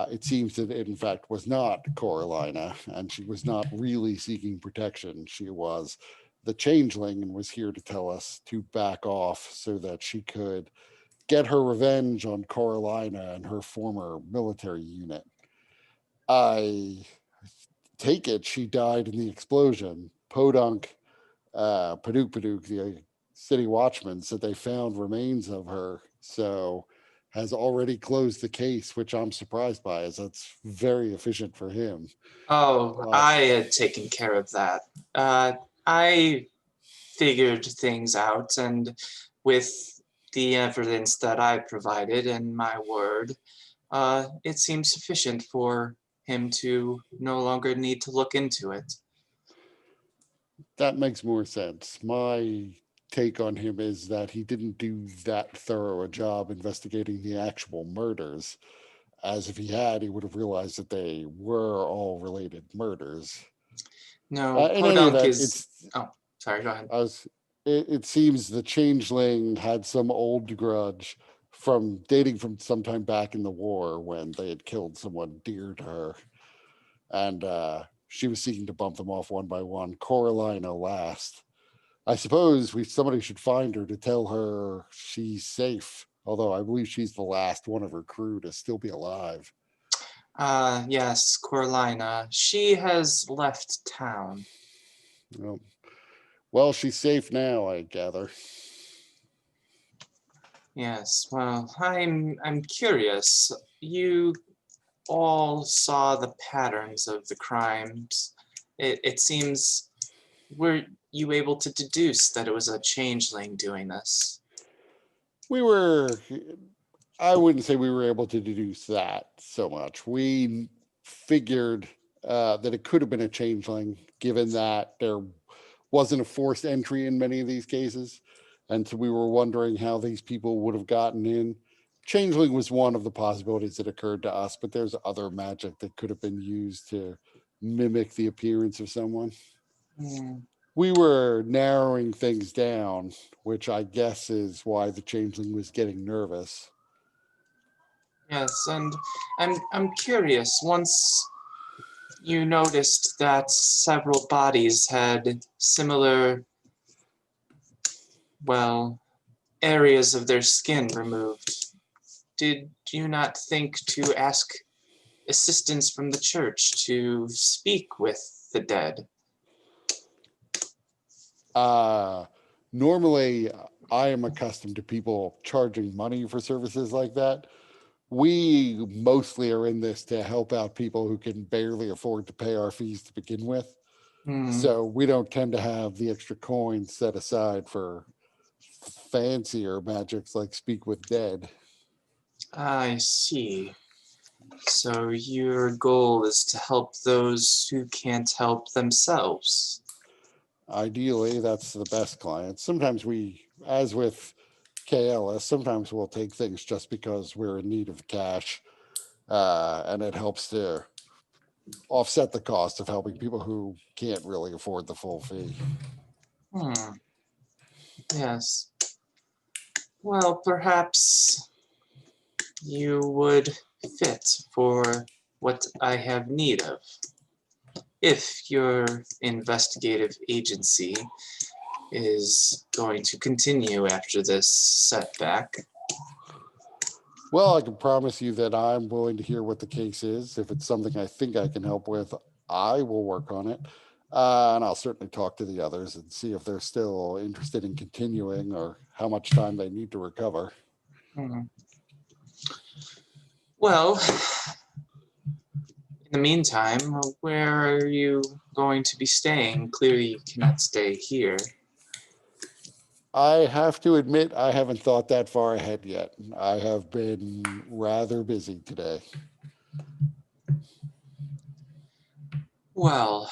it seems that it in fact was not Coralina, and she was not really seeking protection. She was the changeling and was here to tell us to back off so that she could get her revenge on Coralina and her former military unit. I take it she died in the explosion. Podunk, Padook, the city watchman, said they found remains of her. So has already closed the case, which I'm surprised by, as that's very efficient for him. Oh, But I had taken care of that. I figured things out, and with the evidence that I provided and my word, it seems sufficient for him to no longer need to look into it. that makes more sense. My take on him is that he didn't do that thorough a job investigating the actual murders. As if he had, he would have realized that they were all related murders. No, In any Podunk event, is. Oh, sorry, go ahead. I was, it seems the changeling had some old grudge from dating from sometime back in the war when they had killed someone dear to her. And she was seeking to bump them off one by one. Coralina last. I suppose somebody should find her to tell her she's safe. Although I believe she's the last one of her crew to still be alive. Yes, Coralina. She has left town. Well, she's safe now, I gather. Yes, well, I'm curious. You all saw the patterns of the crimes. It seems, were you able to deduce that it was a changeling doing this? We were, I wouldn't say we were able to deduce that so much. We figured that it could have been a changeling, given that there wasn't a forced entry in many of these cases. And so we were wondering how these people would have gotten in. Changeling was one of the possibilities that occurred to us, but there's other magic that could have been used to mimic the appearance of someone. Hmm. We were narrowing things down, which I guess is why the changeling was getting nervous. Yes, and I'm curious. Once you noticed that several bodies had similar, well, areas of their skin removed, did you not think to ask assistance from the church to speak with the dead? Normally, I am accustomed to people charging money for services like that. We mostly are in this to help out people who can barely afford to pay our fees to begin with. Hmm, So we don't tend to have the extra coins set aside for fancier magics like Speak with Dead. I see. So your goal is to help those who can't help themselves. Ideally, that's the best clients. Sometimes we, as with KLS, sometimes we'll take things just because we're in need of cash, and it helps to offset the cost of helping people who can't really afford the full fee. Hmm, yes. Well, perhaps you would fit for what I have need of. If your investigative agency is going to continue after this setback. Well, I can promise you that I'm willing to hear what the case is. If it's something I think I can help with, I will work on it. And I'll certainly talk to the others and see if they're still interested in continuing or how much time they need to recover. Hmm. Well, In the meantime, where are you going to be staying? Clearly, you cannot stay here. I have to admit, I haven't thought that far ahead yet. I have been rather busy today. Well,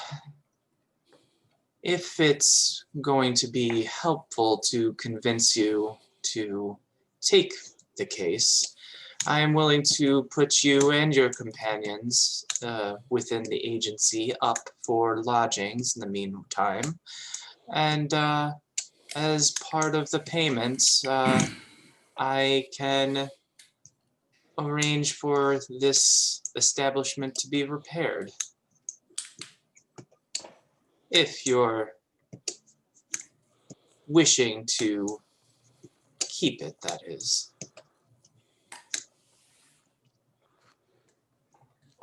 if it's going to be helpful to convince you to take the case, I am willing to put you and your companions within the agency up for lodgings in the meantime. And as part of the payment, I can arrange for this establishment to be repaired. If you're wishing to keep it, that is.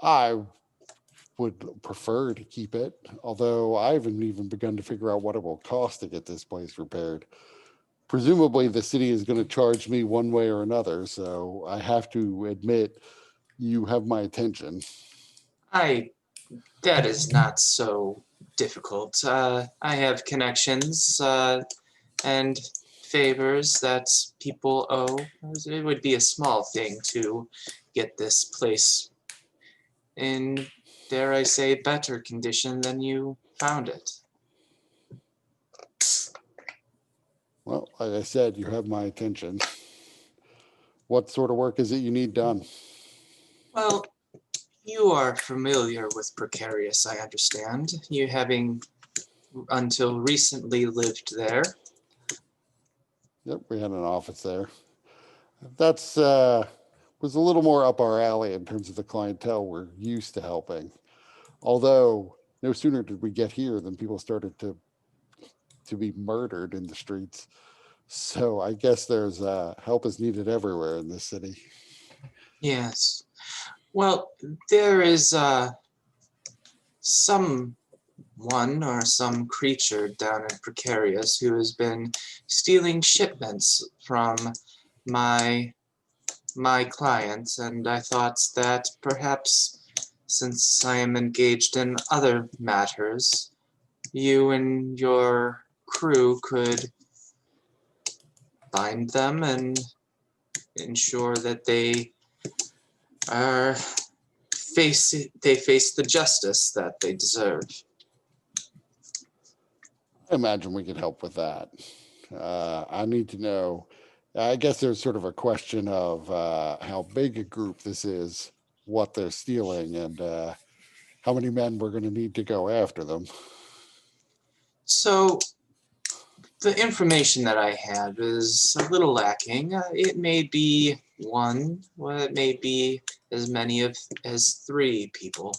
I would prefer to keep it, although I haven't even begun to figure out what it will cost to get this place repaired. Presumably, the city is going to charge me one way or another, so I have to admit you have my attention. That is not so difficult. I have connections and favors that people owe. It would be a small thing to get this place in, dare I say, better condition than you found it. Well, like I said, you have my attention. What sort of work is it you need done? Well, you are familiar with Precarious, I understand. You having until recently lived there. Yep, we had an office there. That's was a little more up our alley in terms of the clientele we're used to helping. Although no sooner did we get here than people started to be murdered in the streets. So I guess there's help is needed everywhere in this city. Yes. Well, there is someone or some creature down in Precarious who has been stealing shipments from my clients, and I thought that perhaps since I am engaged in other matters, you and your crew could find them and ensure that they are face the justice that they deserve. I imagine we could help with that. I need to know. I guess there's sort of a question of how big a group this is, what they're stealing, and how many men we're going to need to go after them. So the information that I have is a little lacking. It may be one, or it may be as many as 3 people.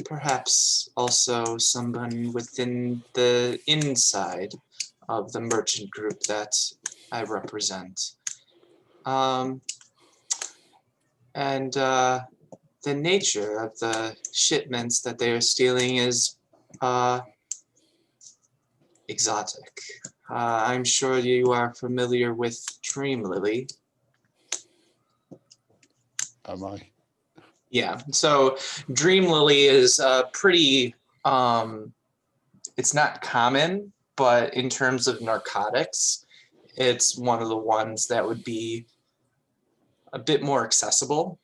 Perhaps also someone within the inside of the merchant group that I represent. The nature of the shipments that they are stealing is exotic. I'm sure you are familiar with Dream Lily. Am I? Yeah, so Dream Lily is pretty, it's not common, but in terms of narcotics, it's one of the ones that would be a bit more accessible.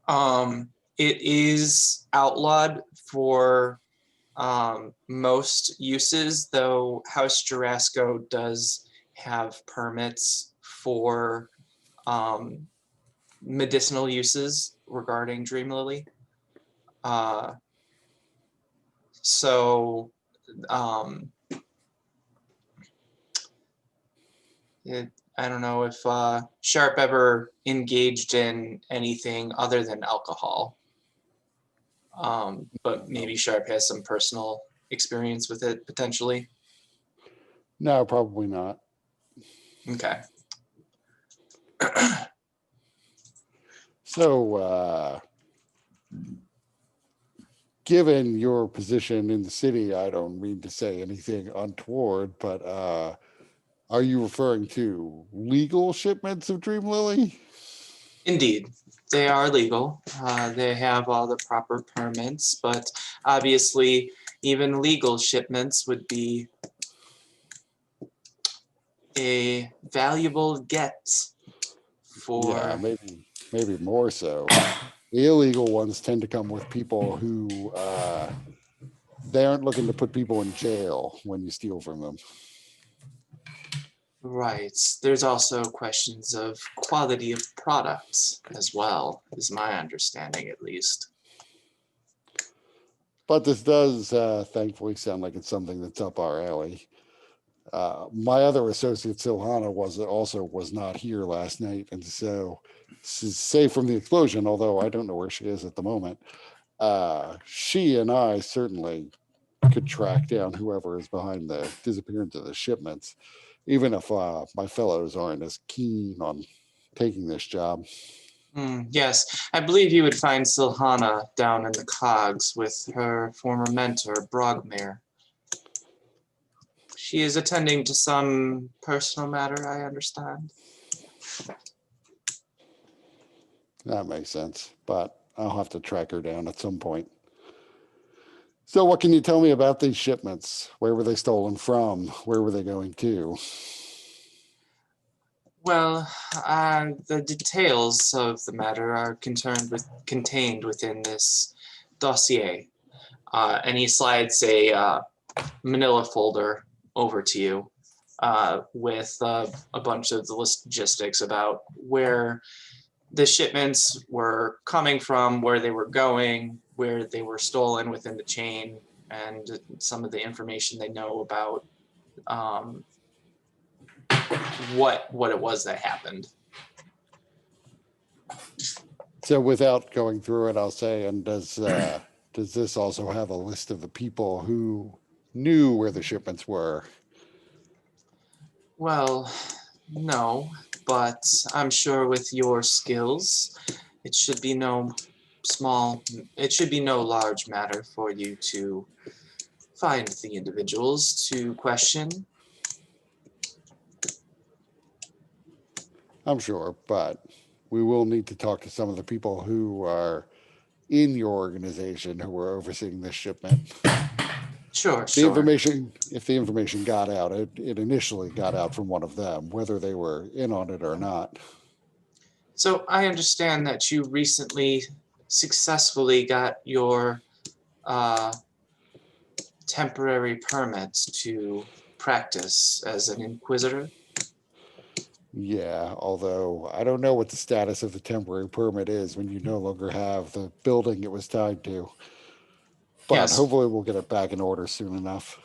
It is outlawed for most uses, though House Jurasco does have permits for medicinal uses regarding Dream Lily. I don't know if Sharp ever engaged in anything other than alcohol. But maybe Sharp has some personal experience with it potentially. No, probably not. Okay. So, given your position in the city, I don't mean to say anything untoward, but are you referring to legal shipments of Dream Lily? Indeed. they are legal. They have all the proper permits, but obviously even legal shipments would be a valuable get for. Yeah, maybe more so. The illegal ones tend to come with people who they aren't looking to put people in jail when you steal from them. Right. There's also questions of quality of products as well, is my understanding at least. But this does thankfully sound like it's something that's up our alley. My other associate Silhana was not here last night, and so safe from the explosion, although I don't know where she is at the moment. She and I certainly could track down whoever is behind the disappearance of the shipments, even if my fellows aren't as keen on taking this job. Yes, I believe you would find Silhana down in the cogs with her former mentor, Brogmere. She is attending to some personal matter, I understand. That makes sense, but I'll have to track her down at some point. So what can you tell me about these shipments? Where were they stolen from? Where were they going to? Well, the details of the matter are contained within this dossier. And he slides a manila folder over to you with a bunch of the logistics about where the shipments were coming from, where they were going, where they were stolen within the chain, and some of the information they know about what it was that happened. So without going through it, I'll say, and does this also have a list of the people who knew where the shipments were? Well, no, but I'm sure with your skills, it should be no large matter for you to find the individuals to question. I'm sure, but we will need to talk to some of the people who are in your organization who were overseeing this shipment. Sure, The sure. information, if the information got out, it initially got out from one of them, whether they were in on it or not. So I understand that you recently successfully got your temporary permits to practice as an inquisitor. Yeah, although I don't know what the status of the temporary permit is when you no longer have the building it was tied to. But Yes. hopefully we'll get it back in order soon enough.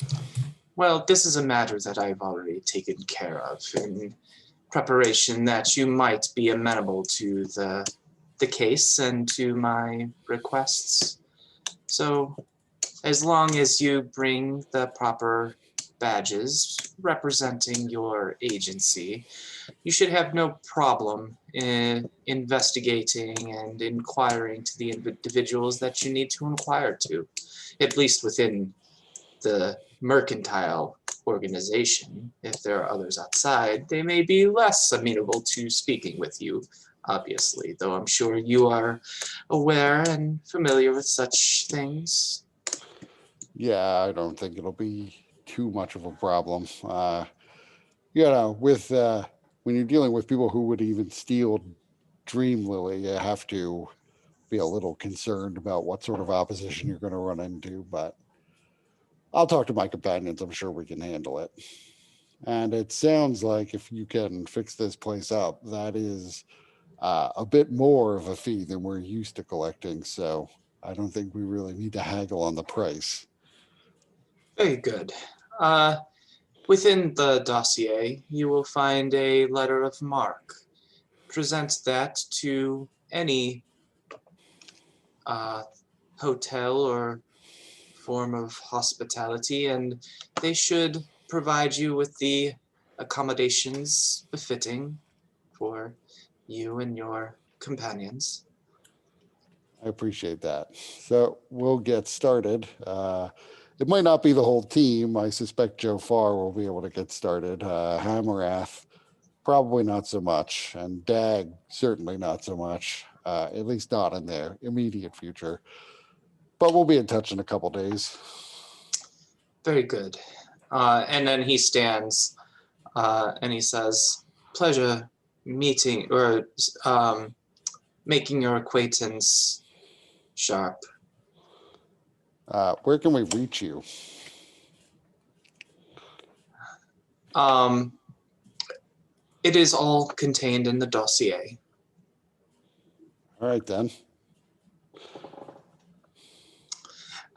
Well, this is a matter that I've already taken care of in preparation that you might be amenable to the case and to my requests. So as long as you bring the proper badges representing your agency, you should have no problem in investigating and inquiring to the individuals that you need to inquire to, at least within the mercantile organization. If there are others outside, they may be less amenable to speaking with you, obviously, though I'm sure you are aware and familiar with such things. Yeah, I don't think it'll be too much of a problem. With when you're dealing with people who would even steal Dream Lily, you have to be a little concerned about what sort of opposition you're going to run into. But I'll talk to my companions. I'm sure we can handle it. And it sounds like if you can fix this place up, that is a bit more of a fee than we're used to collecting. So I don't think we really need to haggle on the price. Very good. Within the dossier, you will find a letter of marque. Present that to any hotel or form of hospitality, and they should provide you with the accommodations befitting for you and your companions. I appreciate that. So we'll get started. It might not be the whole team. I suspect Joe Farr will be able to get started. Hamarath, probably not so much. And Dag, certainly not so much. at least not in the immediate future. But we'll be in touch in a couple days. Very good. And then he stands and he says, pleasure meeting or making your acquaintance, Sharp. Where can we reach you? It is all contained in the dossier. All right, then.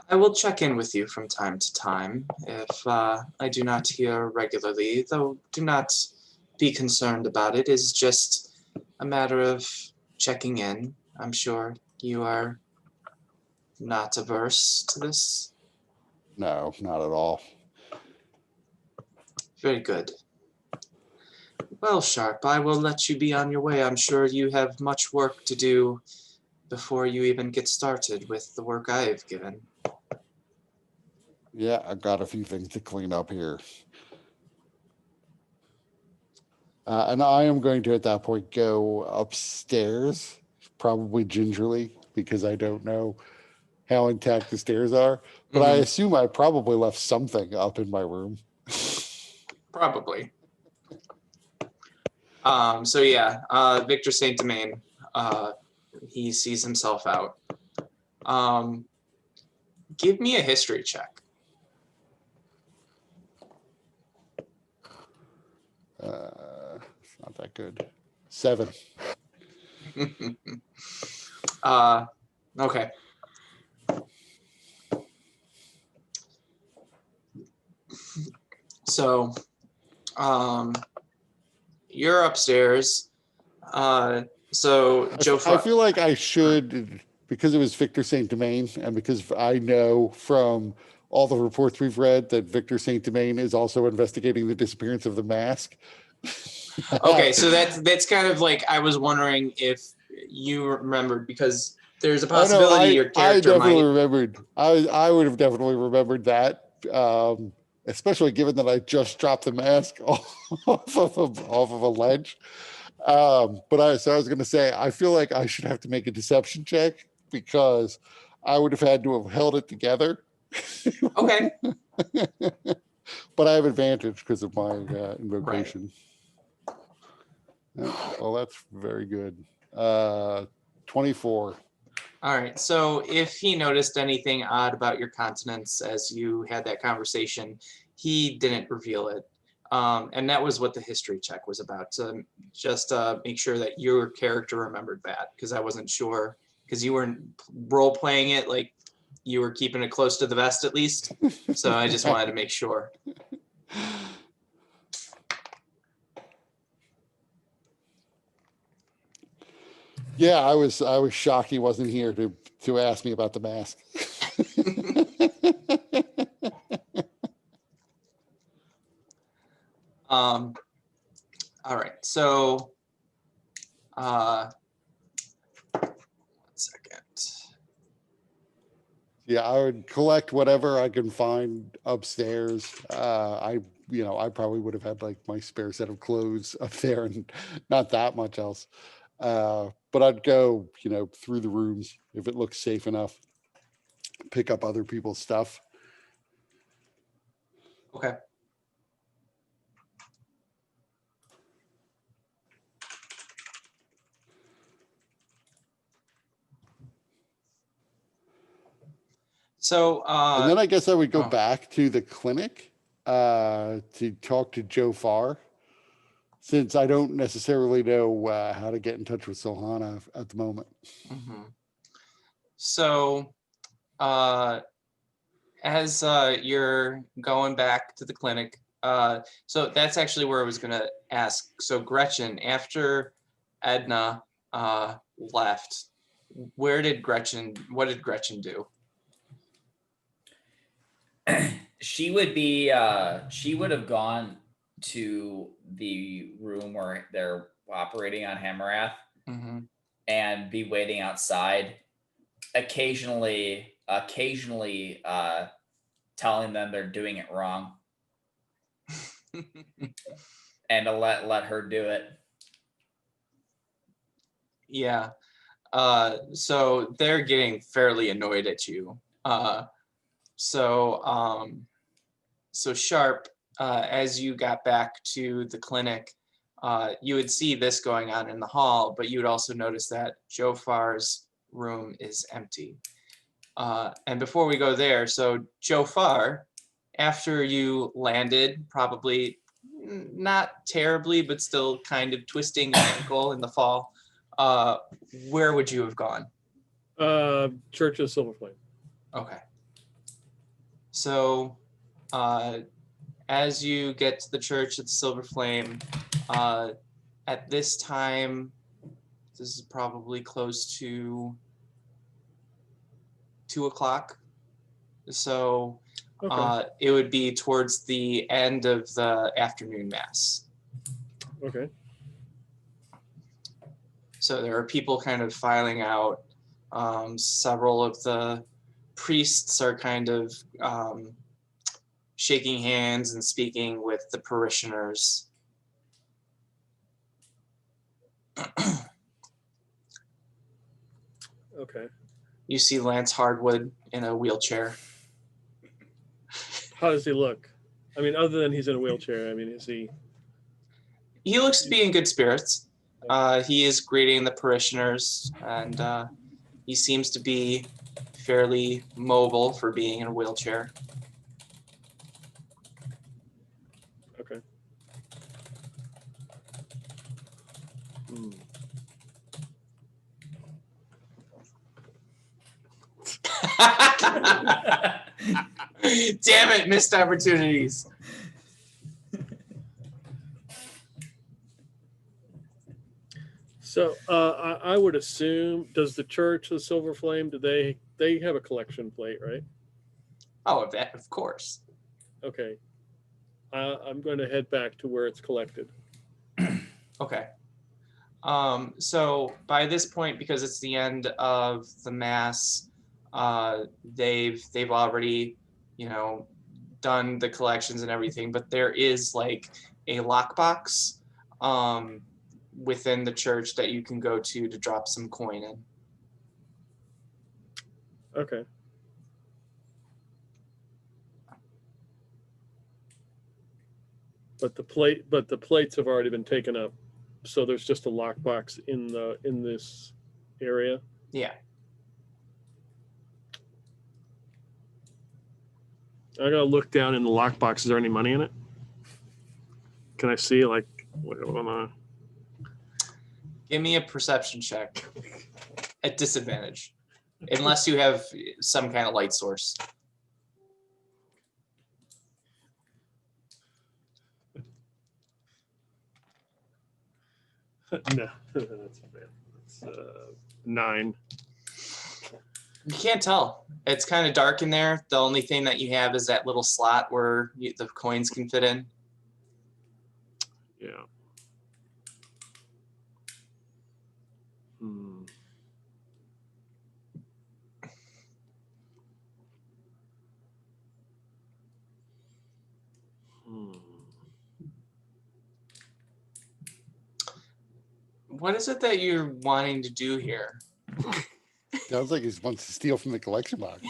I will check in with you from time to time if I do not hear regularly, though do not be concerned about it. It's just a matter of checking in. I'm sure you are not averse to this. No, not at all. Very good. Well, Sharp, I will let you be on your way. I'm sure you have much work to do before you even get started with the work I have given. Yeah, I've got a few things to clean up here. And I am going to, at that point, go upstairs, probably gingerly, because I don't know how intact the stairs are. But I assume I probably left something up in my room. Probably. So yeah, Victor Saint Domain, he sees himself out. Give me a history check. It's not that good. 7. Okay. So, you're upstairs. So Joe. I feel like I should, because it was Victor Saint Domain, and because I know from all the reports we've read that Victor Saint Domain is also investigating the disappearance of the mask. Okay, so that's kind of like, I was wondering if you remembered, because there's a possibility your character I definitely might. remembered. I would have definitely remembered that, especially given that I just dropped the mask off of a ledge. But I was going to say, I feel like I should have to make a deception check because I would have had to have held it together. Okay. But I have advantage because of my invocation. Yeah, well, that's very good. 24. All right. So if he noticed anything odd about your countenance as you had that conversation, he didn't reveal it. And that was what the history check was about, to just make sure that your character remembered that, because I wasn't sure, because you weren't role playing it, like you were keeping it close to the vest at least. So I just wanted to make sure. Yeah, I was shocked he wasn't here to ask me about the mask. All right. So, 1 second. Yeah, I would collect whatever I can find upstairs. I probably would have had like my spare set of clothes up there and not that much else. But I'd go, through the rooms if it looks safe enough, pick up other people's stuff. Okay. So, And then I guess I would go oh. back to the clinic to talk to Joe Farr, since I don't necessarily know how to get in touch with Sohana at the moment. So, as you're going back to the clinic, so that's actually where I was going to ask. So Gretchen, after Edna left, what did Gretchen do? She would have gone to the room where they're operating on Hamarath and be waiting outside, occasionally telling them they're doing it wrong and to let her do it. Yeah. So they're getting fairly annoyed at you. So Sharp, as you got back to the clinic, you would see this going on in the hall, but you would also notice that Jofar's room is empty. And before we go there, so Jofar, after you landed, probably not terribly, but still kind of twisting an ankle in the fall, where would you have gone? Church of Silver Flame. Okay. So as you get to the Church of the Silver Flame, at this time, this is probably close to 2 o'clock. So Okay. it would be towards the end of the afternoon mass. Okay. So there are people kind of filing out. Several of the priests are kind of shaking hands and speaking with the parishioners. Okay. You see Lance Hardwood in a wheelchair. How does he look? I mean, other than he's in a wheelchair, I mean, is he? He looks to be in good spirits. He is greeting the parishioners, and he seems to be fairly mobile for being in a wheelchair. Okay. Hmm. Damn it, missed opportunities. So I would assume, does the Church of Silver Flame, do they have a collection plate, right? Oh, of course. Okay. I'm going to head back to where it's collected. Okay. So by this point, because it's the end of the mass, they've already, done the collections and everything, but there is like a lockbox within the church that you can go to drop some coin in. Okay. But the plates have already been taken up, so there's just a lockbox in this area. Yeah. I gotta look down in the lockbox. Is there any money in it? Can I see, like, what am I? Give me a perception check at disadvantage, unless you have some kind of light source. No, that's bad. It's 9. You can't tell. It's kind of dark in there. The only thing that you have is that little slot where the coins can fit in. Yeah. Hmm. Hmm. What is it that you're wanting to do here? Sounds like he wants to steal from the collection box.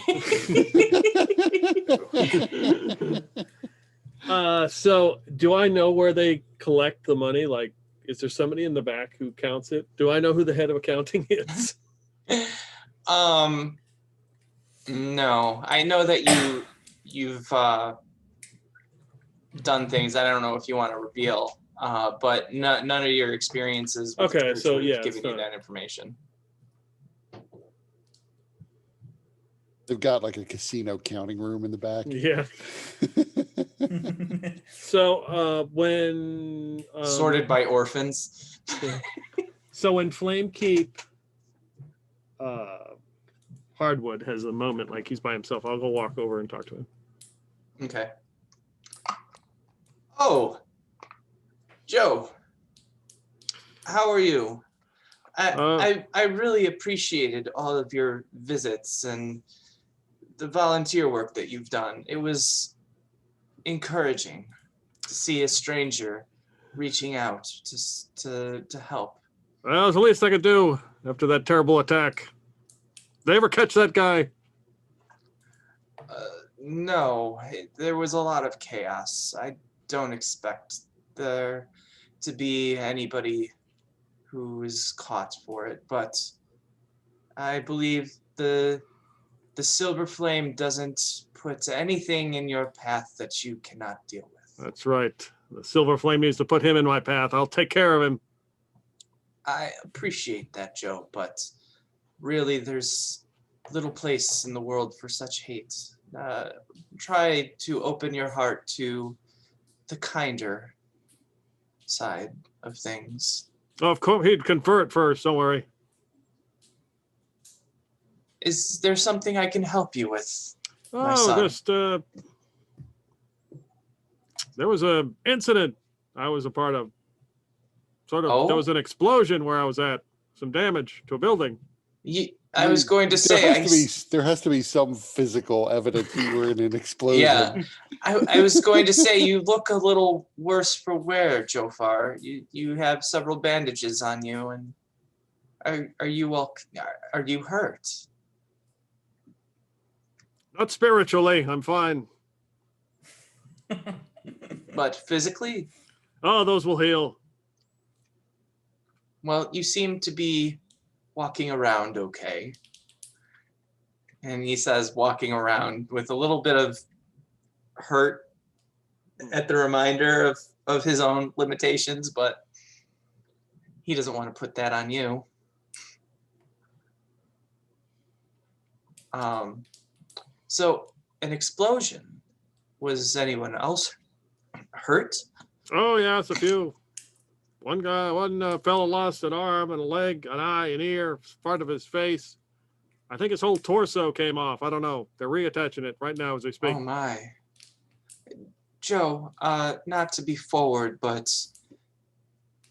So do I know where they collect the money? Like, is there somebody in the back who counts it? Do I know who the head of accounting is? No. I know that you've done things I don't know if you want to reveal, but none of your experiences with Okay, church so would have yeah, given it's you not- that information. They've got like a casino counting room in the back. Yeah. So when Sorted by orphans. so when Flame Keep Hardwood has a moment like he's by himself, I'll go walk over and talk to him. Okay. Oh, Joe, how are you? I really appreciated all of your visits and the volunteer work that you've done. It was encouraging to see a stranger reaching out to help. Well, it's the least I could do. after that terrible attack. They ever catch that guy? No, there was a lot of chaos. I don't expect there to be anybody who is caught for it, but I believe the silver flame doesn't put anything in your path that you cannot deal with. That's right. The silver flame needs to put him in my path. I'll take care of him. I appreciate that, Joe, but really there's little place in the world for such hate. Try to open your heart to the kinder side of things. Oh, of course, he'd convert first. Don't worry. Is there something I can help you with? My Oh, son. just there was a incident I was a part of. Sort of, Oh? there was an explosion where I was at. Some damage to a building. I was going to say, there has to be some physical evidence you were in an explosion. yeah, I was going to say you look a little worse for wear, Jofar. You have several bandages on you, and are you hurt? Not spiritually. I'm fine. But physically? Oh, those will heal. Well, you seem to be walking around okay. And he says walking around with a little bit of hurt at the reminder of his own limitations, but he doesn't want to put that on you. So an explosion. Was anyone else hurt? Oh, yeah, it's a few. One fellow lost an arm and a leg, an eye, an ear, part of his face. I think his whole torso came off. I don't know. They're reattaching it right now as we speak. Oh my. Joe, not to be forward, but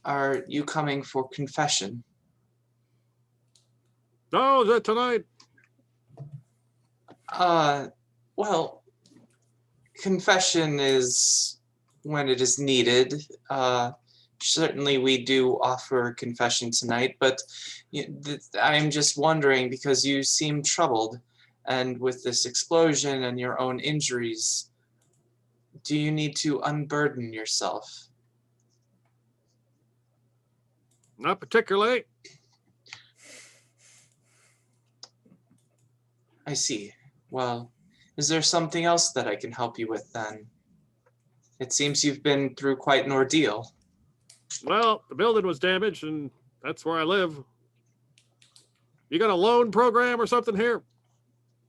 are you coming for confession? Oh, is that tonight? Well, confession is when it is needed. Certainly we do offer confession tonight, but I'm just wondering because you seem troubled, and with this explosion and your own injuries, do you need to unburden yourself? Not particularly. I see. Well, is there something else that I can help you with then? It seems you've been through quite an ordeal. Well, the building was damaged, and that's where I live. You got a loan program or something here?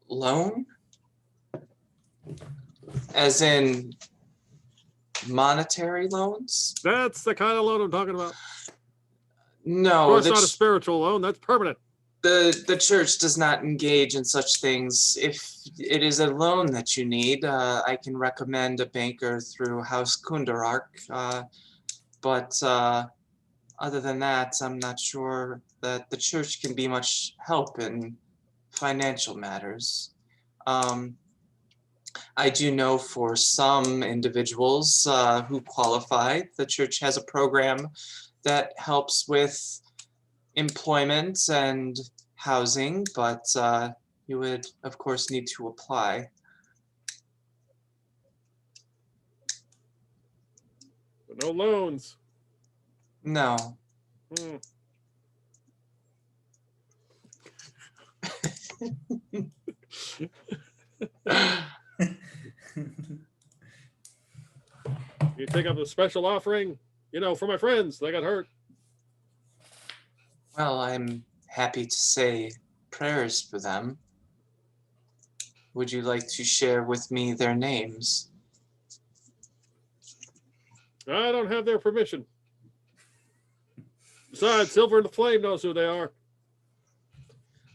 Loan? As in monetary loans? That's the kind of loan I'm talking about. Of No, course, not a spiritual loan. That's permanent. the church does not engage in such things. If it is a loan that you need, I can recommend a banker through House Kundarak. But other than that, I'm not sure that the church can be much help in financial matters. I do know for some individuals who qualify, the church has a program that helps with employment and housing, but you would, of course, need to apply. But no loans. No. You take up a special offering, for my friends. They got hurt. Well, I'm happy to say prayers for them. Would you like to share with me their names? I don't have their permission. Besides, Silver and the Flame knows who they are.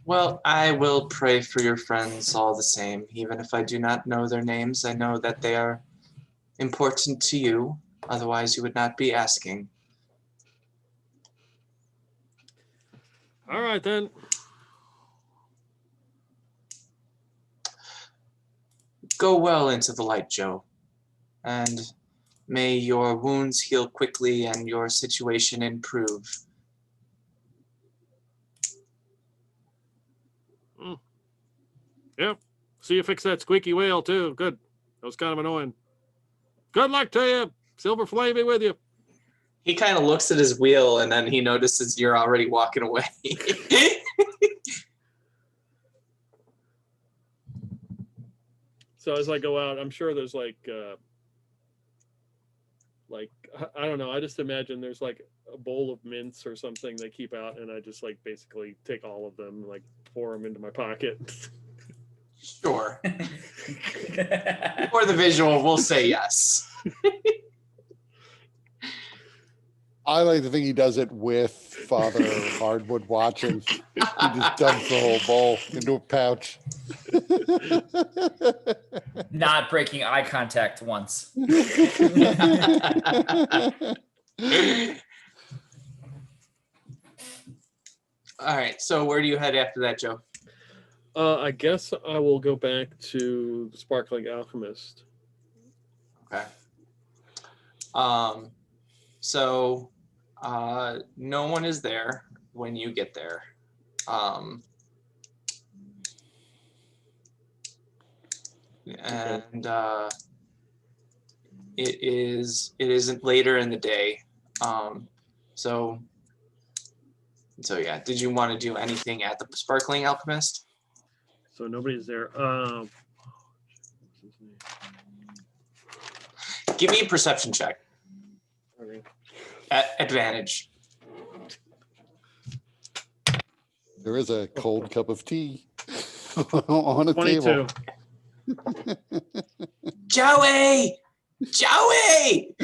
Well, I will pray for your friends all the same. Even if I do not know their names, I know that they are important to you. Otherwise, you would not be asking. All right, then. Go well into the light, Joe. And may your wounds heal quickly and your situation improve. Yep. See you fix that squeaky wheel too. Good. That was kind of annoying. Good luck to you. Silver Flame be with you. He kind of looks at his wheel and then he notices you're already walking away. So as I go out, I'm sure there's like I don't know. I just imagine there's like a bowl of mints or something they keep out, and I just like basically take all of them, like pour them into my pocket. Sure. For the visual, we'll say yes. I like to think he does it with Father Hardwood watching. He just dumps the whole bowl into a pouch. Not breaking eye contact once. All right. So where do you head after that, Joe? I guess I will go back to the Sparkling Alchemist. Okay. So no one is there when you get there. And it isn't later in the day. So yeah, did you want to do anything at the Sparkling Alchemist? So nobody's there. What's his name? Give me a perception check Okay. at advantage. There is a cold cup of tea on a 22. table. Joey! Joey!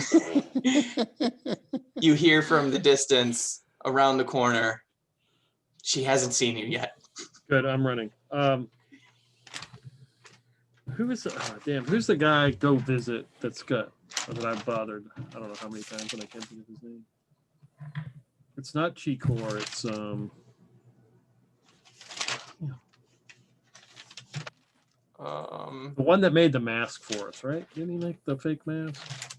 You hear from the distance around the corner. She hasn't seen you yet. Good. I'm running. Who's the guy go visit that I've bothered? I don't know how many times, and I can't think of his name. It's not Chikor. It's the one that made the mask for us, right? Didn't he make the fake mask?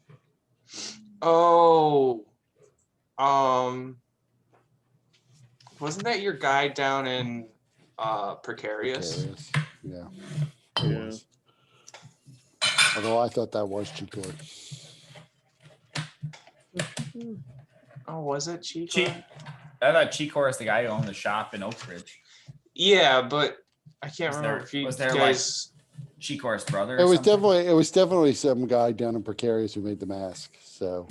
Oh, wasn't that your guy down in Precarious? Precarious. Yeah. It Yeah. was. Although I thought that was Chikor. Oh, was it Chico? I thought Chikor is the guy who owned the shop in Oak Ridge. Yeah, but I can't Was remember there- if you was there, guys. Chikor's brother. It or was something? definitely some guy down in Precarious who made the mask. So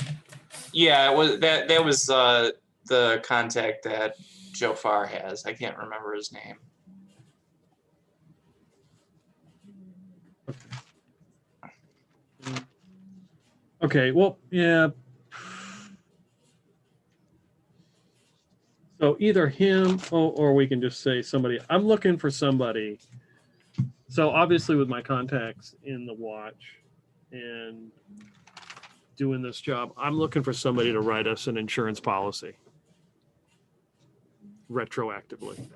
Yeah, it was that was the contact that Joe Farr has. I can't remember his name. Okay. Well, yeah. So either him or we can just say somebody. I'm looking for somebody. So obviously with my contacts in the watch and doing this job, I'm looking for somebody to write us an insurance policy retroactively.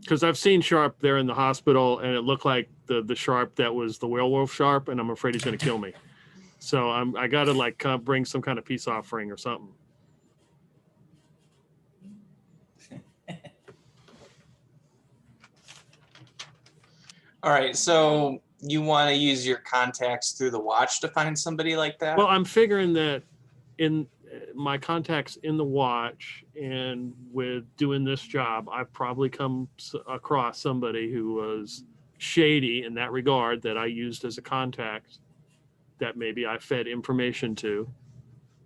Because I've seen Sharp there in the hospital, and it looked like the Sharp that was the werewolf Sharp, and I'm afraid he's going to kill me. So I got to like bring some kind of peace offering or something. All right, so you want to use your contacts through the watch to find somebody like that? Well, I'm figuring that in my contacts in the watch and with doing this job, I've probably come across somebody who was shady in that regard that I used as a contact that maybe I fed information to,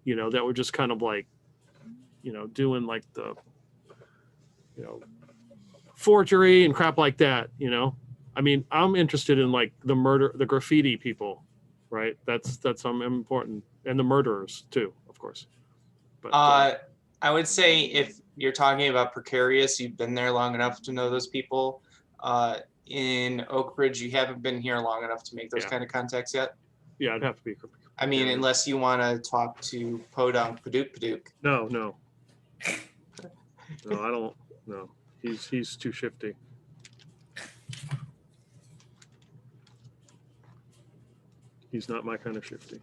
that were just kind of like, doing like the, forgery and crap like that, I mean, I'm interested in like the graffiti people, right? That's important. And the murderers too, of course. But I would say if you're talking about Precarious, you've been there long enough to know those people. In Oak Ridge, you haven't been here long enough to make those kind of contacts yet. Yeah, it'd have to be. I mean, unless you want to talk to Podunk Padook. No, I don't. No, he's too shifty. He's not my kind of shifty.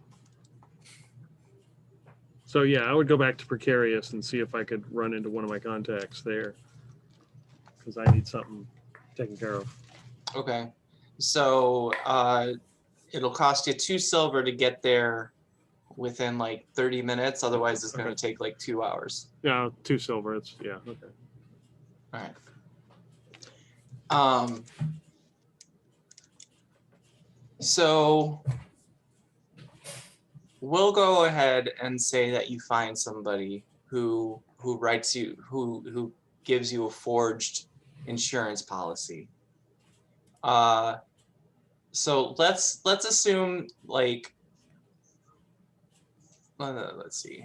So yeah, I would go back to precarious and see if I could run into one of my contacts there, because I need something taken care of. Okay. So it'll cost you 2 silver to get there within like 30 minutes. Otherwise, it's going to take like 2 hours. Yeah, 2 silver. It's yeah, okay. All right. So we'll go ahead and say that you find somebody who writes you who gives you a forged insurance policy. So let's assume like let's see.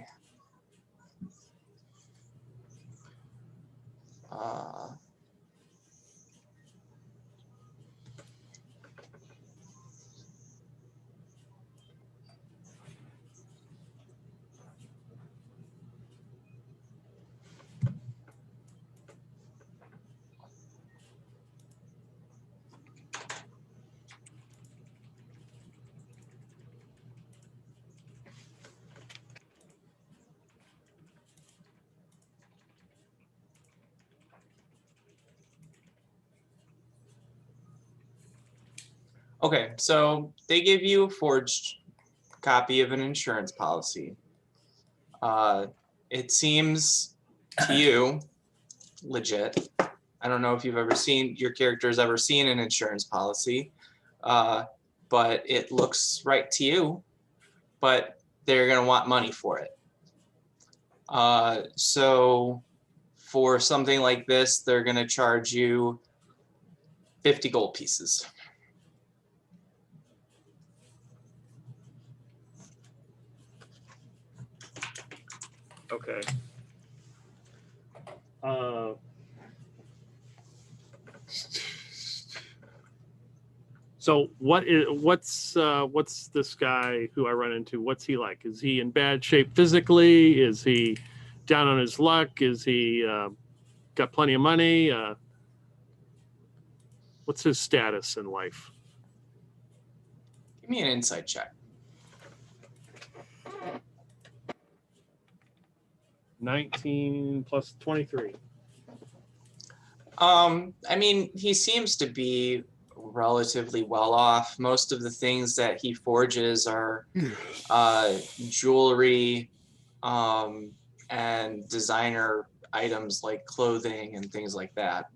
Okay, so they give you a forged copy of an insurance policy. It seems to you legit. I don't know if you've ever seen, your character's ever seen an insurance policy, but it looks right to you, but they're gonna want money for it. So for something like this, they're gonna charge you 50 gold pieces. Okay. So what's this guy who I run into? What's he like? Is he in bad shape physically? Is he down on his luck? Is he got plenty of money? What's his status in life? Give me an insight check. 19 plus 23. I mean, he seems to be relatively well off. Most of the things that he forges are jewelry and designer items like clothing and things like that.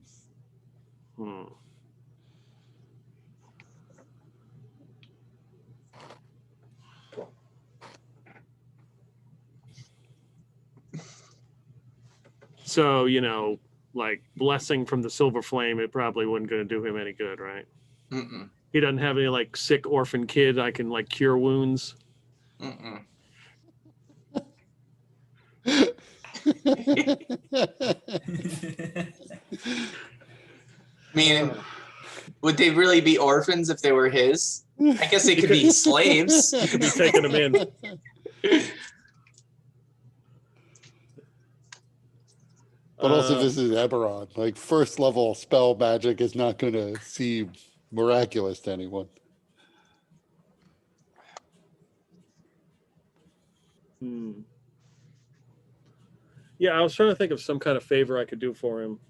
Hmm. So, like blessing from the silver flame, it probably wasn't going to do him any good, right? Mm-mm. He doesn't have any like sick orphan kid I can like cure wounds. Mm-mm. I mean, would they really be orphans if they were his? I guess they could be slaves. You could be taking them in. But also, this is Eberron. Like, first level spell magic is not going to seem miraculous to anyone. Yeah, I was trying to think of some kind of favor I could do for him,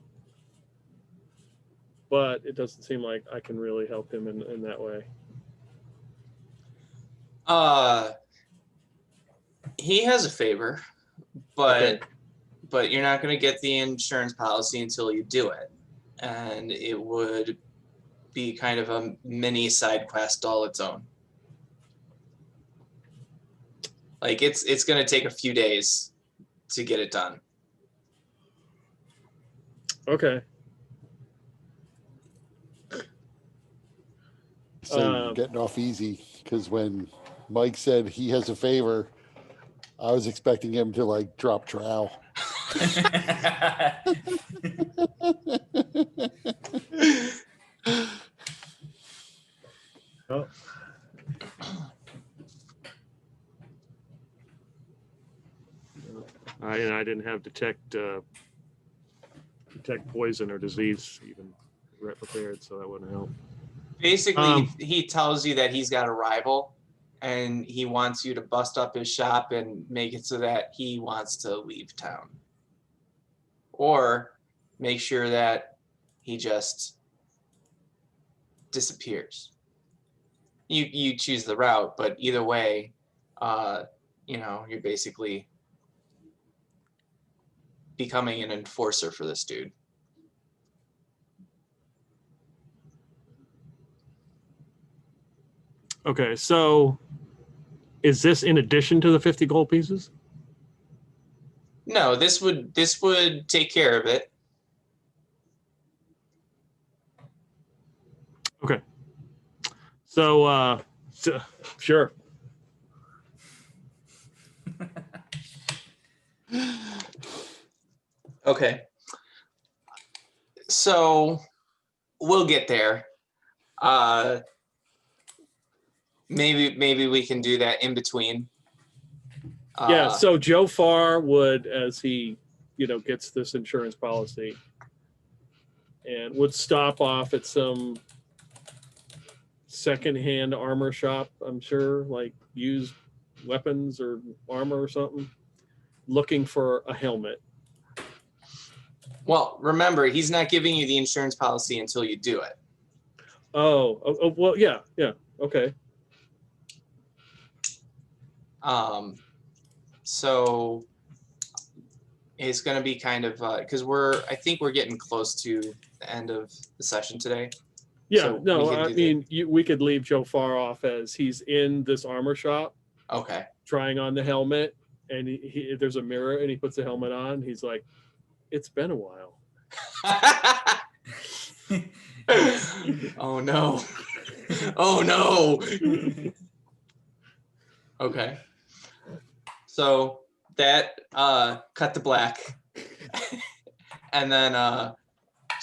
but it doesn't seem like I can really help him in that way. He has a favor, but Okay. but you're not going to get the insurance policy until you do it, and it would be kind of a mini side quest all its own. Like it's going to take a few days to get it done. Okay. So you're getting off easy, because when Mike said he has a favor, I was expecting him to like drop trowel. Oh. I didn't have detect poison or disease even prepared, so that wouldn't help. Basically, he tells you that he's got a rival, and he wants you to bust up his shop and make it so that he wants to leave town. Or make sure that he just disappears. You choose the route, but either way, you're basically becoming an enforcer for this dude. Okay, so is this in addition to the 50 gold pieces? No, this would take care of it. Okay. So, sure. Okay. So we'll get there. Maybe we can do that in between. Yeah, so Joe Farr would, as he, gets this insurance policy, and would stop off at some secondhand armor shop, I'm sure, like used weapons or armor or something, looking for a helmet. Well, remember, he's not giving you the insurance policy until you do it. Oh, well, yeah, okay. So it's going to be kind of because I think we're getting close to the end of the session today. Yeah, So no, we can I do mean, we could leave Joe Farr off as he's in this armor shop Okay. trying on the helmet, and there's a mirror, and he puts the helmet on. He's like, "It's been a while." Oh no. Oh no. Okay. So that cut to black. And then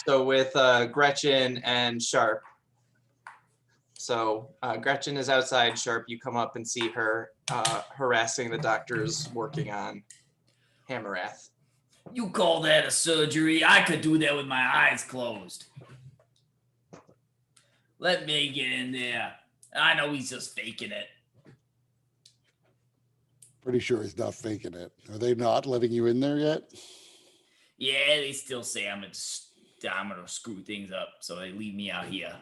so with Gretchen and Sharp. So Gretchen is outside. Sharp, you come up and see her harassing the doctors working on Hammerrath. You call that a surgery? I could do that with my eyes closed. Let me get in there. I know he's just faking it. Pretty sure he's not faking it. Are they not letting you in there yet? Yeah, they still say I'm gonna screw things up, so they leave me out here.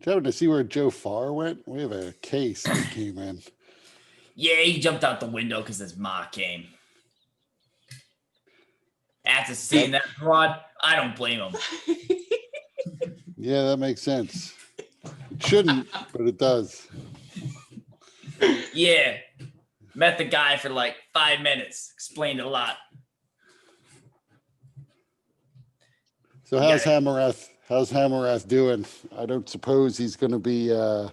Trying to see where Joe Farr went. We have a case that came in. Yeah, he jumped out the window because his ma came. After seeing that broad, I don't blame him. Yeah, that makes sense. It shouldn't, but it does. Yeah, met the guy for like 5 minutes. Explained a lot. So how's Hammerrath doing? I don't suppose he's going to be. I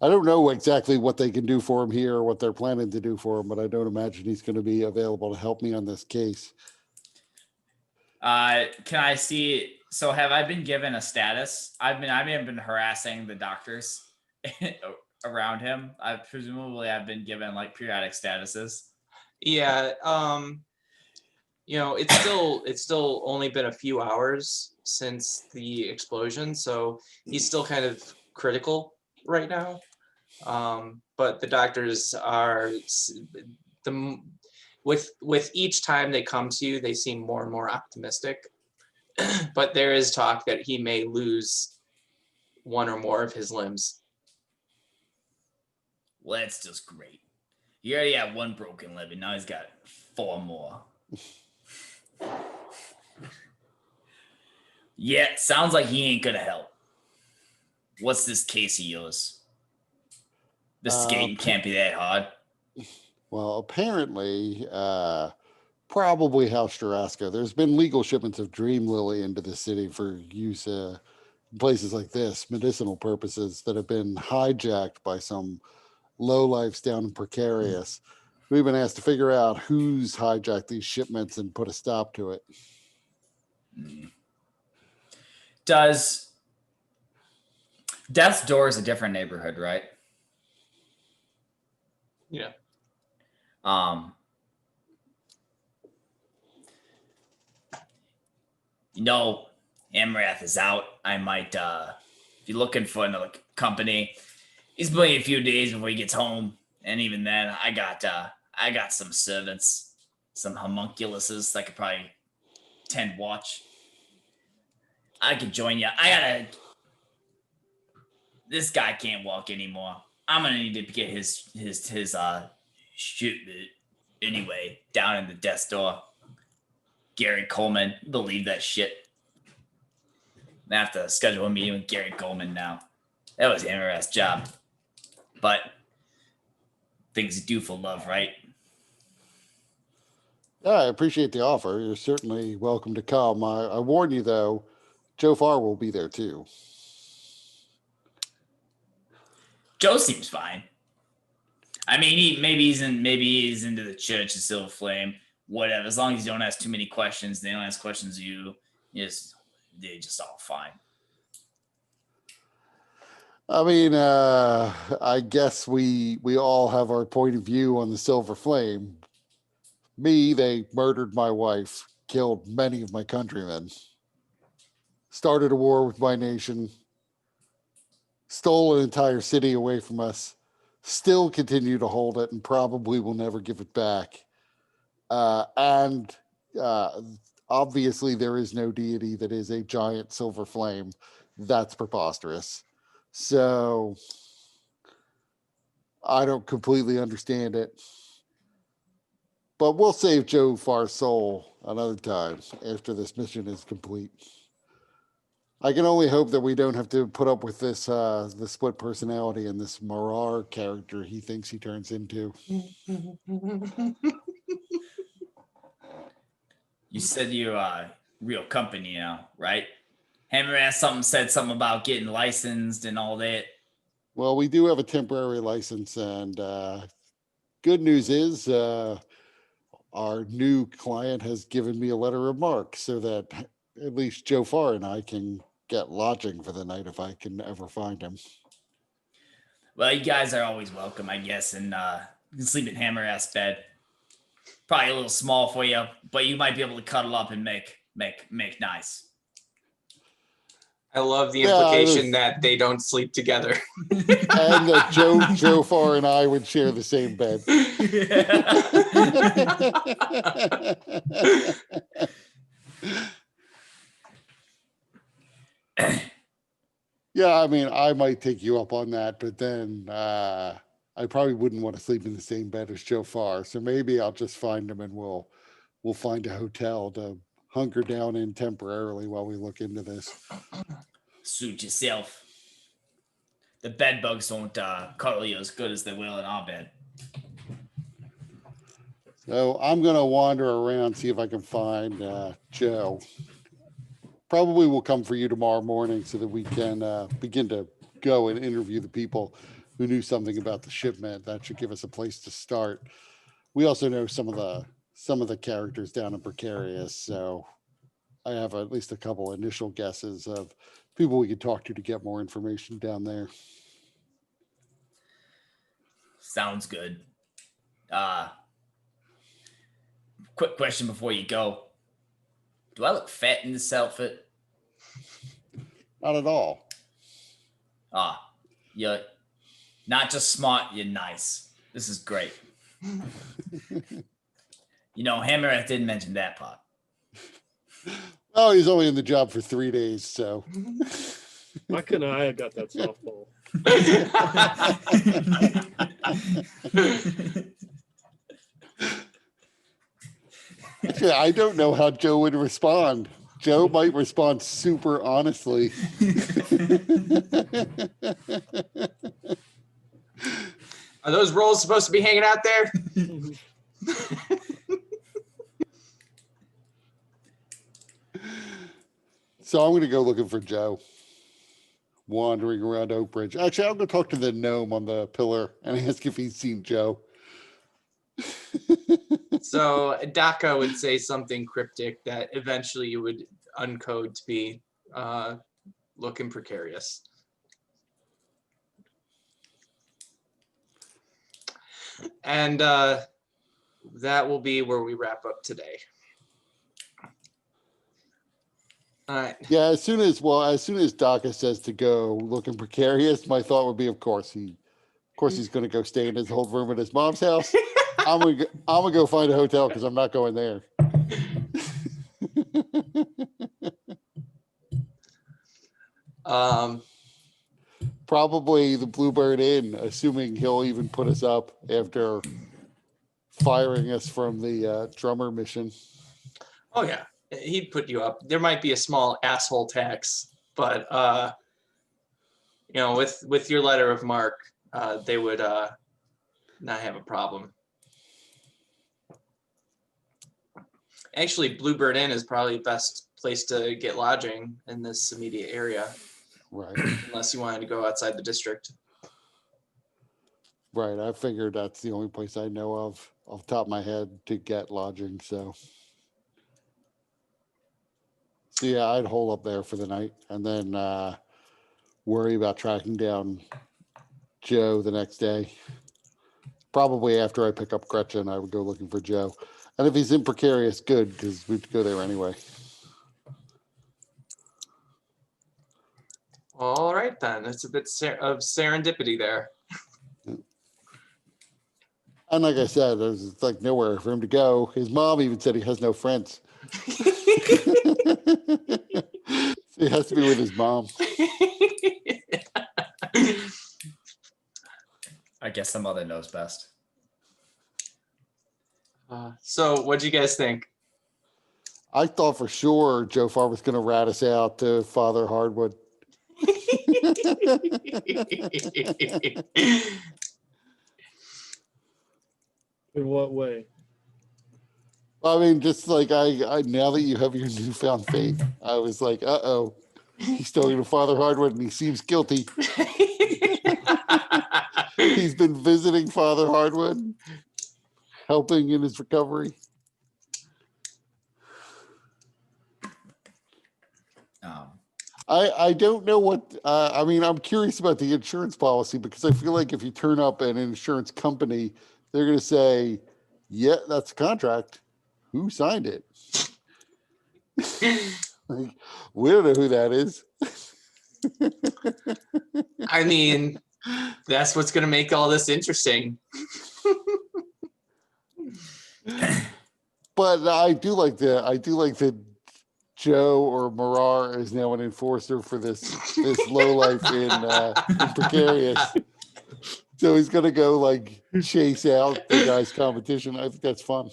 don't know exactly what they can do for him here or what they're planning to do for him, but I don't imagine he's going to be available to help me on this case. Can I see? So have I been given a status? I've been harassing the doctors around him. I've been given like periodic statuses. Yeah, it's still only been a few hours since the explosion, so he's still kind of critical right now. But the doctors are with each time they come to you, they seem more and more optimistic. But there is talk that he may lose one or more of his limbs. Well, that's just great. He already had one broken limb, and now he's got 4 more. Yeah, sounds like he ain't gonna help. What's this case of yours? This skating can't be that hard. Well, apparently, probably House Jurassica. There's been legal shipments of Dream Lily into the city for use in places like this, medicinal purposes, that have been hijacked by some lowlifes down in Precarious. We've been asked to figure out who's hijacked these shipments and put a stop to it. Does Death's Door is a different neighborhood, right? Yeah. Hammerrath is out. I might, if you're looking for another company, He's playing a few days before he gets home, and even then, I got some servants, some homunculuses that could probably tend watch. I could join you. This guy can't walk anymore. I'm gonna need to get his shit anyway down in the desk door. Gary Coleman, believe that shit. I have to schedule a meeting with Gary Coleman now. That was an interesting job, but things you do for love, right? Yeah, I appreciate the offer. You're certainly welcome to come. I warn you though, Joe Farr will be there too. Joe seems fine. I mean, maybe he's into the church of Silver Flame, whatever. As long as you don't ask too many questions, they don't ask questions of you. They're just all fine. I mean, I guess we all have our point of view on the Silver Flame. Me, they murdered my wife, killed many of my countrymen, started a war with my nation, stole an entire city away from us, still continue to hold it, and probably will never give it back. And obviously, there is no deity that is a giant silver flame. That's preposterous. So I don't completely understand it. But we'll save Joe Farr's soul another time after this mission is complete. I can only hope that we don't have to put up with this the split personality and this Marar character he thinks he turns into. You said you're a real company now, right? Hammer ass said something about getting licensed and all that. Well, we do have a temporary license, and good news is our new client has given me a letter of marque so that at least Joe Farr and I can get lodging for the night if I can ever find him. Well, you guys are always welcome, I guess, and you can sleep in hammer ass bed. Probably a little small for you, but you might be able to cuddle up and make nice. I love the Yeah, I implication was- that they don't sleep together. And that Joe Farr and I would share the same bed. Yeah, I mean, I might take you up on that, but then I probably wouldn't want to sleep in the same bed as Joe Farr. So maybe I'll just find him and we'll find a hotel to hunker down in temporarily while we look into this. Suit yourself. The bed bugs don't cuddle you as good as they will in our bed. So I'm gonna wander around, see if I can find Joe. Probably will come for you tomorrow morning so that we can begin to go and interview the people who knew something about the shipment. That should give us a place to start. We also know some of the characters down in Precarious, so I have at least a couple initial guesses of people we could talk to get more information down there. Sounds good. Quick question before you go. Do I look fat in this outfit? Not at all. You're not just smart, you're nice. This is great. Hammerhead didn't mention that part. Oh, he's only in the job for 3 days, so. Why couldn't I have got that softball? Actually, I don't know how Joe would respond. Joe might respond super honestly. Are those rolls supposed to be hanging out there? So I'm going to go looking for Joe, wandering around Oak Ridge. Actually, I'm going to talk to the gnome on the pillar and ask if he's seen Joe. So Daka would say something cryptic that eventually you would uncode to be looking precarious. And that will be where we wrap up today. All right. Yeah, as soon as Daka says to go looking precarious, my thought would be, of course, he course, he's going to go stay in his old room at his mom's house. I'm gonna go find a hotel because I'm not going there. Probably the Bluebird Inn, assuming he'll even put us up after firing us from the drummer mission. Oh yeah, he'd put you up. There might be a small asshole tax, but with your letter of marque, they would not have a problem. Actually, Bluebird Inn is probably the best place to get lodging in this immediate area, Right. unless you wanted to go outside the district. Right. I figured that's the only place I know of off the top of my head to get lodging. So yeah, I'd hole up there for the night and then worry about tracking down Joe the next day. Probably after I pick up Gretchen, I would go looking for Joe. And if he's in precarious, good, because we'd go there anyway. All right then, it's a bit of serendipity there. And like I said, there's like nowhere for him to go. His mom even said he has no friends. So he has to be with his mom. I guess the mother knows best. So what'd you guys think? I thought for sure Joe Farr was going to rat us out to Father Hardwood. In what way? I mean, just like I now that you have your newfound faith, I was like, uh-oh, he's still to Father Hardwood and he seems guilty. He's been visiting Father Hardwood, helping in his recovery. I don't know what, I mean, I'm curious about the insurance policy because I feel like if you turn up at an insurance company, they're going to say, yeah, that's a contract. Who signed it? Like, we don't know who that is. I mean, that's what's going to make all this interesting. But I do like that Joe or Marar is now an enforcer for this low life in Precarious. So he's gonna go like chase out the guy's competition. I think that's fun.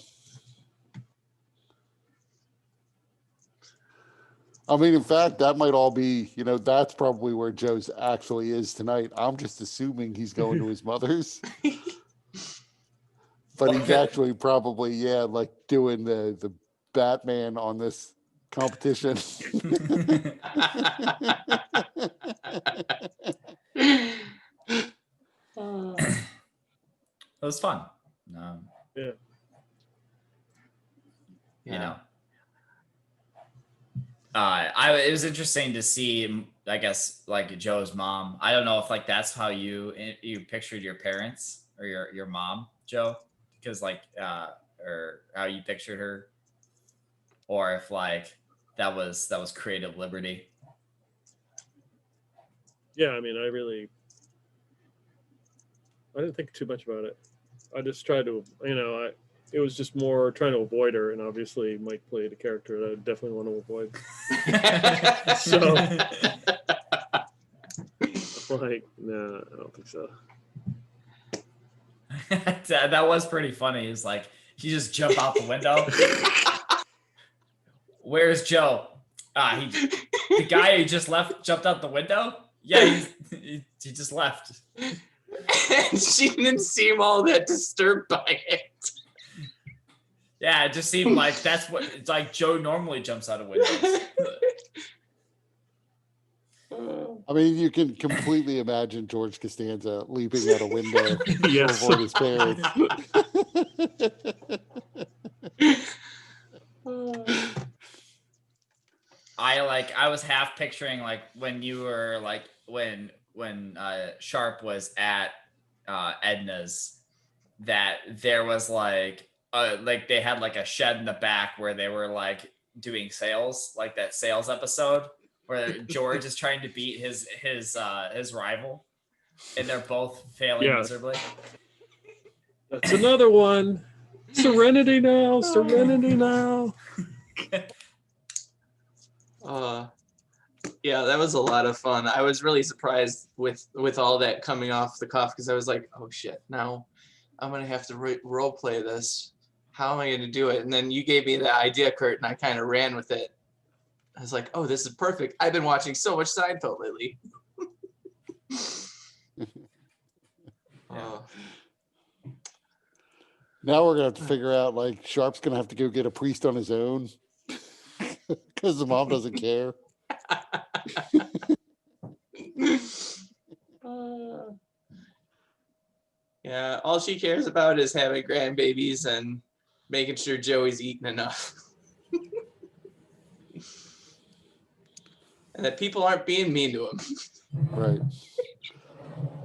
I mean, in fact, that might all be, that's probably where Joe's actually is tonight. I'm just assuming he's going to his mother's. But he's actually probably, like doing the Batman on this competition. It was fun. Yeah. You know, it was interesting to see, I guess, like Joe's mom. I don't know if like that's how you pictured your parents or your mom, Joe, because like or how you pictured her, or if like that was creative liberty. Yeah, I mean, I didn't think too much about it. I just tried to, it was just more trying to avoid her, and obviously Mike played a character that I definitely want to avoid. So, like, nah, I don't think so. That was pretty funny. It's like he just jumped out the window. Where's Joe? The guy who just left jumped out the window. Yeah, he just left. And she didn't seem all that disturbed by it. Yeah, it just seemed like that's what it's like. Joe normally jumps out of windows. I mean, you can completely imagine George Costanza leaping out a window to avoid his parents. I was half picturing like when you were like when Sharp was at Edna's, that there was like they had like a shed in the back where they were like doing sales, like that sales episode where George is trying to beat his rival. And they're both failing Yeah. miserably. That's another one. Serenity now. Serenity now. Yeah, that was a lot of fun. I was really surprised with all that coming off the cuff because I was like, oh shit, now I'm gonna have to role play this. How am I gonna do it? And then you gave me the idea, Kurt, and I kind of ran with it. I was like, oh, this is perfect. I've been watching so much Seinfeld lately. Now we're gonna have to figure out, like, Sharp's gonna have to go get a priest on his own because the mom doesn't care. Yeah, all she cares about is having grandbabies and making sure Joey's eating enough. And that people aren't being mean to him. Right.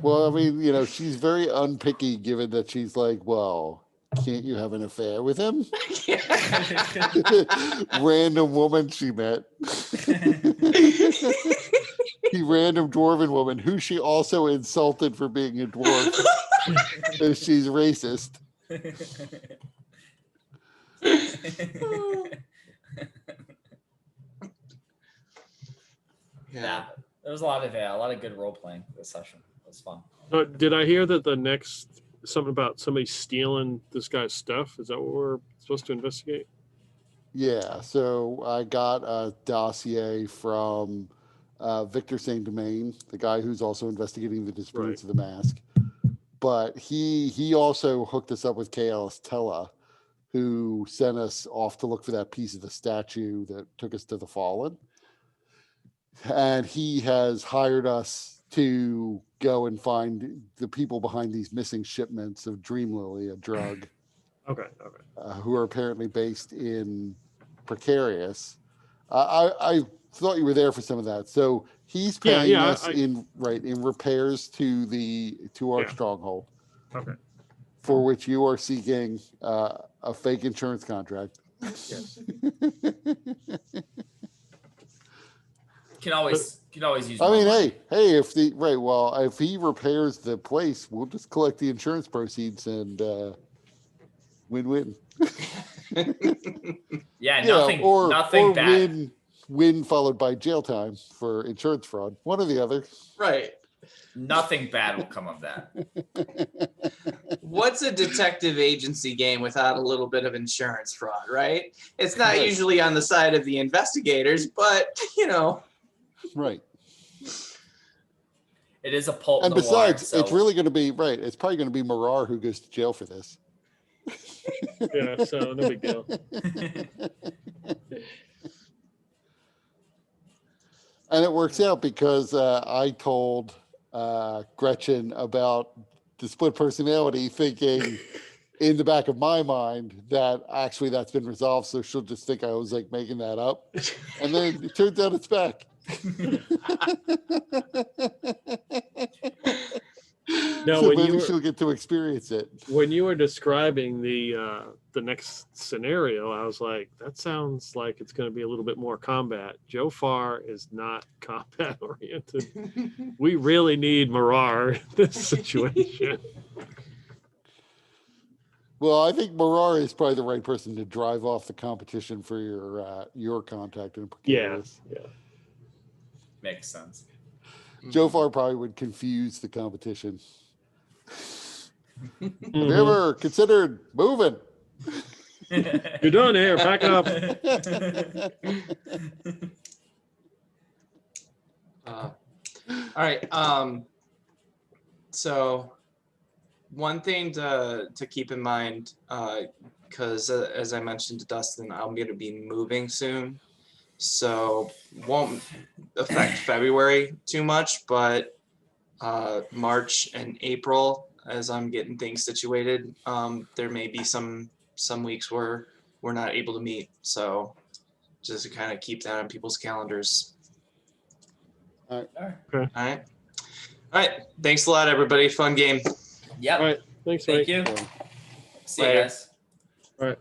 Well, I mean, she's very unpicky, given that she's like, well, can't you have an affair with him? Random woman she met. The random dwarven woman who she also insulted for being a dwarf. Because she's racist. Yeah, there was a lot of good role playing this session. It was fun. Did I hear that the next something about somebody stealing this guy's stuff? Is that what we're supposed to investigate? Yeah, so I got a dossier from Victor Saint Domain, the guy who's also investigating the disappearance of the mask. But he also hooked us up with KLS Tella, who sent us off to look for that piece of the statue that took us to the Fallen. And he has hired us to go and find the people behind these missing shipments of Dream Lily, a drug. Okay. Who are apparently based in Precarious. I thought you were there for some of that. So he's paying us in repairs to our stronghold. Okay. For which you are seeking a fake insurance contract. Yes. Can always use. I mean, money. hey, if he repairs the place, we'll just collect the insurance proceeds and win-win. Yeah, nothing bad. Win followed by jail time for insurance fraud. One or the other. Right. Nothing bad will come of that. What's a detective agency game without a little bit of insurance fraud, right? It's not usually on the side of the investigators, but Right. It is a pulp. And besides, it's really going to be it's probably going to be Marar who goes to jail for this. Yeah, so no big deal. And it works out because I told Gretchen about the split personality, thinking in the back of my mind that actually that's been resolved. So she'll just think I was like making that up. And then it turns out it's back. No, so when maybe she'll get to experience it. When you were describing the next scenario, I was like, that sounds like it's going to be a little bit more combat. Joe Farr is not combat oriented. We really need Marar in this situation. Well, I think Marar is probably the right person to drive off the competition for your contact in Precarious. Yeah. Makes sense. Joe Farr probably would confuse the competition. Have Mm-hmm. you ever considered moving? You're done here. Pack it up. All right. So one thing to keep in mind, because as I mentioned to Dustin, I'm going to be moving soon, so won't affect February too much, but March and April, as I'm getting things situated, there may be some weeks where we're not able to meet. So just to kind of keep that on people's calendars. All right. Okay. All right. Thanks a lot, everybody. Fun game. Yep. All right. Thanks, Thank Mike. you. See you Later. guys. All right.